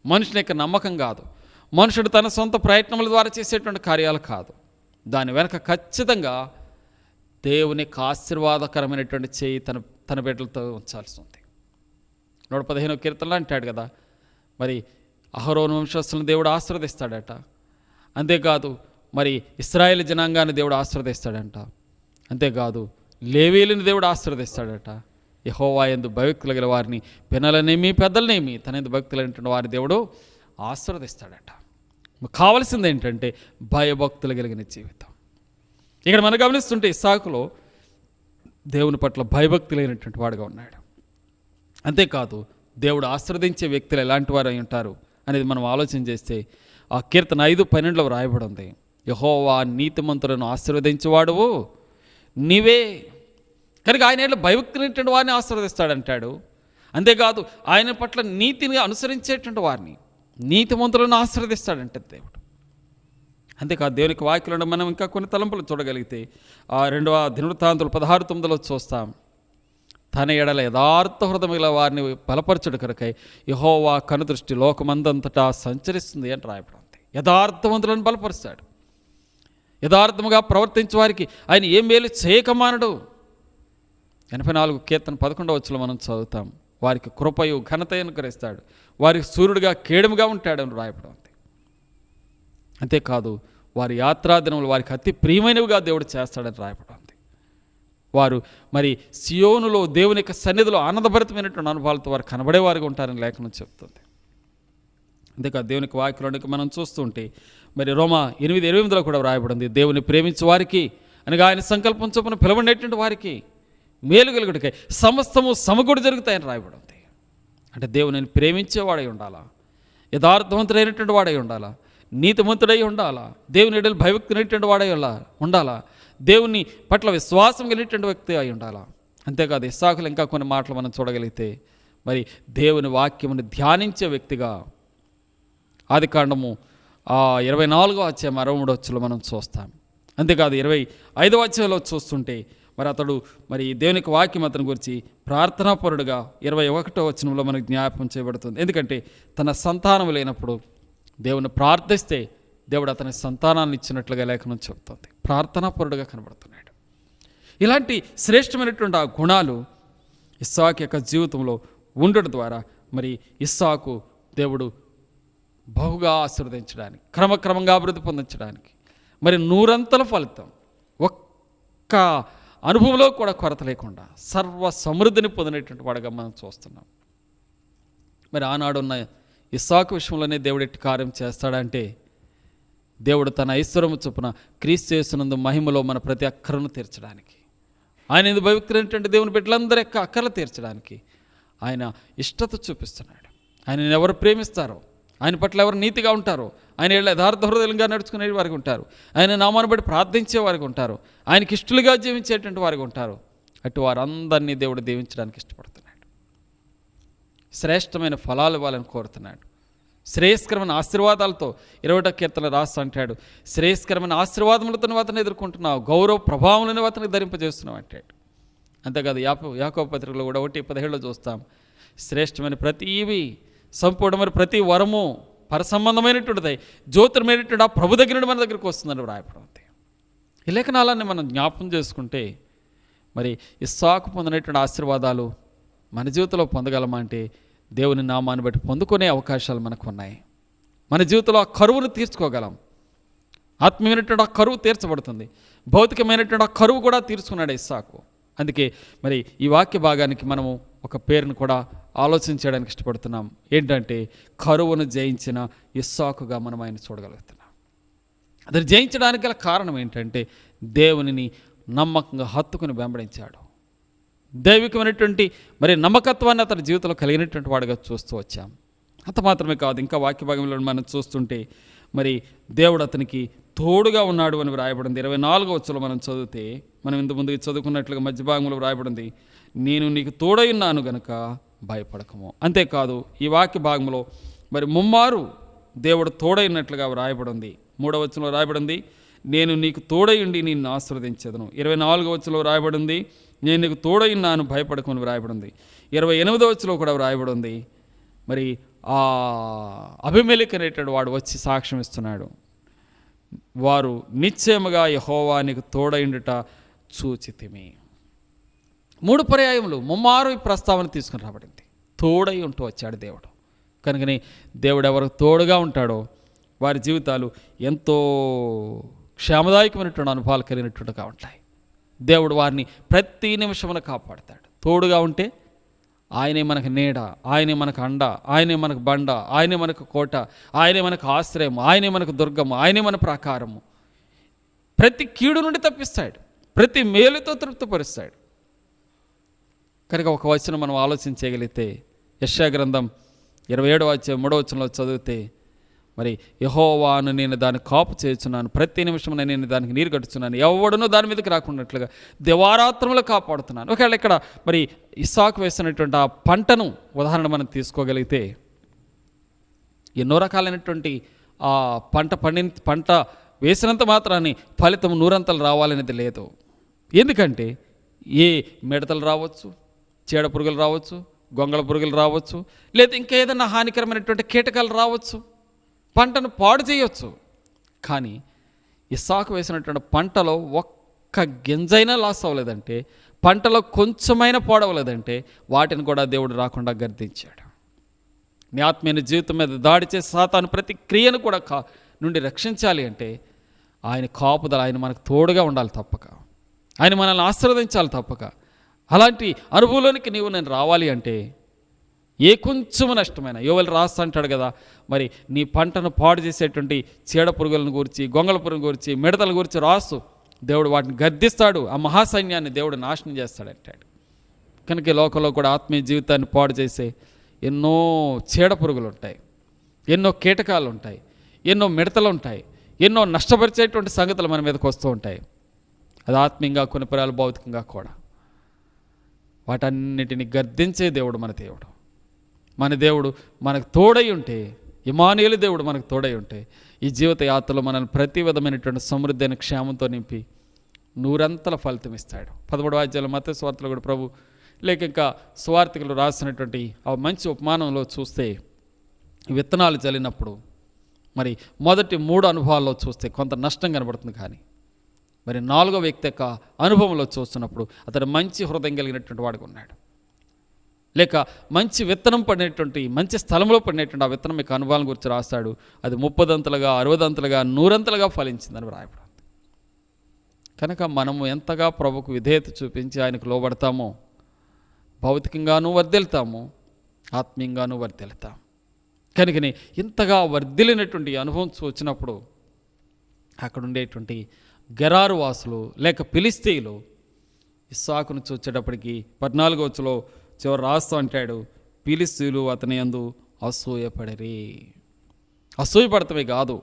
మనుషుని యొక్క నమ్మకం కాదు, మనుషుడు తన సొంత ప్రయత్నముల ద్వారా చేసేటువంటి కార్యాలు కాదు. దాని వెనక ఖచ్చితంగా దేవుని యొక్క ఆశీర్వాదకరమైనటువంటి చేయి తన తన బిడ్డలతో ఉంచాల్సి ఉంది. 115వ కీర్తనలో అంటాడు కదా, మరి అహరోను వంశస్థులను దేవుడు ఆశీర్వదిస్తాడట. అంతేకాదు మరి ఇశ్రాయేలు జనాంగాన్ని దేవుడు ఆశీర్వదిస్తాడంట. అంతేకాదు లేవీయులను దేవుడు ఆశీర్వదిస్తాడట. యెహోవా యందు భయభక్తులు గల వారిని, పిన్నలనేమి పెద్దలనేమి తన యందు భక్తులైనటువంటి వారి దేవుడు ఆశీర్వదిస్తాడట. కావలసింది ఏంటంటే భయభక్తులు కలిగిన జీవితం. ఇక్కడ మనం గమనిస్తుంటే ఇస్సాకులో దేవుని పట్ల భయభక్తులైనటువంటి వాడుగా ఉన్నాడు. అంతేకాదు దేవుడు ఆశీర్వదించే వ్యక్తులు ఎలాంటి వారు అయి ఉంటారు అనేది మనం ఆలోచన చేస్తే ఆ కీర్తన 5:12 రాయబడి ఉంది, యెహోవా నీతిమంతులను ఆశీర్వదించేవాడువు నీవే. కనుక ఆయన భయభక్తులైనటువంటి వారిని ఆశీర్వదిస్తాడంటాడు. అంతేకాదు ఆయన పట్ల నీతిని అనుసరించేటువంటి వారిని, నీతిమంతులను ఆశీర్వదిస్తాడంటే దేవుడు. అంతేకాదు దేవునికి వాక్యంలో మనం ఇంకా కొన్ని తలంపులు చూడగలిగితే 2వ దినవృత్తాంతులు 16:9 చూస్తాం, తన ఎడల యథార్థ హృదయముల వారిని బలపరచుడు కొరకై యెహోవా కనుదృష్టి లోకమందంతటా సంచరిస్తుంది అని రాయబడింది. యథార్థవంతులను బలపరుస్తాడు. యథార్థముగా ప్రవర్తించే వారికి ఆయన ఏం మేలు చేయకమానడు. 84 కీర్తన 11వ మనం చదువుతాం, వారికి కృపయు ఘనతయు అనుగ్రహిస్తాడు, వారికి సూర్యుడిగా కేడముగా ఉంటాడని రాయబడింది. అంతేకాదు వారి యాత్రాదినములు వారికి అతి ప్రియమైనవిగా దేవుడు చేస్తాడని రాయబడింది. వారు మరి సియోనులో దేవుని యొక్క సన్నిధిలో ఆనందభరితమైనటువంటి అనుభవాలతో వారు కనబడేవారుగా ఉంటారని లేఖనం చెప్తుంది. అంతేకాదు దేవునికి వాక్యంలోనికి మనం చూస్తుంటే మరి రోమా 8:28 కూడా రాయబడింది, దేవుని ప్రేమించే వారికి అనగా ఆయన సంకల్పం చొప్పున పిలవనేటువంటి వారికి మేలు కలుగుటకై సమస్తము సమకూడి జరుగుతాయని రాయబడింది. అంటే దేవుని ప్రేమించేవాడై ఉండాలా, యథార్థవంతుడైనటువంటి వాడై ఉండాలా, నీతిమంతుడై ఉండాలా, దేవుని ఎడల భయభక్తులైనటువంటి వాడై ఉండాలా, దేవుని పట్ల విశ్వాసం కలిగినటువంటి వ్యక్తి అయి ఉండాలా. అంతేకాదు ఇస్సాకులు ఇంకా కొన్ని మాటలు మనం చూడగలిగితే మరి దేవుని వాక్యమును ధ్యానించే వ్యక్తిగా ఆదికాండము 24వ అధ్యాయం 63వ మనం చూస్తాం. అంతేకాదు 25వ అధ్యాయంలో చూస్తుంటే మరి అతడు మరి దేవునికి వాక్యం అతని గురించి ప్రార్థనాపరుడుగా 21వ వచనంలో మనకు జ్ఞాపకం చేయబడుతుంది. ఎందుకంటే తన సంతానం లేనప్పుడు దేవుని ప్రార్థిస్తే దేవుడు అతని సంతానాన్ని ఇచ్చినట్లుగా లేఖనం చెబుతుంది. ప్రార్థనాపరుడుగా కనబడుతున్నాడు. ఇలాంటి శ్రేష్టమైనటువంటి ఆ గుణాలు ఇస్సాకు యొక్క జీవితంలో ఉండడం ద్వారా మరి ఇస్సాకు దేవుడు బహుగా ఆశీర్వదించడానికి, క్రమక్రమంగా అభివృద్ధి పొందించడానికి, మరి 100 ఫలితం, ఒక్క అనుభవంలో కూడా కొరత లేకుండా సర్వ సమృద్ధిని పొందినటువంటి వాడుగా మనం చూస్తున్నాం. మరి ఆనాడున్న ఇస్సాకు విషయంలోనే దేవుడు ఎట్టి కార్యం చేస్తాడంటే దేవుడు తన ఐశ్వర్యము చొప్పున క్రీస్తు యేసునందు మహిమలో మన ప్రతి అక్కరను తీర్చడానికి, ఆయన ఎందుకు భయభక్తులైనటువంటి దేవుని బిడ్డలందరి యొక్క అక్కర్లు తీర్చడానికి ఆయన ఇష్టత చూపిస్తున్నాడు. ఆయనను ఎవరు ప్రేమిస్తారో, ఆయన పట్ల ఎవరు నీతిగా ఉంటారో, ఆయన యథార్థ హృదయంగా నడుచుకునే వారికి ఉంటారు, ఆయన నామాన్ని బట్టి ప్రార్థించే వారికి ఉంటారు, ఆయనకి ఇష్టలుగా జీవించేటువంటి వారికి ఉంటారు. అటు వారందరినీ దేవుడు దీవించడానికి ఇష్టపడుతున్నాడు. శ్రేష్టమైన ఫలాలు ఇవ్వాలని కోరుతున్నాడు. శ్రేయస్కరమైన ఆశీర్వాదాలతో 20వ కీర్తన రాస్తూ అంటాడు, శ్రేయస్కరమైన ఆశీర్వాదములతో నువ్వు అతను ఎదుర్కొంటున్నావు, గౌరవ ప్రభావాలను అతనికి ధరింపజేస్తున్నావు అంటాడు. అంతేకాదు యాకోబు పత్రికలో కూడా 1:17 చూస్తాం, శ్రేష్టమైన ప్రతివి సంపూర్ణమైన ప్రతి వరము పరసంబంధమైనటువంటిది జ్యోతిర్మైనటువంటి ఆ ప్రభు దగ్గర నుండి మన దగ్గరికి వస్తుందని రాయబడింది. ఈ లేఖనాలన్నీ మనం జ్ఞాపకం చేసుకుంటే మరి ఇస్సాకు పొందినటువంటి ఆశీర్వాదాలు మన జీవితంలో పొందగలమా అంటే దేవుని నామాన్ని బట్టి పొందుకునే అవకాశాలు మనకు ఉన్నాయి. మన జీవితంలో ఆ కరువును తీర్చుకోగలం. ఆత్మీయమైనటువంటి ఆ కరువు తీర్చబడుతుంది, భౌతికమైనటువంటి ఆ కరువు కూడా తీర్చుకున్నాడు ఇస్సాకు. అందుకే మరి ఈ వాక్య భాగానికి మనము ఒక పేరును కూడా ఆలోచన చేయడానికి ఇష్టపడుతున్నాం. ఏంటంటే కరువును జయించిన ఇస్సాకుగా మనం ఆయన చూడగలుగుతున్నాం. అది జయించడానికి గల కారణం ఏంటంటే దేవునిని నమ్మకంగా హత్తుకుని వెంబడించాడు. దైవికమైనటువంటి మరి నమ్మకత్వాన్ని అతని జీవితంలో కలిగినటువంటి వాడుగా చూస్తూ వచ్చాం. అంత మాత్రమే కాదు, ఇంకా వాక్య భాగంలో మనం చూస్తుంటే మరి దేవుడు అతనికి తోడుగా ఉన్నాడు అని వ్రాయబడింది. 24వ వచనంలో మనం చదివితే, మనం ఇంత ముందుకు చదువుకున్నట్లుగా మధ్య భాగంలో వ్రాయబడింది, నేను నీకు తోడై ఉన్నాను గనుక భయపడకము. అంతేకాదు ఈ వాక్య భాగంలో మరి ముమ్మారు దేవుడు తోడైనట్లుగా వ్రాయబడింది. 3వ వచనంలో రాయబడింది, నేను నీకు తోడై ఉండి నిన్ను ఆశీర్వదించెదను. 24వ వచనంలో రాయబడింది, నేను నీకు తోడై ఉన్నాను భయపడకమని వ్రాయబడింది. 28వ వచనంలో కూడా వ్రాయబడింది, మరి ఆ అబీమెలెకు అనేటువంటి వాడు వచ్చి సాక్ష్యం ఇస్తున్నాడు, వారు నిశ్చయముగా యెహోవా నీకు తోడైండుట చూచితిమి. 3 పర్యాయములు ముమ్మారు ఈ ప్రస్తావన తీసుకుని రాబడింది. తోడై ఉంటూ వచ్చాడు దేవుడు. కనుకని దేవుడు ఎవరికి తోడుగా ఉంటాడో వారి జీవితాలు ఎంతో క్షేమదాయకమైనటువంటి అనుభవాలు కలిగినట్టుగా ఉంటాయి. దేవుడు వారిని ప్రతి నిమిషమున కాపాడుతాడు. తోడుగా ఉంటే ఆయనే మనకు నీడ, ఆయనే మనకు అండ, ఆయనే మనకు బండ, ఆయనే మనకు కోట, ఆయనే మనకు ఆశ్రయం, ఆయనే మనకు దుర్గము, ఆయనే మన ప్రాకారము. ప్రతి కీడు నుండి తప్పిస్తాడు, ప్రతి మేలుతో తృప్తిపరుస్తాడు. కనుక ఒక వచనం మనం ఆలోచించగలిగితే యెషయా గ్రంథం 27వ అధ్యాయం 3వ వచనంలో చదివితే, మరి యెహోవాను నేను దాన్ని కాపు చేయుచున్నాను, ప్రతి నిమిషం నేను దానికి నీరు కట్టుచున్నాను, ఎవడునూ దాని మీదకి రాకున్నట్లుగా దివారాత్రములు కాపాడుతున్నాను. ఒకవేళ ఇక్కడ మరి ఇస్సాకు వేసినటువంటి ఆ పంటను ఉదాహరణ మనం తీసుకోగలిగితే, ఎన్నో రకాలైనటువంటి ఆ పంట వేసినంత మాత్రాన్ని ఫలితం 100 రావాలనేది లేదు. ఎందుకంటే ఏ మిడతలు రావచ్చు, చీడ పురుగులు రావచ్చు, గొంగళ పురుగులు రావచ్చు, లేదా ఇంకా ఏదైనా హానికరమైనటువంటి కీటకాలు రావచ్చు, పంటను పాడు చేయవచ్చు. కానీ ఇస్సాకు వేసినటువంటి పంటలో ఒక్క గింజైనా లాస్ అవ్వలేదంటే, పంటలో కొంచెమైనా పాడవలేదంటే వాటిని కూడా దేవుడు రాకుండా గర్దించాడు. నీ ఆత్మీయ జీవితం మీద దాడి చేసి సాతాను ప్రతి క్రియను కూడా నుండి రక్షించాలి అంటే ఆయన కాపుదల, ఆయన మనకు తోడుగా ఉండాలి తప్పక, ఆయన మనల్ని ఆశీర్వదించాలి తప్పక. అలాంటి అనుభవంలోనికి నేను రావాలి అంటే ఏ కొంచెం నష్టమైనా, యోవేలు రాస్తా అంటాడు కదా, మరి నీ పంటను పాడు చేసేటువంటి చీడ పురుగులను గురించి, గొంగళ పురుగుల గురించి, మిడతల గురించి రాసు, దేవుడు వాటిని గద్దిస్తాడు, ఆ మహాసైన్యాన్ని దేవుడు నాశనం చేస్తాడంటాడు. కనుక ఈ లోకంలో కూడా ఆత్మీయ జీవితాన్ని పాడు చేసే ఎన్నో చీడ పురుగులు ఉంటాయి, ఎన్నో కీటకాలు ఉంటాయి, ఎన్నో మిడతలు ఉంటాయి, ఎన్నో నష్టపరిచేటువంటి సంగతులు మన మీదకి వస్తూ ఉంటాయి. అది ఆత్మీయంగా, కొన్ని పరాలు భౌతికంగా కూడా. వాటన్నిటిని గద్దించే దేవుడు మన దేవుడు. మన దేవుడు మనకు తోడై ఉంటే, ఇమ్మానుయేలు దేవుడు మనకు తోడై ఉంటే, ఈ జీవిత యాత్రలో మనల్ని ప్రతి విధమైనటువంటి సమృద్ధి అయిన క్షేమంతో నింపి 100 ఫలితం ఇస్తాడు. 13వ అధ్యాయంలో మత్తయి సువార్తలో కూడా ప్రభు, లేక ఇంకా సువార్తికులు రాసినటువంటి ఆ మంచి ఉపమానంలో చూస్తే, విత్తనాలు చల్లినప్పుడు మరి మొదటి 3 అనుభవాల్లో చూస్తే కొంత నష్టం కనబడుతుంది. కానీ మరి 4వ వ్యక్తి యొక్క అనుభవంలో చూస్తున్నప్పుడు అతడు మంచి హృదయం కలిగినటువంటి వాడిగా ఉన్నాడు. లేక మంచి విత్తనం పడినటువంటి, మంచి స్థలంలో పడినటువంటి ఆ విత్తనం యొక్క అనుభవం గురించి రాస్తాడు. అది 30 60 100 ఫలించిందని రాయబడింది. కనుక మనము ఎంతగా ప్రభుకు విధేయత చూపించి ఆయనకు లోబడతామో భౌతికంగానూ వర్ధిల్తాము, ఆత్మీయంగానూ వర్ధిల్తాం. కనుకని ఇంతగా వర్ధిల్లినటువంటి అనుభవం వచ్చినప్పుడు అక్కడ ఉండేటువంటి గెరారు వాసులు లేక ఫిలిష్తీయులు ఇస్సాకును చూచేటప్పటికి 14వ వచనంలో చివరి రాస్తూ అంటాడు, ఫిలిష్తీయులు అతని యందు అసూయపడిరి. అసూయపడతమే కాదు,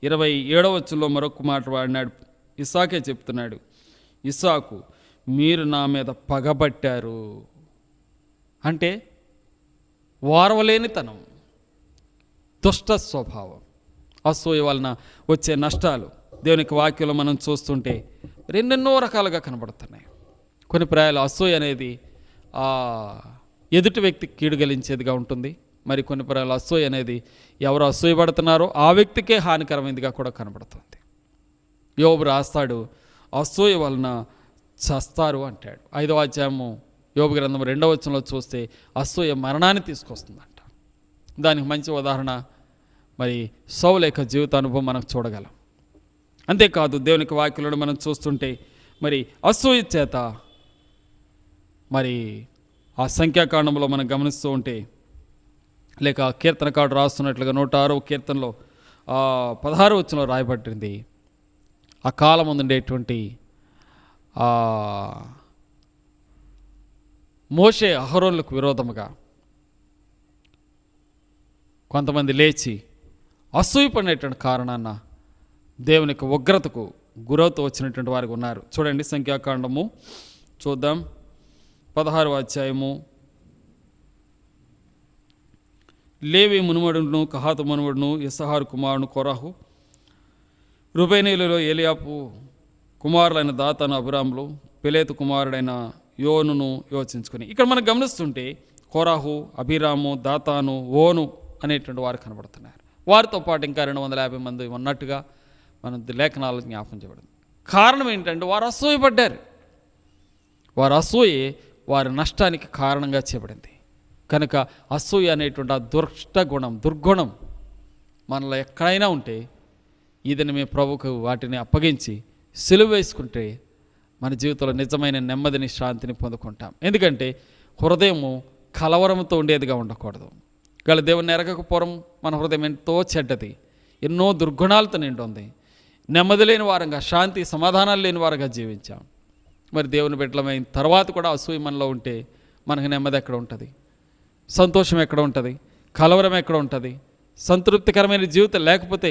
27వ వచనంలో మరొక మాట వాడినాడు. ఇస్సాకే చెప్తున్నాడు, ఇస్సాకు మీరు నా మీద పగబట్టారు అంటే వారవలేనితనం, దుష్ట స్వభావం, అసూయ వలన వచ్చే నష్టాలు దేవునికి వాక్యంలో మనం చూస్తుంటే రెండెన్నో రకాలుగా కనబడుతున్నాయి. కొన్ని ప్రాయాలు అసూయ అనేది ఎదుటి వ్యక్తికి కీడు గలించేదిగా ఉంటుంది. మరి కొన్ని ప్రాయాలు అసూయ అనేది ఎవరు అసూయపడుతున్నారో ఆ వ్యక్తికే హానికరమైనదిగా కూడా కనబడుతుంది. యోబు రాస్తాడు, అసూయ వలన చస్తారు అంటాడు. 5వ అధ్యాయము యోబు గ్రంథం 2వ వచనంలో చూస్తే అసూయ మరణాన్ని తీసుకొస్తుందంట. దానికి మంచి ఉదాహరణ మరి సౌలు యొక్క జీవిత అనుభవం మనకు చూడగలం. అంతేకాదు దేవునికి వాక్యంలో మనం చూస్తుంటే మరి అసూయ చేత మరి ఆ సంఖ్యాకాండంలో మనం గమనిస్తూ ఉంటే, లేక కీర్తనకారుడు రాస్తున్నట్లుగా 106వ కీర్తనలో 16వ వచనంలో రాయబడింది, ఆ కాలం ఉండేటువంటి మోషే అహరోనులకు విరోధముగా కొంతమంది లేచి అసూయపడినటువంటి కారణాన దేవుని యొక్క ఉగ్రతకు గురవుతూ వచ్చినటువంటి వారికి ఉన్నారు. చూడండి, సంఖ్యాకాండము చూద్దాం, 16వ అధ్యాయము. లేవి మునుమడును, కహాతు మునుమడును, ఇస్సాహారు కుమారుడు కోరాహు, రుబేనీయులలో ఏలియాపు కుమారులైన దాతాను, అబిరాములు, పెలేతు కుమారుడైన యోనును యోచించుకొని. ఇక్కడ మనం గమనిస్తుంటే కోరాహు, అబిరాము, దాతాను, ఓను అనేటువంటి వారు కనబడుతున్నారు. వారితో పాటు ఇంకా 250 మంది ఉన్నట్టుగా మన లేఖనాలు జ్ఞాపకం చేయబడింది. కారణం ఏంటంటే వారు అసూయపడ్డారు. వారు అసూయ వారి నష్టానికి కారణంగా చేయబడింది. కనుక అసూయ అనేటువంటి ఆ దుర్గుణం మనలో ఎక్కడైనా ఉంటే ఇదని మేము ప్రభుకు వాటిని అప్పగించి సిలువ వేసుకుంటే మన జీవితంలో నిజమైన నెమ్మదిని, శాంతిని పొందుకుంటాం. ఎందుకంటే హృదయము కలవరంతో ఉండేదిగా ఉండకూడదు. గల దేవుని ఎరగకపోవడం మన హృదయం ఎంతో చెడ్డది, ఎన్నో దుర్గుణాలతో నిండి ఉంది. నెమ్మది లేని వారంగా, శాంతి సమాధానాలు లేని వారంగా జీవించాం. మరి దేవుని బిడ్డలమైన తర్వాత కూడా అసూయ మనలో ఉంటే మనకు నెమ్మది ఎక్కడ ఉంటుంది? సంతోషం ఎక్కడ ఉంటుంది? కలవరం ఎక్కడ ఉంటుంది? సంతృప్తికరమైన జీవితం లేకపోతే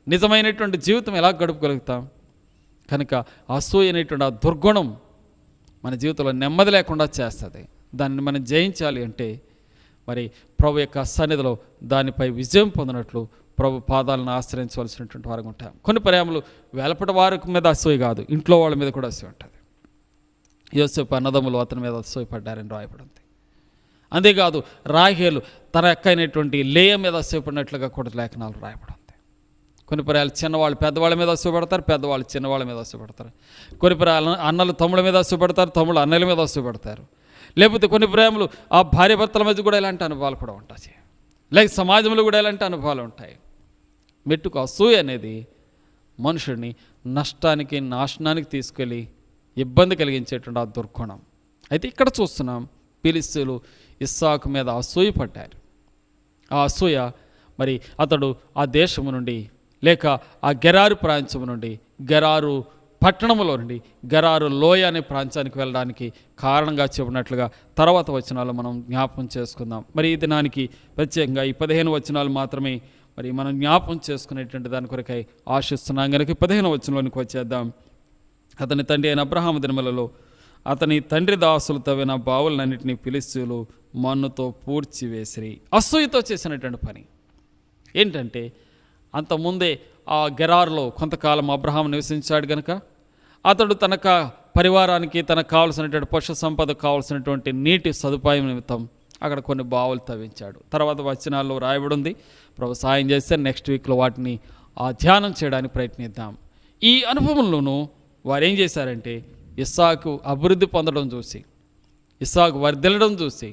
నిజమైనటువంటి జీవితం ఎలా గడుపుగలుగుతాం? కనుక అసూయ అనేటువంటి ఆ దుర్గుణం మన జీవితంలో నెమ్మది లేకుండా చేస్తుంది. దాన్ని మనం జయించాలి అంటే మరి ప్రభు యొక్క సన్నిధిలో దానిపై విజయం పొందినట్లు ప్రభు పాదాలను ఆశ్రయించవలసినటువంటి వారు ఉంటాం. కొన్ని పర్యాములు వెలపటి వారి మీద అసూయ కాదు, ఇంట్లో వాళ్ళ మీద కూడా అసూయ ఉంటుంది. యోసేపు అన్నదమ్ములు అతని మీద అసూయపడ్డారని రాయబడింది. అంతేకాదు రాహేలు తన అక్కైనటువంటి లేయ మీద అసూయపడినట్లుగా కూడా లేఖనాలు రాయబడింది. కొన్ని పర్యాలు చిన్నవాళ్ళు పెద్దవాళ్ళ మీద అసూయపడతారు, పెద్దవాళ్ళు చిన్నవాళ్ళ మీద అసూయపడతారు. కొన్ని పర్యాలు అన్నలు తమ్ముళ్ళ మీద అసూయపడతారు, తమ్ముళ్ళు అన్నల మీద అసూయపడతారు. లేకపోతే కొన్ని ప్రేమలు ఆ భార్య భర్తల మధ్య కూడా ఇలాంటి అనుభవాలు కూడా ఉంటాయి. లేక సమాజంలో కూడా ఇలాంటి అనుభవాలు ఉంటాయి. మెట్టుకు అసూయ అనేది మనుషుడిని నష్టానికి, నాశనానికి తీసుకెళ్ళి ఇబ్బంది కలిగించేటువంటి ఆ దుర్గుణం. అయితే ఇక్కడ చూస్తున్నాం, ఫిలిష్తీయులు ఇస్సాకు మీద అసూయ పడ్డారు. ఆ అసూయ మరి అతడు ఆ దేశము నుండి లేక ఆ గెరారు ప్రాంతము నుండి, గెరారు పట్టణంలో నుండి గెరారు లోయ అనే ప్రాంతానికి వెళ్ళడానికి కారణంగా చెప్పినట్లుగా తర్వాత వచనాలు మనం జ్ఞాపకం చేసుకుందాం. మరి ఈ దినానికి ప్రత్యేకంగా ఈ 15 వచనాలు మాత్రమే మరి మనం జ్ఞాపకం చేసుకునేటువంటి దాని కొరకై ఆశిస్తున్నాం. కనుక 15 వచనంలోనికి వచ్చేద్దాం. అతని తండ్రి అయిన అబ్రహాము దినములలో అతని తండ్రి దాసులు తవ్విన బావులన్నింటినీ ఫిలిష్తీయులు మన్నుతో పూడ్చివేసిరి. అసూయతో చేసినటువంటి పని ఏంటంటే, అంతకుముందే ఆ గెరారులో కొంతకాలం అబ్రహాము నివసించాడు కనుక అతడు తన పరివారానికి తనకు కావలసినటువంటి పశు సంపదకు కావలసినటువంటి నీటి సదుపాయం నిమిత్తం అక్కడ కొన్ని బావులు తవ్వించాడు. తర్వాత వచనాల్లో రాయబడి ఉంది. ప్రభు సాయం చేస్తే నెక్స్ట్ వీక్లో వాటిని ధ్యానం చేయడానికి ప్రయత్నిద్దాం. ఈ అనుభవంలోనూ వారు ఏం చేశారంటే, ఇస్సాకు అభివృద్ధి పొందడం చూసి, ఇస్సాకు వర్ధిల్లడం చూసి,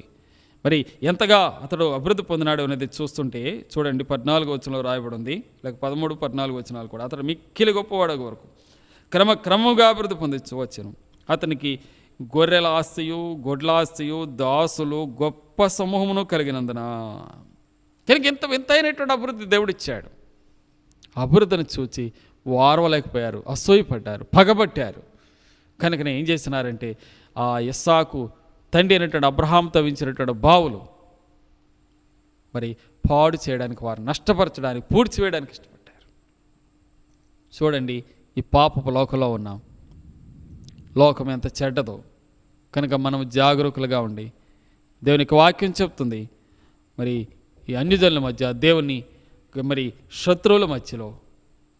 మరి ఎంతగా అతడు అభివృద్ధి పొందినాడు అనేది చూస్తుంటే చూడండి, 14 వచనంలో రాయబడి ఉంది, లేక 13, 14 వచనాలు కూడా. అతడు మిక్కిలి గొప్పవాడ వరకు క్రమముగా అభివృద్ధి పొందొచ్చు వచ్చాను. అతనికి గొర్రెల ఆస్తియు, గొడ్ల ఆస్తియు, దాసులు, గొప్ప సమూహమును కలిగినందున కనుక ఎంత వింతైనటువంటి అభివృద్ధి దేవుడిచ్చాడు. అభివృద్ధిని చూచి వారవలేకపోయారు, అసూయపడ్డారు, పగబట్టారు. కనుకనే ఏం చేసినారంటే, ఆ ఇస్సాకు తండ్రి అయినటువంటి అబ్రహాం తవ్వించినటువంటి బావులు మరి పాడు చేయడానికి, వారు నష్టపరచడానికి, పూడ్చివేయడానికి ఇష్టపడ్డారు. చూడండి, ఈ పాపపు లోకంలో ఉన్నాం. లోకం ఎంత చెడ్డదో కనుక మనం జాగరూకులుగా ఉండి, దేవునికి వాక్యం చెప్తుంది మరి ఈ అన్యజనుల మధ్య, దేవుని మరి శత్రువుల మధ్యలో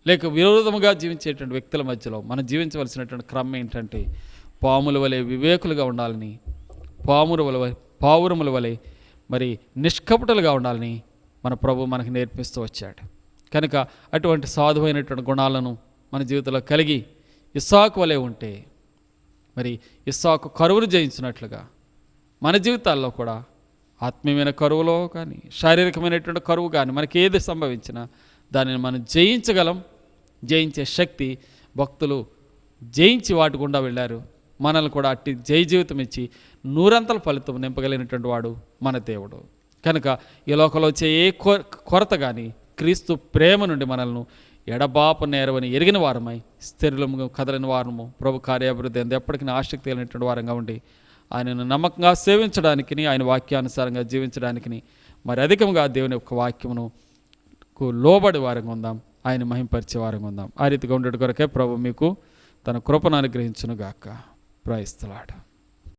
లేక విరోధముగా జీవించేటువంటి వ్యక్తుల మధ్యలో మనం జీవించవలసినటువంటి క్రమం ఏంటంటే, పాముల వలె వివేకులుగా ఉండాలని, పావురముల వలె మరి నిష్కపటులుగా ఉండాలని మన ప్రభు మనకు నేర్పిస్తూ వచ్చాడు. కనుక అటువంటి సాధువైనటువంటి గుణాలను మన జీవితంలో కలిగి ఇస్సాకు వలె ఉంటే, మరి ఇస్సాకు కరువును జయించినట్లుగా మన జీవితాల్లో కూడా ఆత్మీయమైన కరువులో కానీ, శారీరకమైనటువంటి కరువు కానీ మనకి ఏది సంభవించినా దానిని మనం జయించగలం. జయించే శక్తి భక్తులు జయించి వాటి గుండా వెళ్ళారు. మనల్ని కూడా అట్టి జయ జీవితం ఇచ్చి 100 ఫలితం నింపగలిగినటువంటి వాడు మన దేవుడు. కనుక ఈ లోకంలో వచ్చే ఏ కొరత కానీ క్రీస్తు ప్రేమ నుండి మనల్ని ఎడబాపు నేరవని ఎరిగిన వారమై, స్థిరము కదలని వారము, ప్రభు కార్యాభివృద్ధి అందు ఎప్పటికీ ఆసక్తి కలిగినటువంటి వారంగా ఉండి ఆయనను నమ్మకంగా సేవించడానికి, ఆయన వాక్యానుసారంగా జీవించడానికి మరి అధికంగా దేవుని యొక్క వాక్యమును లోబడి వారంగా ఉందాం, ఆయన మహింపరిచే వారంగా ఉందాం. ఆ రీతిగా ఉండేటి కొరకే ప్రభు మీకు తన కృపను అనుగ్రహించును గాక. Praise the lord.